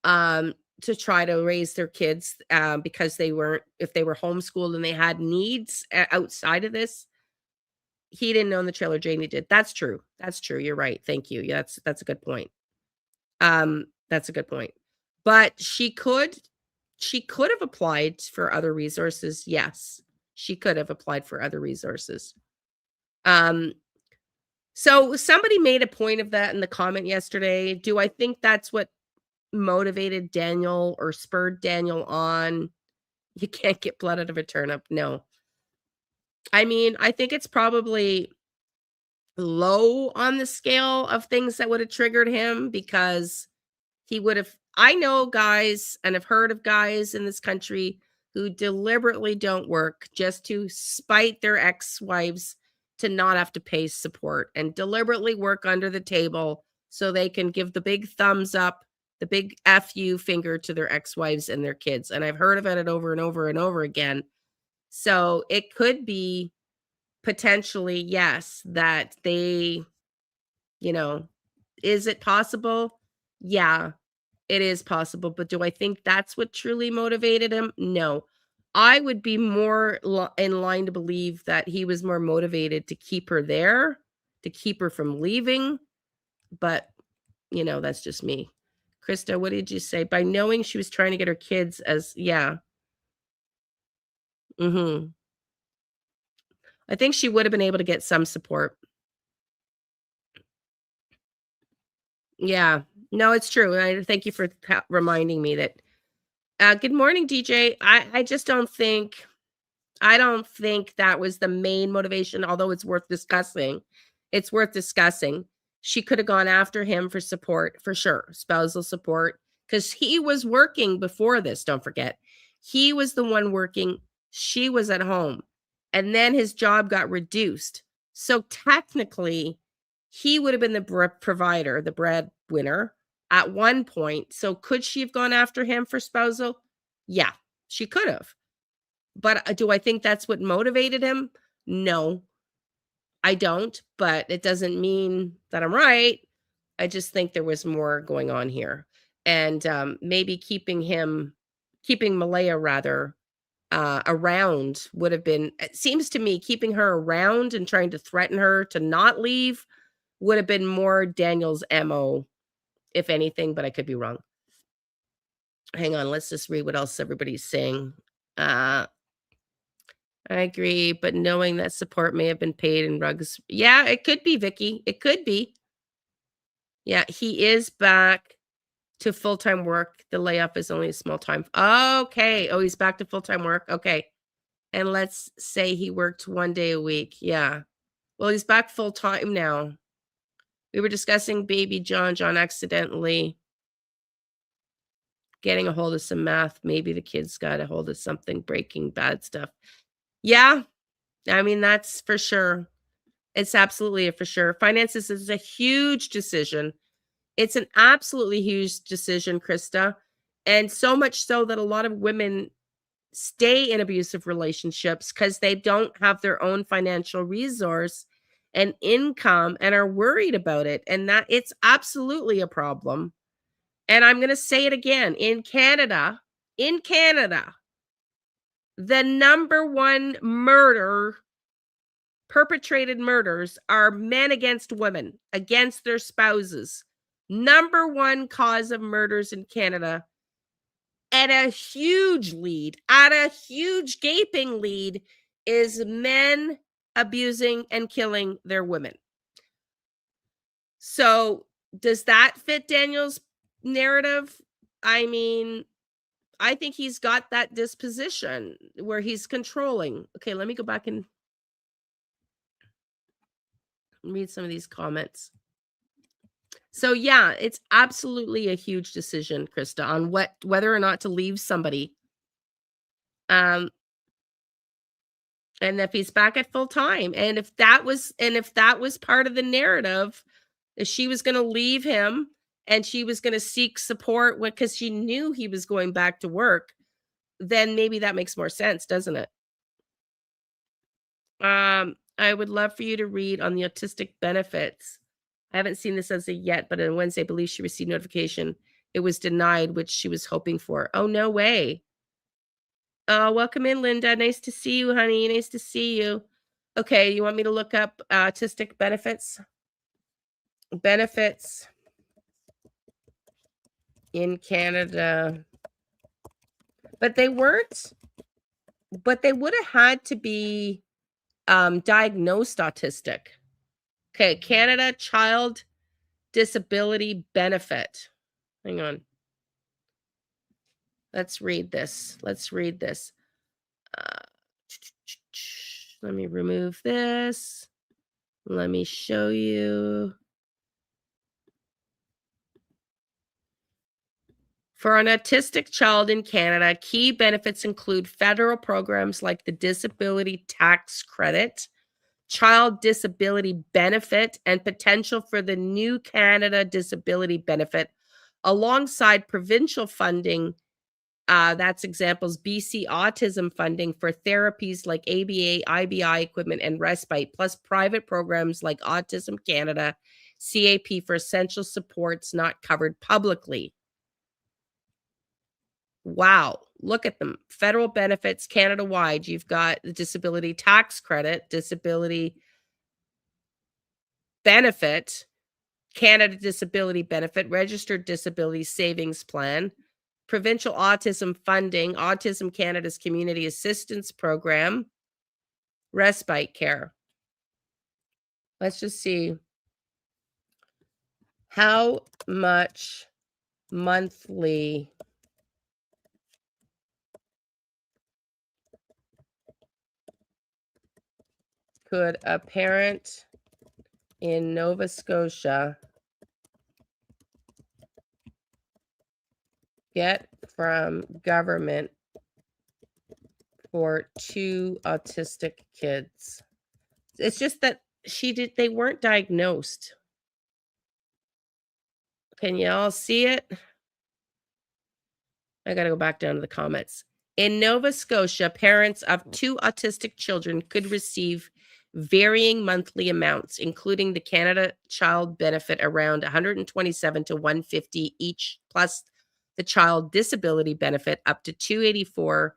to try to raise their kids, because if they were homeschooled and they had needs outside of this. He didn't own the trailer, Janie did. That's true. You're right. Thank you. Yeah, that's a good point. That's a good point. But she could have applied for other resources. Yes, she could have applied for other resources. So somebody made a point of that in the comment yesterday. Do I think that's what motivated Daniel or spurred Daniel on? You can't get blood out of a turnip. No. I mean, I think it's probably low on the scale of things that would have triggered him, because he would have. I know guys and have heard of guys in this country who deliberately don't work just to spite their ex-wives to not have to pay support, and deliberately work under the table so they can give the big thumbs up, the big F you finger to their ex-wives and their kids. And I've heard about it over and over and over again. So it could be potentially, yes, that they, is it possible? Yeah, it is possible. But do I think that's what truly motivated him? No. I would be more in line to believe that he was more motivated to keep her there, to keep her from leaving. But, that's just me. Krista, what did you say? By knowing she was trying to get her kids as, yeah. I think she would have been able to get some support. Yeah. No, it's true. I thank you for reminding me that. Good morning, DJ. I just don't think that was the main motivation, although it's worth discussing. It's worth discussing. She could have gone after him for support, for sure, spousal support, because he was working before this. Don't forget, he was the one working. She was at home, and then his job got reduced. So technically, he would have been the provider, the breadwinner at one point. So could she have gone after him for spousal? Yeah, she could have. But do I think that's what motivated him? No, I don't. But it doesn't mean that I'm right. I just think there was more going on here. And maybe keeping Malaya rather around would have been, it seems to me, keeping her around and trying to threaten her to not leave would have been more Daniel's MO, if anything, but I could be wrong. Hang on, let's just read what else everybody's saying. I agree, but knowing that support may have been paid in rugs. Yeah, it could be, Vicky. It could be. Yeah, he is back to full-time work. The layoff is only a small time. Okay. Oh, he's back to full-time work. Okay. And let's say he worked 1 day a week. Yeah. Well, he's back full-time now. We were discussing baby John accidentally getting a hold of some math. Maybe the kids got a hold of something, breaking bad stuff. Yeah, I mean, that's for sure. It's absolutely for sure. Finances is a huge decision. It's an absolutely huge decision, Krista. And so much so that a lot of women stay in abusive relationships because they don't have their own financial resource and income and are worried about it. And that it's absolutely a problem. And I'm going to say it again. In Canada, the number one perpetrated murders are men against women, against their spouses. Number one cause of murders in Canada, at a huge gaping lead, is men abusing and killing their women. So does that fit Daniel's narrative? I mean, I think he's got that disposition where he's controlling. Okay, let me go back and read some of these comments. So yeah, it's absolutely a huge decision, Krista, on whether or not to leave somebody. And if he's back at full time, and if that was part of the narrative, if she was going to leave him and she was going to seek support because she knew he was going back to work, then maybe that makes more sense, doesn't it? I would love for you to read on the autistic benefits. I haven't seen this as of yet, but on Wednesday, I believe she received notification it was denied, which she was hoping for. Oh, no way. Welcome in, Linda. Nice to see you, honey. Nice to see you. Okay, you want me to look up autistic benefits? Benefits in Canada. But they weren't, but they would have had to be diagnosed autistic. Okay, Canada Child Disability Benefit. Hang on. Let's read this. Let me remove this. Let me show you. For an autistic child in Canada, key benefits include federal programs like the Disability Tax Credit, Child Disability Benefit, and potential for the new Canada Disability Benefit, alongside provincial funding. That's examples: BC autism funding for therapies like ABA, IBI equipment, and respite, plus private programs like Autism Canada, CAP for essential supports not covered publicly. Wow, look at them. Federal benefits Canada-wide. You've got the disability tax credit, disability benefit, Canada Disability Benefit, registered disability savings plan, provincial autism funding, Autism Canada's community assistance program, respite care. Let's just see. How much monthly could a parent in Nova Scotia get from government for 2 autistic kids? It's just that they weren't diagnosed. Can you all see it? I got to go back down to the comments. In Nova Scotia, parents of 2 autistic children could receive varying monthly amounts, including the Canada Child Benefit around $127 to $150 each, plus the Child Disability Benefit up to $284,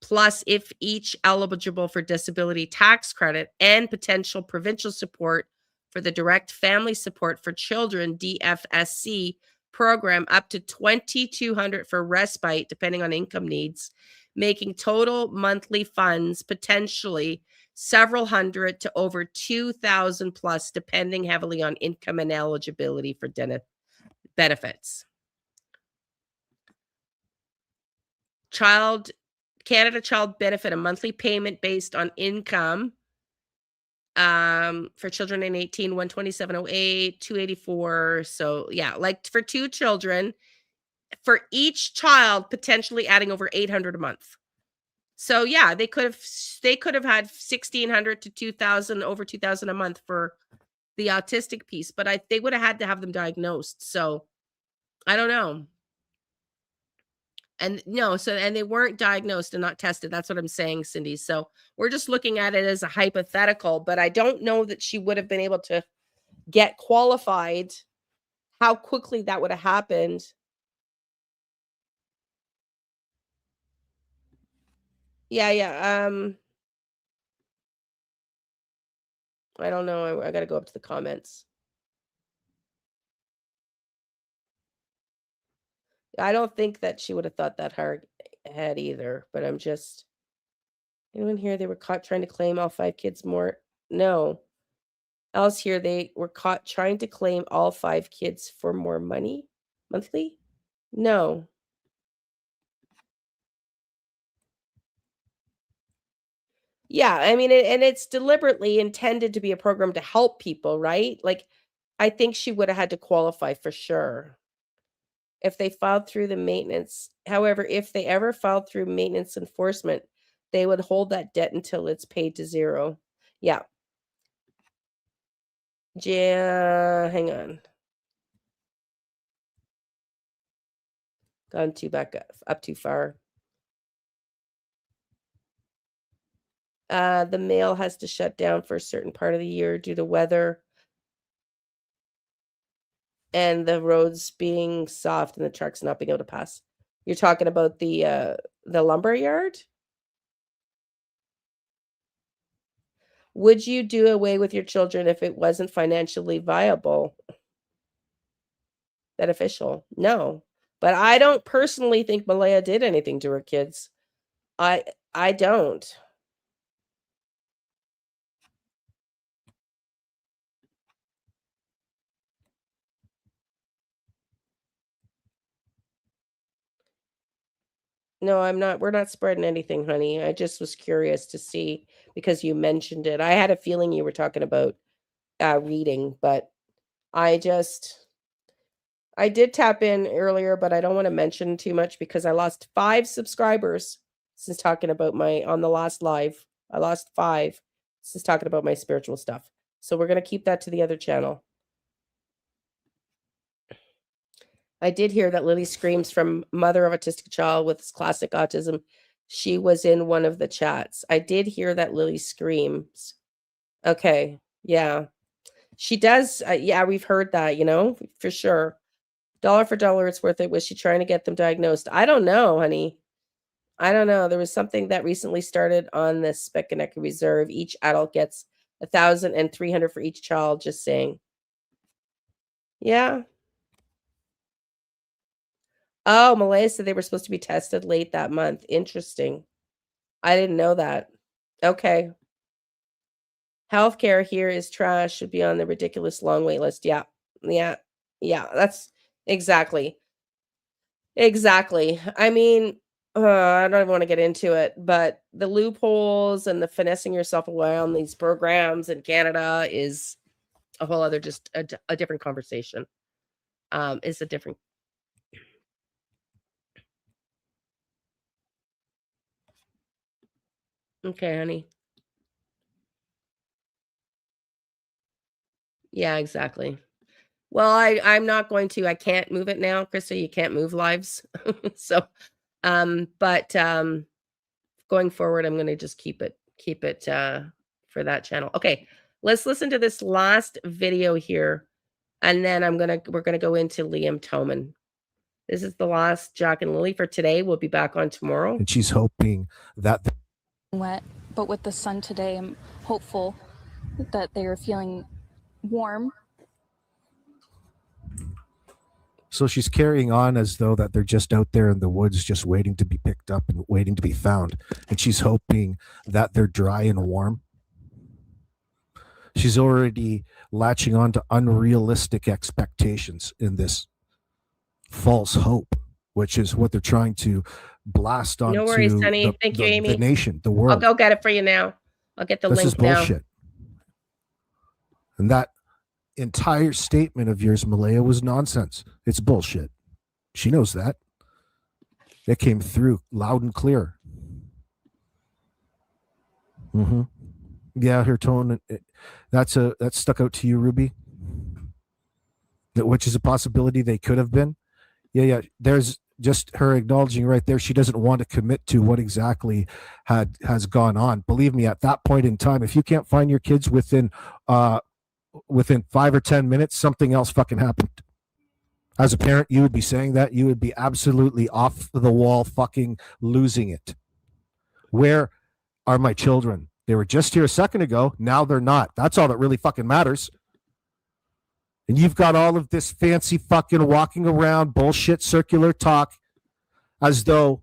plus if each eligible for disability tax credit, and potential provincial support for the Direct Family Support for Children, DFSC program, up to $2,200 for respite, depending on income needs, making total monthly funds potentially several hundred to over 2,000 plus, depending heavily on income and eligibility for benefits. Canada Child Benefit, a monthly payment based on income For children in 18, 127.08, 284. So yeah, like for 2 children, for each child potentially adding over 800 a month. So yeah, they could have had 1,600 to 2,000, over 2,000 a month for the autistic piece, but they would have had to have them diagnosed. So I don't know. And no, and they weren't diagnosed and not tested. That's what I'm saying, Cindy. So we're just looking at it as a hypothetical, but I don't know that she would have been able to get qualified, how quickly that would have happened. Yeah. I don't know. I got to go up to the comments. I don't think that she would have thought that hard ahead either, but I'm just, anyone here, they were caught trying to claim all 5 kids more? No. Else here, they were caught trying to claim all 5 kids for more money monthly? No. Yeah, I mean, and it's deliberately intended to be a program to help people, right? Like, I think she would have had to qualify for sure if they filed through the maintenance. However, if they ever filed through maintenance enforcement, they would hold that debt until it's paid to 0. Yeah. Yeah, hang on. Gone too back up too far. The mail has to shut down for a certain part of the year due to weather and the roads being soft and the trucks not being able to pass. You're talking about the lumber yard? Would you do away with your children if it wasn't financially viable? Beneficial? No. But I don't personally think Malaya did anything to her kids. I don't. No, I'm not. We're not spreading anything, honey. I just was curious to see because you mentioned it. I had a feeling you were talking about reading, but I did tap in earlier, but I don't want to mention too much because I lost 5 subscribers since talking about on the last live. I lost 5 since talking about my spiritual stuff. So we're going to keep that to the other channel. I did hear that Lily Screams from mother of autistic child with classic autism. She was in one of the chats. I did hear that Lily Screams. Okay. Yeah. She does. Yeah, we've heard that, for sure. Dollar for dollar, it's worth it. Was she trying to get them diagnosed? I don't know, honey. I don't know. There was something that recently started on the Speckneck Reserve. Each adult gets 1,300 for each child. Just saying. Yeah. Oh, Malaya said they were supposed to be tested late that month. Interesting. I didn't know that. Okay. Healthcare here is trash. Should be on the ridiculous long wait list. Yeah. That's exactly. I mean, I don't even want to get into it, but the loopholes and the finessing yourself around these programs in Canada is a whole other, just a different conversation. It's a different. Okay, honey. Yeah, exactly. Well, I'm not going to. I can't move it now, Krista. You can't move lives. So, but going forward, I'm going to just keep it for that channel. Okay, let's listen to this last video here, and then we're gonna go into Liam Toman. This is the last Jack and Lily for today. We'll be back on tomorrow. And she's hoping that wet, but with the sun today, I'm hopeful that they are feeling warm. So she's carrying on as though that they're just out there in the woods, just waiting to be picked up and waiting to be found. And she's hoping that they're dry and warm. She's already latching on to unrealistic expectations in this false hope, which is what they're trying to blast on. No worries, honey. Thank you, Amy. The nation, the world. I'll go get it for you now. I'll get the link now. This is bullshit. And that entire statement of yours, Malaya, was nonsense. It's bullshit. She knows that. It came through loud and clear. Mm-hmm. Yeah, her tone. That stuck out to you, Ruby. Which is a possibility they could have been. Yeah. There's just her acknowledging right there. She doesn't want to commit to what exactly has gone on. Believe me, at that point in time, if you can't find your kids within 5 or 10 minutes, something else fucking happened. As a parent, you would be saying that. You would be absolutely off the wall, fucking losing it. Where are my children? They were just here a second ago. Now they're not. That's all that really fucking matters. And you've got all of this fancy fucking walking around bullshit circular talk as though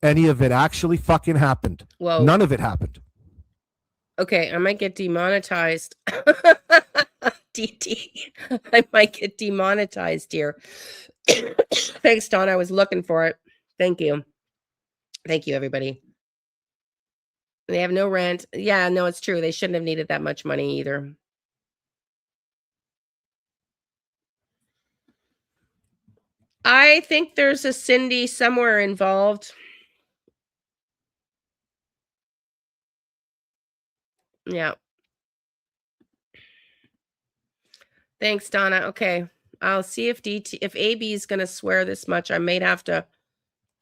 any of it actually fucking happened. Whoa. None of it happened. Okay, I might get demonetized. DT. I might get demonetized here. Thanks, Don. I was looking for it. Thank you. Thank you, everybody. They have no rent. Yeah, no, it's true. They shouldn't have needed that much money either. I think there's a Cindy somewhere involved. Yeah. Thanks, Donna. Okay. I'll see if if AB is going to swear this much. I might have to,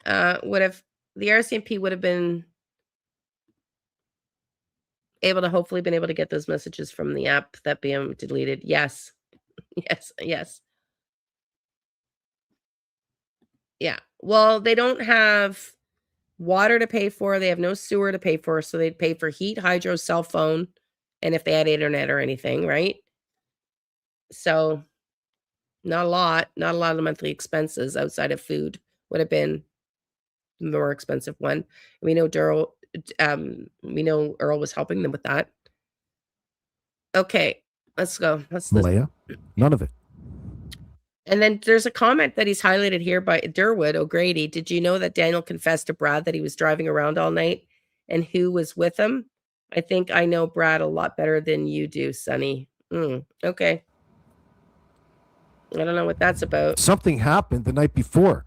the RCMP would have been able to hopefully been able to get those messages from the app that being deleted. Yes. Yes. Yeah. Well, they don't have water to pay for. They have no sewer to pay for. So they'd pay for heat, hydro, cell phone, and if they had internet or anything, right? So not a lot of the monthly expenses outside of food would have been the more expensive one. We know Earl was helping them with that. Okay, let's go. Malaya, none of it. And then there's a comment that he's highlighted here by Durwood O'Grady. Did you know that Daniel confessed to Brad that he was driving around all night and who was with him? I think I know Brad a lot better than you do, Sonny. Okay. I don't know what that's about. Something happened the night before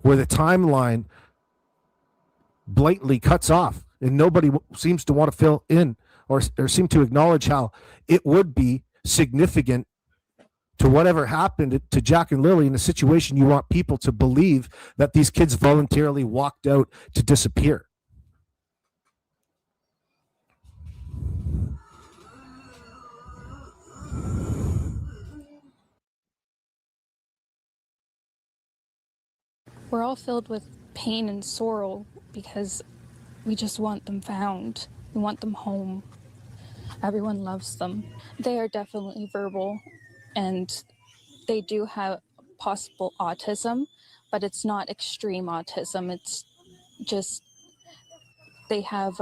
where the timeline blatantly cuts off and nobody seems to want to fill in or seem to acknowledge how it would be significant to whatever happened to Jack and Lily in a situation. You want people to believe that these kids voluntarily walked out to disappear. We're all filled with pain and sorrow because we just want them found. We want them home. Everyone loves them. They are definitely verbal and they do have possible autism, but it's not extreme autism. It's just they have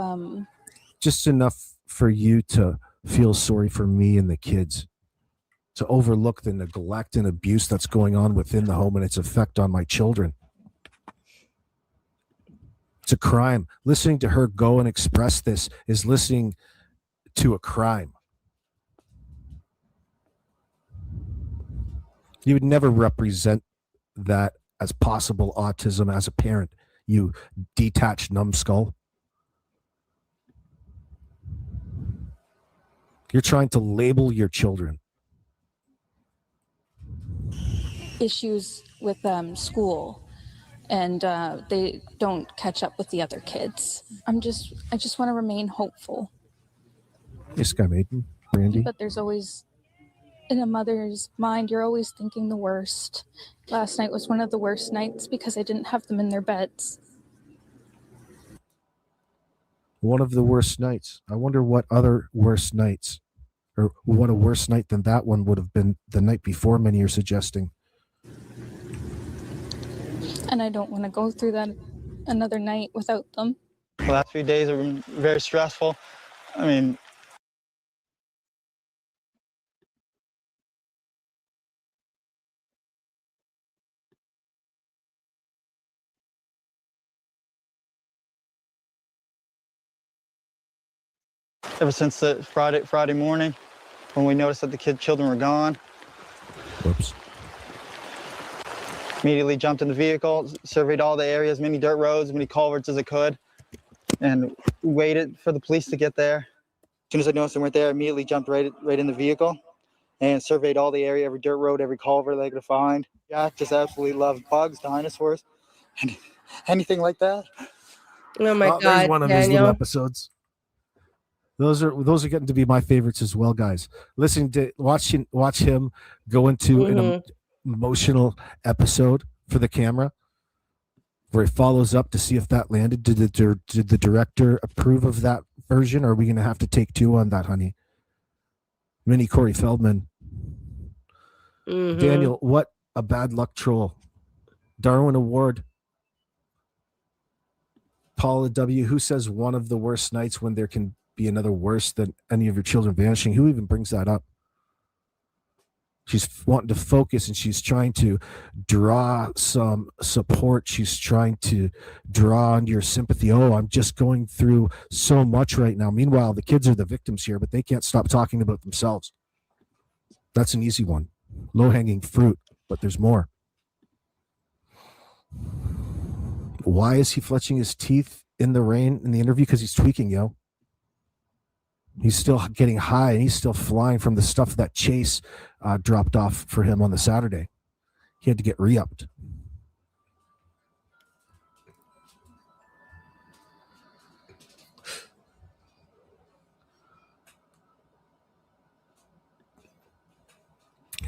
just enough for you to feel sorry for me and the kids, to overlook the neglect and abuse that's going on within the home and its effect on my children. It's a crime. Listening to her go and express this is listening to a crime. You would never represent that as possible autism as a parent, you detached numbskull. You're trying to label your children. issues with school and they don't catch up with the other kids. I just want to remain hopeful. Yes, Guy Maiden, Brandy. But there's always, in a mother's mind, you're always thinking the worst. Last night was one of the worst nights because I didn't have them in their beds. One of the worst nights. I wonder what other worst nights, or what a worse night than that one would have been the night before, many are suggesting. And I don't want to go through that another night without them. The last few days have been very stressful. I mean, ever since the Friday morning, when we noticed that the children were gone. Whoops. Immediately jumped in the vehicle, surveyed all the areas, many dirt roads, many culverts as I could, and waited for the police to get there. As soon as I noticed them weren't there, I immediately jumped right in the vehicle and surveyed all the area, every dirt road, every culvert that I could find. Jack just absolutely loved bugs, dinosaurs, anything like that. Oh my God, there's one of his little Daniel. episodes. Those are getting to be my favorites as well, guys. Listening to watch him go into an emotional episode for the camera, where he follows up to see if that landed. Did the director approve of that version? Or are we going to have to take 2 on that, honey? Mini Corey Feldman. Daniel, what a bad luck troll. Darwin Award. Paula W. Who says one of the worst nights when there can be another worse than any of your children vanishing? Who even brings that up? She's wanting to focus and she's trying to draw some support. She's trying to draw on your sympathy. Oh, I'm just going through so much right now. Meanwhile, the kids are the victims here, but they can't stop talking about themselves. That's an easy one. Low-hanging fruit, but there's more. Why is he fletching his teeth in the rain in the interview? Because he's tweaking, yo. He's still getting high and he's still flying from the stuff that Chase dropped off for him on the Saturday. He had to get re-upped.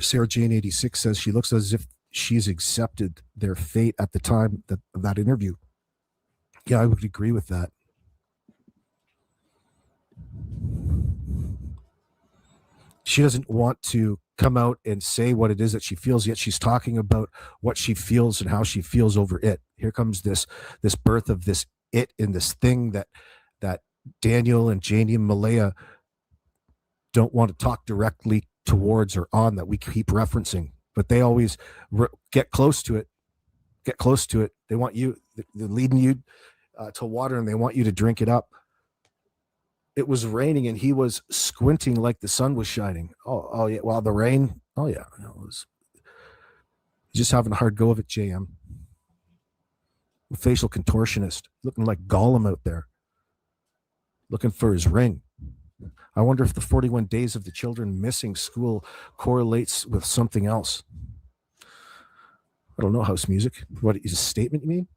Sarah Jane 86 says she looks as if she's accepted their fate at the time of that interview. Yeah, I would agree with that. She doesn't want to come out and say what it is that she feels, yet she's talking about what she feels and how she feels over it. Here comes this birth of this it and this thing that Daniel and Janie and Malaya don't want to talk directly towards or on, that we keep referencing, but they always get close to it. They want you, they're leading you to water, and they want you to drink it up. It was raining and he was squinting like the sun was shining. Oh yeah. Well, the rain. Oh yeah. It was just having a hard go of it, JM. A facial contortionist, looking like Gollum out there, looking for his ring. I wonder if the 41 days of the children missing school correlates with something else. I don't know, house music. What is a statement you mean?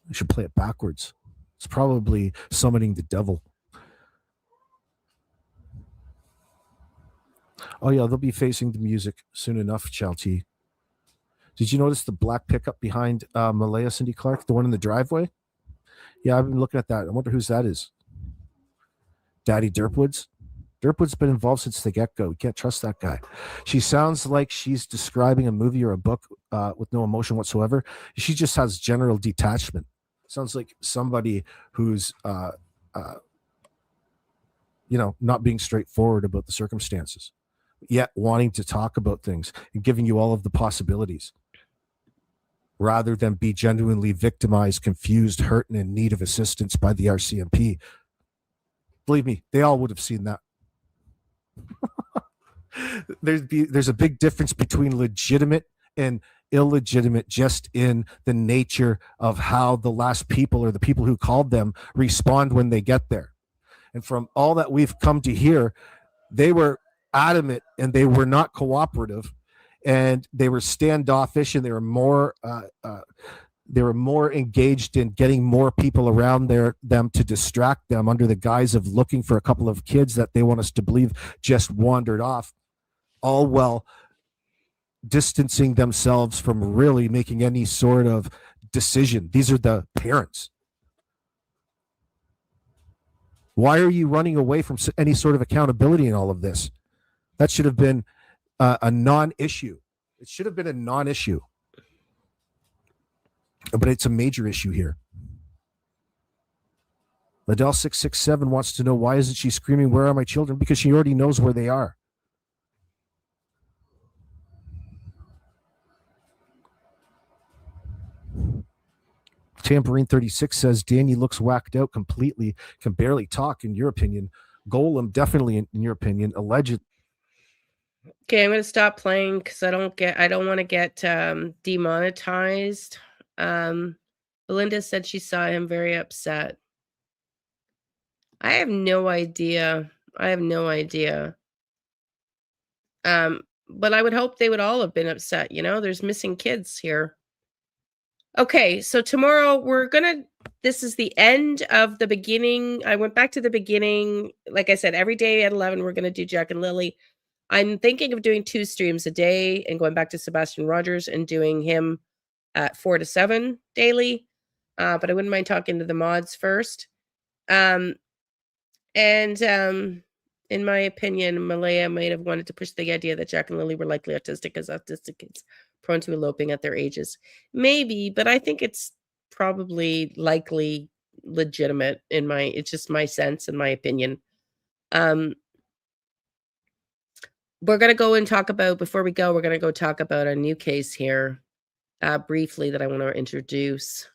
I should play it backwards. It's probably summoning the devil. Oh yeah, they'll be facing the music soon enough, Chalti. Did you notice the black pickup behind Malaya Cindy Clark, the one in the driveway? Yeah, I've been looking at that. I wonder whose that is. Daddy Derpwood's? Derpwood's been involved since the get-go. You can't trust that guy. She sounds like she's describing a movie or a book with no emotion whatsoever. She just has general detachment. Sounds like somebody who's, not being straightforward about the circumstances, yet wanting to talk about things and giving you all of the possibilities, rather than be genuinely victimized, confused, hurt, and in need of assistance by the RCMP. Believe me, they all would have seen that. There's a big difference between legitimate and illegitimate, just in the nature of how the last people or the people who called them respond when they get there. And from all that we've come to hear, they were adamant and they were not cooperative, and they were standoffish, and they were more engaged in getting more people around them to distract them under the guise of looking for a couple of kids that they want us to believe just wandered off, all while distancing themselves from really making any sort of decision. These are the parents. Why are you running away from any sort of accountability in all of this? That should have been a non-issue. It should have been a non-issue. But it's a major issue here. Liddell 667 wants to know, why isn't she screaming, "Where are my children?" Because she already knows where they are. Tambourine 36 says Danny looks whacked out completely, can barely talk. In your opinion, Golem, definitely, in your opinion, alleged. Okay, I'm gonna stop playing because I don't want to get demonetized. Belinda said she saw him very upset. I have no idea. I have no idea. But I would hope they would all have been upset. You know, there's missing kids here. Okay, so tomorrow this is the end of the beginning. I went back to the beginning. Like I said, every day at 11, we're gonna do Jack and Lily. I'm thinking of doing 2 streams a day and going back to Sebastian Rogers and doing him at 4 to 7 daily. But I wouldn't mind talking to the mods first. In my opinion, Malaya might have wanted to push the idea that Jack and Lily were likely autistic, as autistic kids prone to eloping at their ages. Maybe, but I think it's probably likely legitimate it's just my sense and my opinion. We're going to go and talk about, before we go, we're going to go talk about a new case here, briefly, that I want to introduce.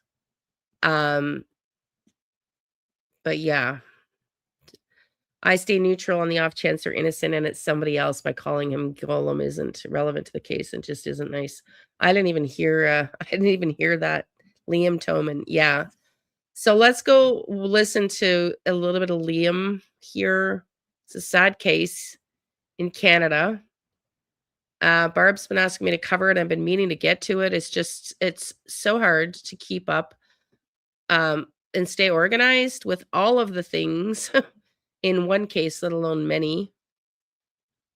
But yeah, I stay neutral on the off chance they're innocent and it's somebody else by calling him Golem isn't relevant to the case and just isn't nice. I didn't even hear that. Liam Toman. Yeah. So let's go listen to a little bit of Liam here. It's a sad case in Canada. Barb's been asking me to cover it. I've been meaning to get to it. It's so hard to keep up and stay organized with all of the things in one case, let alone many.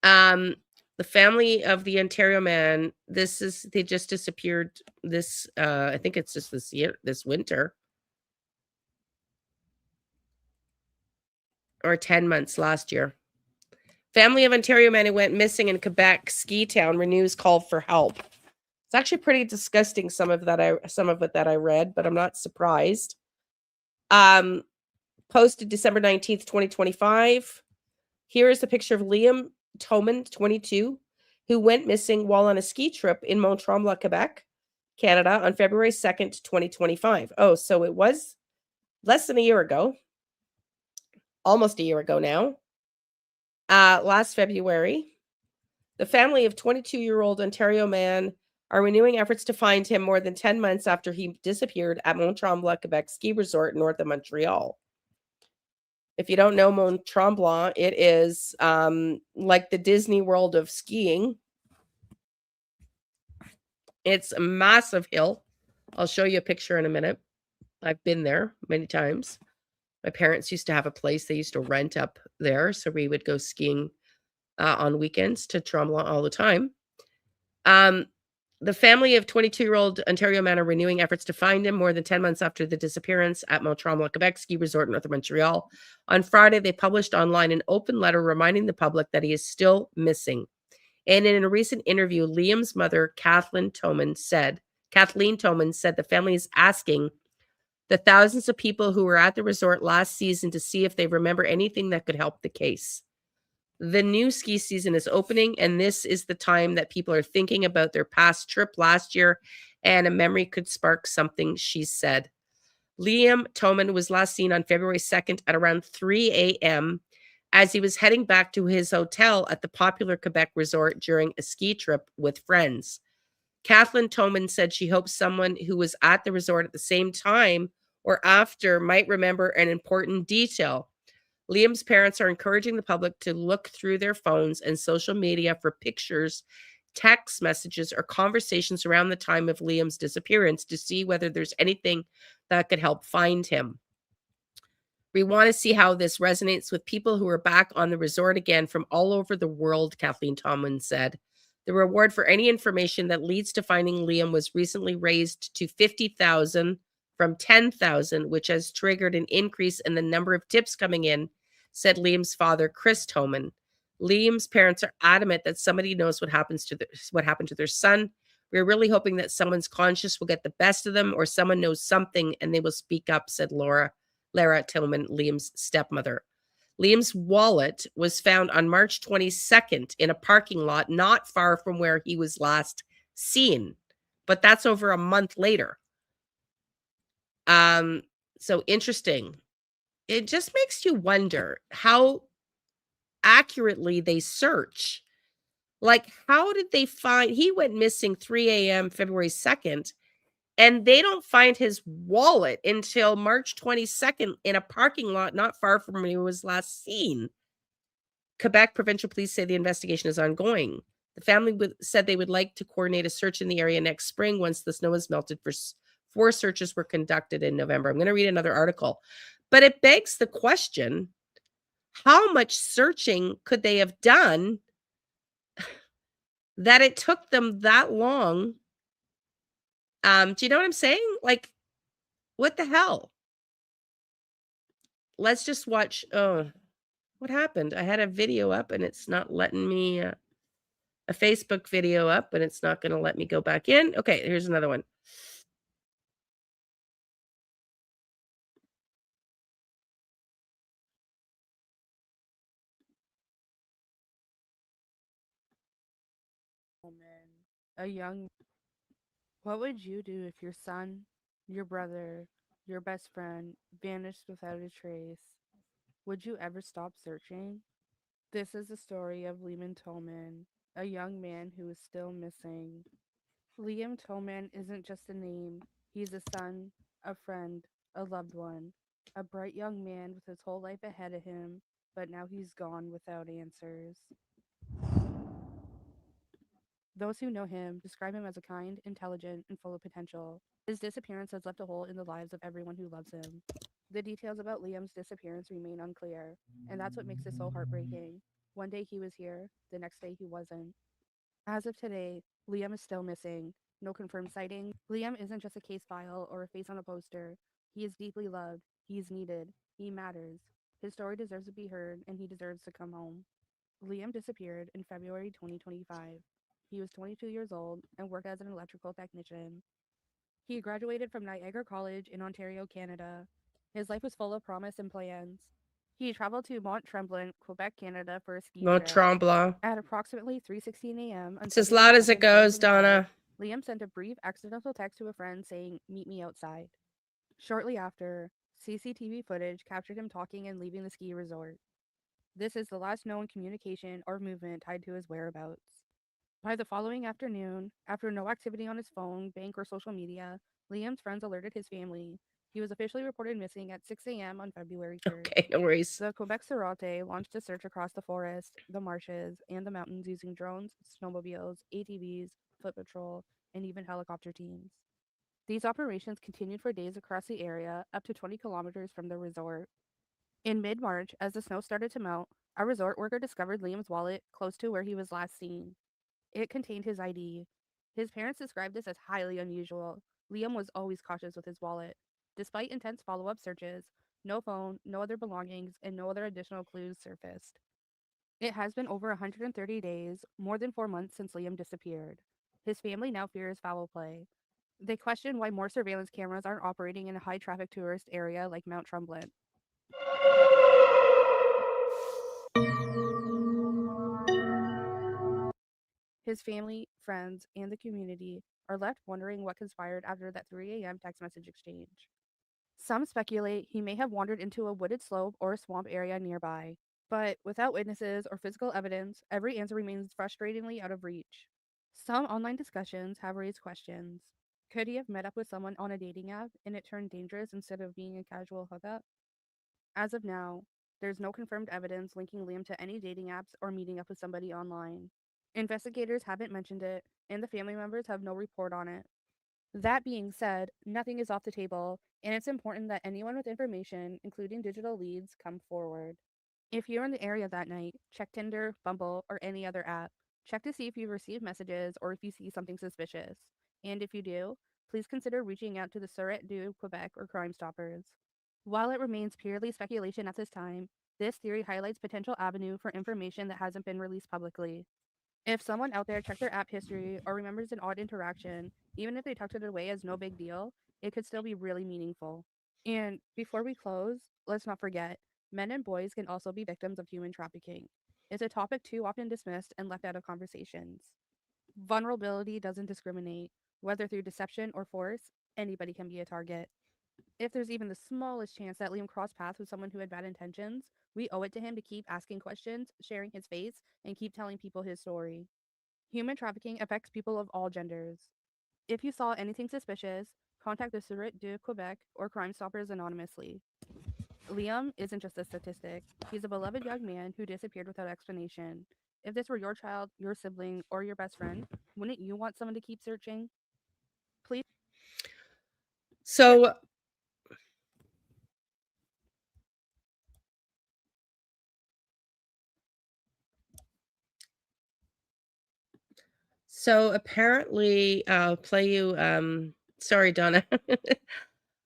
The family of the Ontario man, they just disappeared this, I think it's just this winter. Or 10 months last year. Family of Ontario man who went missing in Quebec ski town renews call for help. It's actually pretty disgusting, some of it that I read, but I'm not surprised. Posted December 19th, 2025. Here is the picture of Liam Toman, 22, who went missing while on a ski trip in Mont-Tremblant, Quebec, Canada on February 2nd, 2025. Oh, so it was less than a year ago. Almost a year ago now. Last February, the family of 22-year-old Ontario man are renewing efforts to find him more than 10 months after he disappeared at Mont-Tremblant, Quebec ski resort north of Montreal. If you don't know Mont-Tremblant, it is like the Disney World of skiing. It's a massive hill. I'll show you a picture in a minute. I've been there many times. My parents used to have a place they used to rent up there, so we would go skiing on weekends to Tremblant all the time. The family of 22-year-old Ontario man are renewing efforts to find him more than 10 months after the disappearance at Mont-Tremblant, Quebec ski resort north of Montreal. On Friday, they published online an open letter reminding the public that he is still missing. And in a recent interview, Liam's mother, Kathleen Toman, said the family is asking the thousands of people who were at the resort last season to see if they remember anything that could help the case. The new ski season is opening, and this is the time that people are thinking about their past trip last year, and a memory could spark something, she said. Liam Toman was last seen on February 2nd at around 3 a.m. as he was heading back to his hotel at the popular Quebec resort during a ski trip with friends. Kathleen Toman said she hopes someone who was at the resort at the same time or after might remember an important detail. Liam's parents are encouraging the public to look through their phones and social media for pictures, text messages, or conversations around the time of Liam's disappearance to see whether there's anything that could help find him. We want to see how this resonates with people who are back on the resort again from all over the world, Kathleen Toman said. The reward for any information that leads to finding Liam was recently raised to $50,000 from $10,000, which has triggered an increase in the number of tips coming in, said Liam's father, Chris Toman. Liam's parents are adamant that somebody knows what happened to their son. We're really hoping that someone's conscience will get the best of them or someone knows something and they will speak up, said Lara Tillman, Liam's stepmother. Liam's wallet was found on March 22nd in a parking lot not far from where he was last seen, but that's over a month later. So interesting. It just makes you wonder how accurately they search. Like, how did they find, he went missing 3 a.m. February 2nd, and they don't find his wallet until March 22nd in a parking lot not far from where he was last seen. Quebec provincial police say the investigation is ongoing. The family said they would like to coordinate a search in the area next spring once the snow has melted. 4 searches were conducted in November. I'm going to read another article. But it begs the question, how much searching could they have done that it took them that long? Do you know what I'm saying? Like, what the hell? Let's just watch. Oh, what happened? I had a video up and it's not letting me, a Facebook video up and it's not going to let me go back in. Okay, here's another one. A young, what would you do if your son, your brother, your best friend vanished without a trace? Would you ever stop searching? This is the story of Liam Toman, a young man who is still missing. Liam Toman isn't just a name. He's a son, a friend, a loved one, a bright young man with his whole life ahead of him, but now he's gone without answers. Those who know him describe him as a kind, intelligent, and full of potential. His disappearance has left a hole in the lives of everyone who loves him. The details about Liam's disappearance remain unclear, and that's what makes it so heartbreaking. One day he was here, the next day he wasn't. As of today, Liam is still missing. No confirmed sighting. Liam isn't just a case file or a face on a poster. He is deeply loved. He is needed. He matters. His story deserves to be heard, and he deserves to come home. Liam disappeared in February 2025. He was 22 years old and worked as an electrical technician. He graduated from Niagara College in Ontario, Canada. His life was full of promise and plans. He traveled to Mont-Tremblant, Quebec, Canada for a ski Mont trip. Tremblant. At approximately 3:16 a.m. It's as loud as it goes, Donna. Liam sent a brief accidental text to a friend saying, "Meet me outside." Shortly after, CCTV footage captured him talking and leaving the ski resort. This is the last known communication or movement tied to his whereabouts. By the following afternoon, after no activity on his phone, bank, or social media, Liam's friends alerted his family. He was officially reported missing at 6 a.m. on February 3rd. Okay, no worries. The Quebec Sûreté launched a search across the forest, the marshes, and the mountains using drones, snowmobiles, ATVs, foot patrol, and even helicopter teams. These operations continued for days across the area, up to 20 kilometers from the resort. In mid-March, as the snow started to melt, a resort worker discovered Liam's wallet close to where he was last seen. It contained his ID. His parents described this as highly unusual. Liam was always cautious with his wallet. Despite intense follow-up searches, no phone, no other belongings, and no other additional clues surfaced. It has been over 130 days, more than 4 months since Liam disappeared. His family now fears foul play. They question why more surveillance cameras aren't operating in a high-traffic tourist area like Mount Tremblant. His family, friends, and the community are left wondering what conspired after that 3 a.m. text message exchange. Some speculate he may have wandered into a wooded slope or a swamp area nearby, but without witnesses or physical evidence, every answer remains frustratingly out of reach. Some online discussions have raised questions. Could he have met up with someone on a dating app and it turned dangerous instead of being a casual hookup? As of now, there's no confirmed evidence linking Liam to any dating apps or meeting up with somebody online. Investigators haven't mentioned it, and the family members have no report on it. That being said, nothing is off the table, and it's important that anyone with information, including digital leads, come forward. If you're in the area that night, check Tinder, Bumble, or any other app. Check to see if you've received messages or if you see something suspicious. And if you do, please consider reaching out to the Sûreté du Québec or Crime Stoppers. While it remains purely speculation at this time, this theory highlights potential avenue for information that hasn't been released publicly. If someone out there checked their app history or remembers an odd interaction, even if they tucked it away as no big deal, it could still be really meaningful. And before we close, let's not forget, men and boys can also be victims of human trafficking. It's a topic too often dismissed and left out of conversations. Vulnerability doesn't discriminate. Whether through deception or force, anybody can be a target. If there's even the smallest chance that Liam crossed paths with someone who had bad intentions, we owe it to him to keep asking questions, sharing his face, and keep telling people his story. Human trafficking affects people of all genders. If you saw anything suspicious, contact the Sûreté de Quebec or Crime Stoppers anonymously. Liam isn't just a statistic. He's a beloved young man who disappeared without explanation. If this were your child, your sibling, or your best friend, wouldn't you want someone to keep searching? Please. So apparently I'll play you sorry Donna.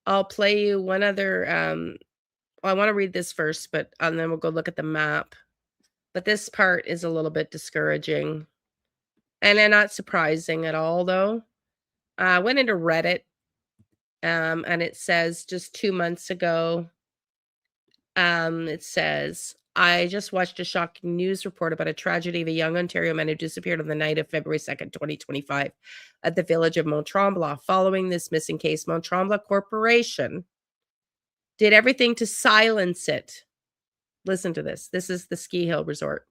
I'll play you one other I want to read this first, but and then we'll go look at the map. But this part is a little bit discouraging. And then not surprising at all though. I went into Reddit and it says just 2 months ago, it says, I just watched a shocking news report about a tragedy of a young Ontario man who disappeared on the night of February 2nd, 2025 at the village of Mont-Tremblant. Following this missing case, Mont-Tremblant Corporation did everything to silence it. Listen to this. This is the ski hill resort.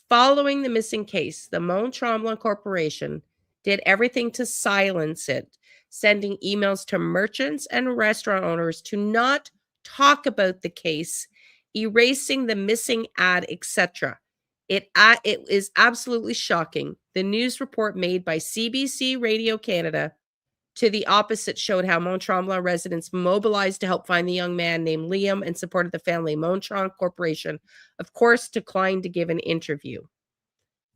Following the missing case, the Mont-Tremblant Corporation did everything to silence it, sending emails to merchants and restaurant owners to not talk about the case, erasing the missing ad, etc. It is absolutely shocking. The news report made by CBC Radio Canada to the opposite showed how Mont-Tremblant residents mobilized to help find the young man named Liam and supported the family. Mont-Tremblant Corporation, of course, declined to give an interview.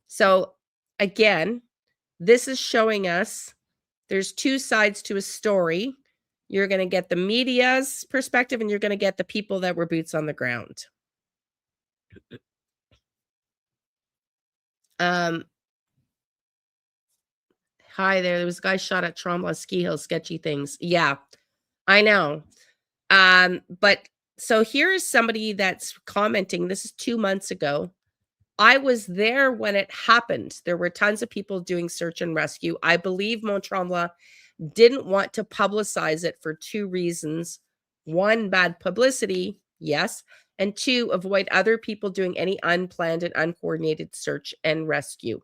So again, this is showing us there's two sides to a story. You're going to get the media's perspective and you're going to get the people that were boots on the ground. Hi there. There was a guy shot at Tremblant Ski Hill, sketchy things. Yeah, I know. But so here is somebody that's commenting. This is 2 months ago. I was there when it happened. There were tons of people doing search and rescue. I believe Mont-Tremblant didn't want to publicize it for two reasons. One, bad publicity, yes. And two, avoid other people doing any unplanned and uncoordinated search and rescue.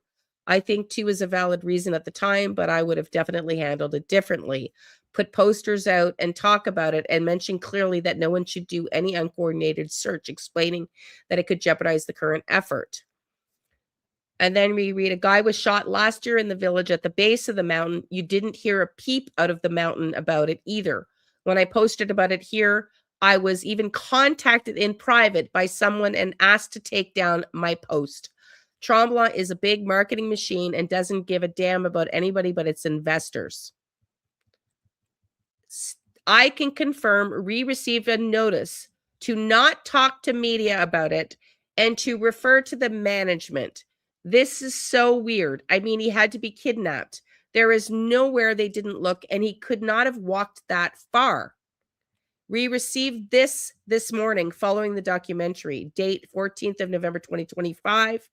I think two is a valid reason at the time, but I would have definitely handled it differently. Put posters out and talk about it and mention clearly that no one should do any uncoordinated search, explaining that it could jeopardize the current effort. And then we read, a guy was shot last year in the village at the base of the mountain. You didn't hear a peep out of the mountain about it either. When I posted about it here, I was even contacted in private by someone and asked to take down my post. Tremblant is a big marketing machine and doesn't give a damn about anybody but its investors. I can confirm we received a notice to not talk to media about it and to refer to the management. This is so weird. I mean, he had to be kidnapped. There is nowhere they didn't look, and he could not have walked that far. We received this morning following the documentary, date 14th of November, 2025.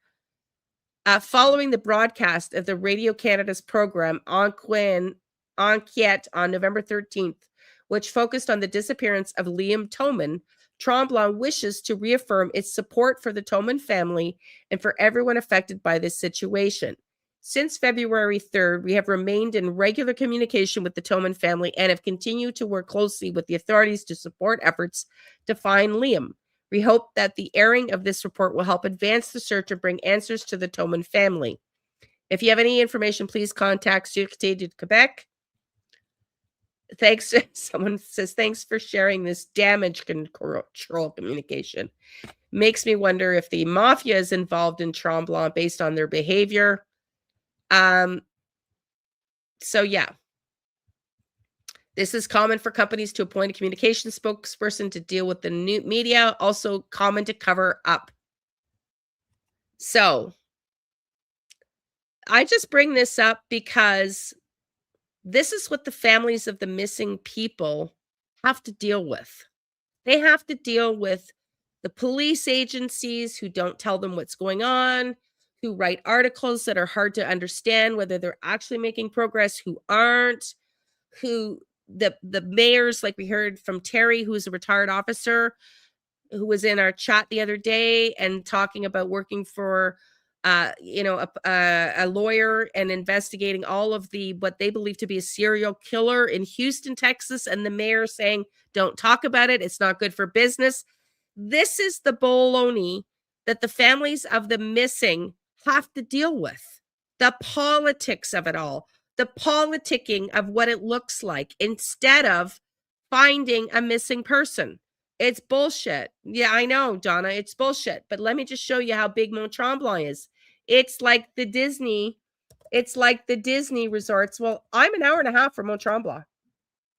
Following the broadcast of the Radio Canada's program Enquête on November 13th, which focused on the disappearance of Liam Toman, Tremblant wishes to reaffirm its support for the Toman family and for everyone affected by this situation. Since February 3rd, we have remained in regular communication with the Toman family and have continued to work closely with the authorities to support efforts to find Liam. We hope that the airing of this report will help advance the search and bring answers to the Toman family. If you have any information, please contact Sûreté de Quebec. Thanks. Someone says, thanks for sharing this damage control communication. Makes me wonder if the mafia is involved in Tremblant based on their behavior. So yeah. This is common for companies to appoint a communication spokesperson to deal with the new media, also common to cover up. So I just bring this up because this is what the families of the missing people have to deal with. They have to deal with the police agencies who don't tell them what's going on, who write articles that are hard to understand whether they're actually making progress, who aren't, who the mayors, like we heard from Terry, who's a retired officer, who was in our chat the other day and talking about working for a lawyer and investigating all of the what they believe to be a serial killer in Houston, Texas, and the mayor saying, don't talk about it, it's not good for business. This is the baloney that the families of the missing have to deal with. The politics of it all, the politicking of what it looks like instead of finding a missing person. It's bullshit. Yeah, I know, Donna, it's bullshit. But let me just show you how big Mont Tremblant is. It's like the Disney resorts. Well, I'm an hour and a half from Mont Tremblant.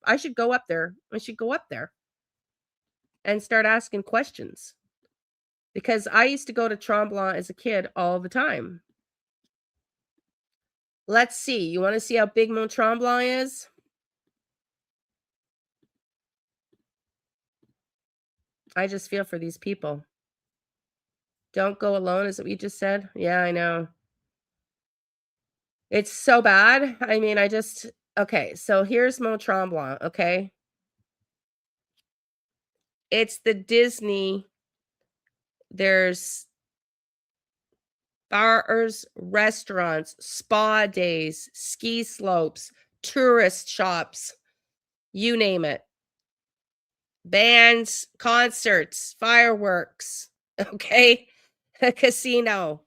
I should go up there. And start asking questions. Because I used to go to Tremblant as a kid all the time. Let's see. You want to see how big Mont Tremblant is? I just feel for these people. Don't go alone, is what you just said? Yeah, I know. It's so bad. I mean, okay, so here's Mont Tremblant, okay? It's the Disney. There's bars, restaurants, spa days, ski slopes, tourist shops, you name it. Bands, concerts, fireworks, okay? A casino.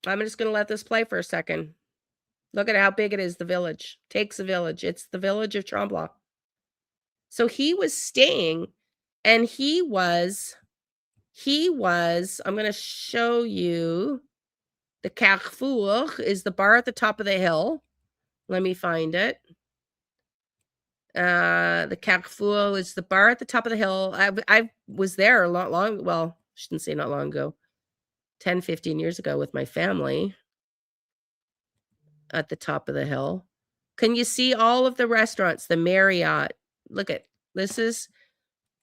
I'm just going to let this play for a second. Look at how big it is, the village. Takes a village. It's the village of Tremblant. So he was staying, and he was, I'm going to show you, the Carrefour is the bar at the top of the hill. Let me find it. The Carrefour is the bar at the top of the hill. I was there not long ago, 10, 15 years ago with my family at the top of the hill. Can you see all of the restaurants, the Marriott? Look at this.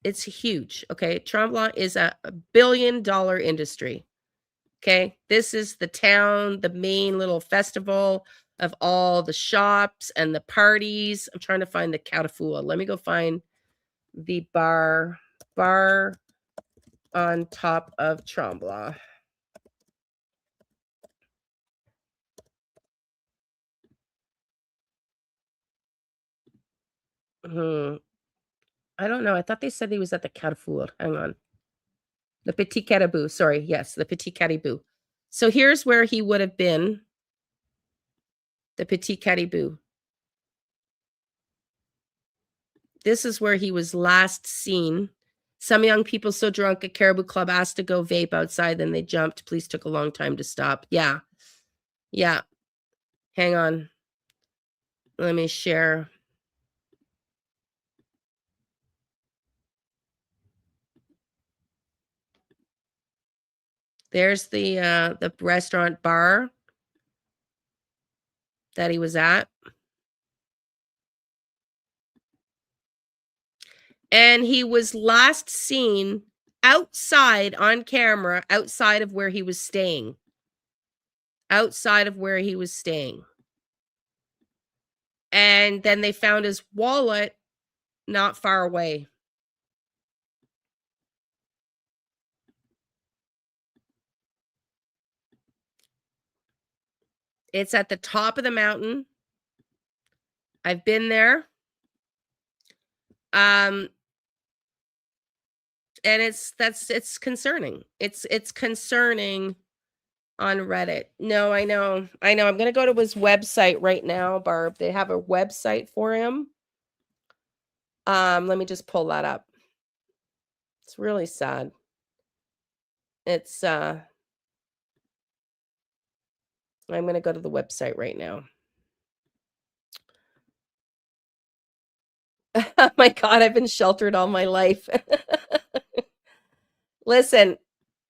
It's huge. Okay. Tremblant is a $1 billion industry. Okay. This is the town, the main little festival of all the shops and the parties. I'm trying to find the Carrefour. Let me go find the bar on top of Tremblant. I don't know. I thought they said he was at the Carrefour. Hang on. The Petit Caribou. Sorry. Yes, the Petit Caribou. So here's where he would have been. The Petit Caribou. This is where he was last seen. Some young people so drunk at Caribou Club asked to go vape outside, then they jumped. Police took a long time to stop. Yeah. Yeah. Hang on. Let me share. There's the restaurant bar that he was at. And he was last seen outside on camera, outside of where he was staying. Outside of where he was staying. And then they found his wallet not far away. It's at the top of the mountain. I've been there. And it's concerning. It's concerning on Reddit. No, I know. I'm going to go to his website right now, Barb. They have a website for him. Let me just pull that up. It's really sad. It's I'm going to go to the website right now. Oh my God, I've been sheltered all my life. Listen,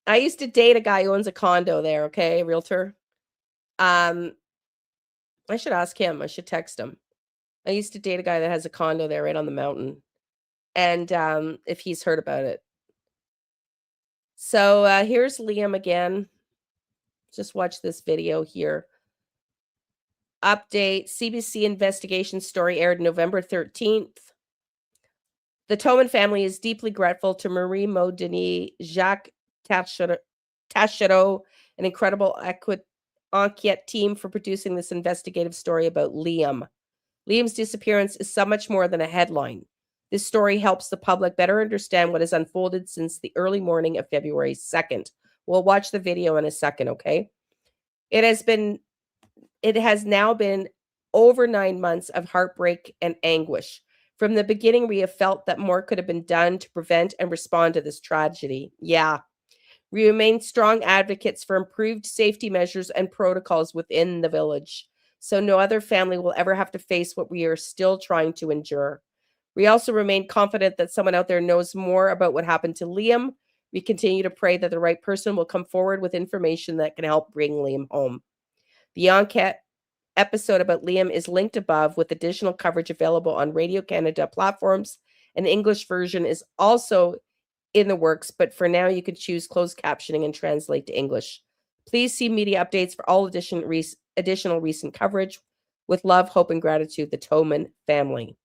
I used to date a guy who owns a condo there, okay? Realtor. I should ask him. I should text him. I used to date a guy that has a condo there right on the mountain. And if he's heard about it. So here's Liam again. Just watch this video here. update. CBC investigation story aired November 13th. The Toman family is deeply grateful to Marie Maud-Denis, Jacques Tachereau, an incredible enquête team for producing this investigative story about Liam. Liam's disappearance is so much more than a headline. This story helps the public better understand what has unfolded since the early morning of February 2nd. We'll watch the video in a second, okay? It has now been over 9 months of heartbreak and anguish. From the beginning, we have felt that more could have been done to prevent and respond to this tragedy. Yeah. We remain strong advocates for improved safety measures and protocols within the village, so no other family will ever have to face what we are still trying to endure. We also remain confident that someone out there knows more about what happened to Liam. We continue to pray that the right person will come forward with information that can help bring Liam home. The enquête episode about Liam is linked above with additional coverage available on Radio Canada platforms. An English version is also in the works, but for now you can choose closed captioning and translate to English. Please see media updates for all additional recent coverage. With love, hope, and gratitude, the Toman family.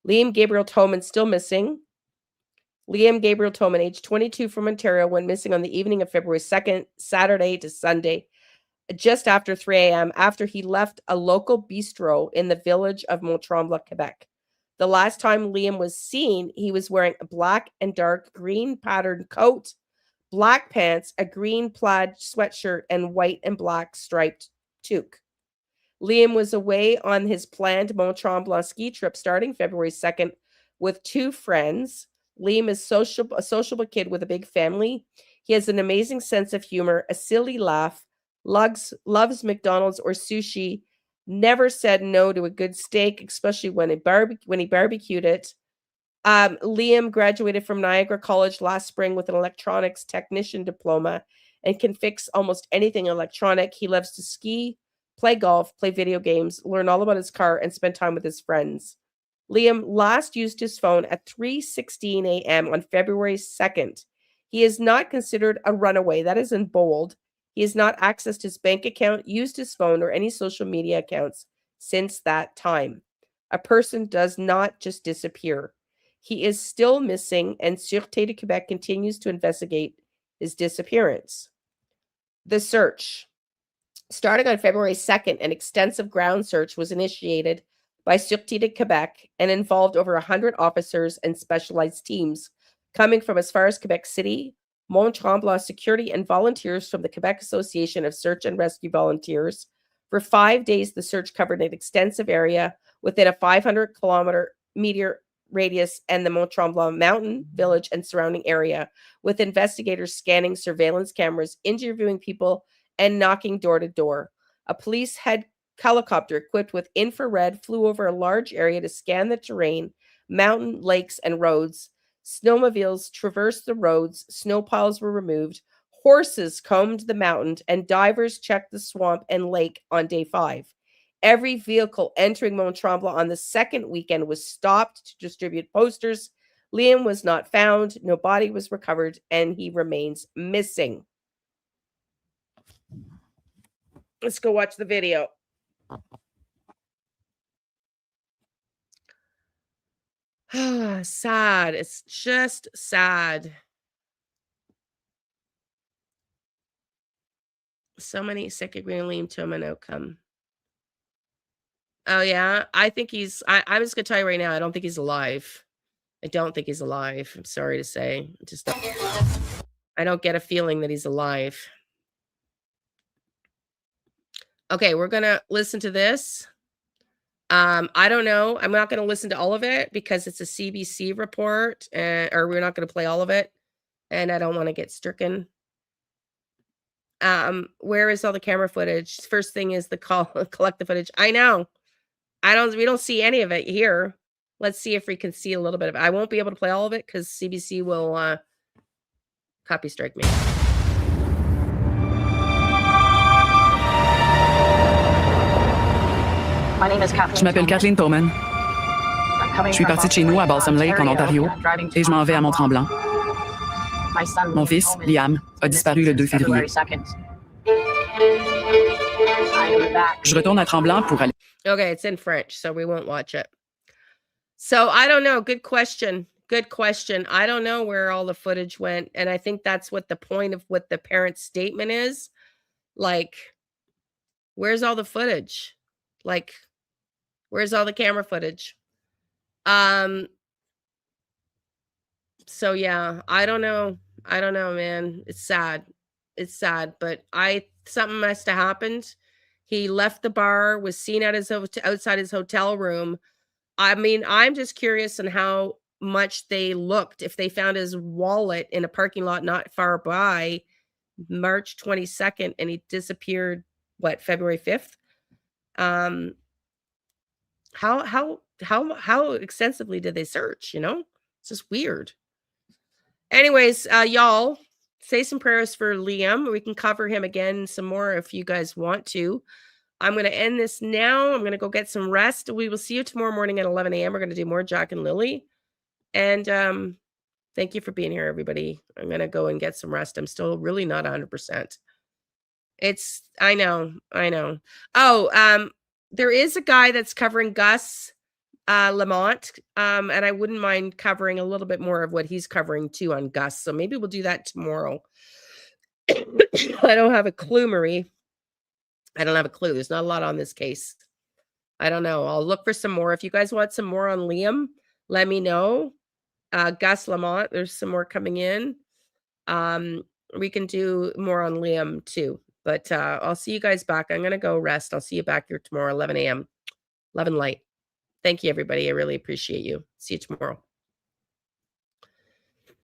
Liam Gabriel Toman still missing. Liam Gabriel Toman, age 22, from Ontario, went missing on the evening of February 2nd, Saturday to Sunday, just after 3 a.m. after he left a local bistro in the village of Montreal, Quebec. The last time Liam was seen, he was wearing a black and dark green patterned coat, black pants, a green plaid sweatshirt, and white and black striped toque. Liam was away on his planned Mont Tremblant ski trip starting February 2nd with 2 friends. Liam is a sociable kid with a big family. He has an amazing sense of humor, a silly laugh, loves McDonald's or sushi, never said no to a good steak, especially when he barbecued it. Liam graduated from Niagara College last spring with an electronics technician diploma and can fix almost anything electronic. He loves to ski, play golf, play video games, learn all about his car, and spend time with his friends. Liam last used his phone at 3:16 a.m. on February 2nd. He is not considered a runaway. That is in bold. He has not accessed his bank account, used his phone, or any social media accounts since that time. A person does not just disappear. He is still missing, and Sûreté de Québec continues to investigate his disappearance. The search. Starting on February 2nd, an extensive ground search was initiated by Sûreté de Québec and involved over 100 officers and specialized teams coming from as far as Quebec City, Mont Tremblant security, and volunteers from the Quebec Association of Search and Rescue Volunteers. For 5 days, the search covered an extensive area within a 500-kilometer radius and the Mont Tremblant mountain, village, and surrounding area, with investigators scanning surveillance cameras, interviewing people, and knocking door to door. A police helicopter equipped with infrared flew over a large area to scan the terrain, mountain, lakes, and roads. Snowmobiles traversed the roads, snow piles were removed, horses combed the mountain, and divers checked the swamp and lake on day 5. Every vehicle entering Mont Tremblant on the second weekend was stopped to distribute posters. Liam was not found, no body was recovered, and he remains missing. Let's go watch the video. Sad. It's just sad. So many sick agreeing Liam Toman outcome. Oh yeah, I think he's. I'm just gonna tell you right now. I don't think he's alive. I don't think he's alive. I'm sorry to say. I don't get a feeling that he's alive. Okay, we're gonna listen to this. I don't know. I'm not going to listen to all of it because it's a CBC report, or we're not going to play all of it, and I don't want to get stricken. Where is all the camera footage? First thing is the collect the footage. I know. We don't see any of it here. Let's see if we can see a little bit of it. I won't be able to play all of it because CBC will copy strike me. Je m'appelle Kathleen Toman. Je suis partie de chez nous à Balsam Lake, en Ontario, et je m'en vais à Mont-Tremblant. Mon fils, Liam, a disparu le 2 février. Je retourne à Tremblant pour aller. Okay, it's in French, so we won't watch it. So I don't know. Good question. Good question. I don't know where all the footage went. And I think that's what the point of what the parent's statement is. Like, where's all the footage? Like, where's all the camera footage? So yeah, I don't know. I don't know, man. It's sad. It's sad, but something must have happened. He left the bar, was seen at outside his hotel room. I mean, I'm just curious on how much they looked. If they found his wallet in a parking lot not far by March 22nd and he disappeared, what, February 5th? How extensively did they search, you know? It's just weird. Anyways, y'all, say some prayers for Liam. We can cover him again some more if you guys want to. I'm going to end this now. I'm going to go get some rest. We will see you tomorrow morning at 11 a.m. We're going to do more Jack and Lily. And thank you for being here, everybody. I'm going to go and get some rest. I'm still really not 100%. I know. Oh, there is a guy that's covering Gus Lamont, and I wouldn't mind covering a little bit more of what he's covering too on Gus. So maybe we'll do that tomorrow. I don't have a clue, Marie. I don't have a clue. There's not a lot on this case. I don't know. I'll look for some more. If you guys want some more on Liam, let me know. Gus Lamont, there's some more coming in. We can do more on Liam too. But I'll see you guys back. I'm going to go rest. I'll see you back here tomorrow, 11 a.m. Love and light. Thank you, everybody. I really appreciate you. See you tomorrow.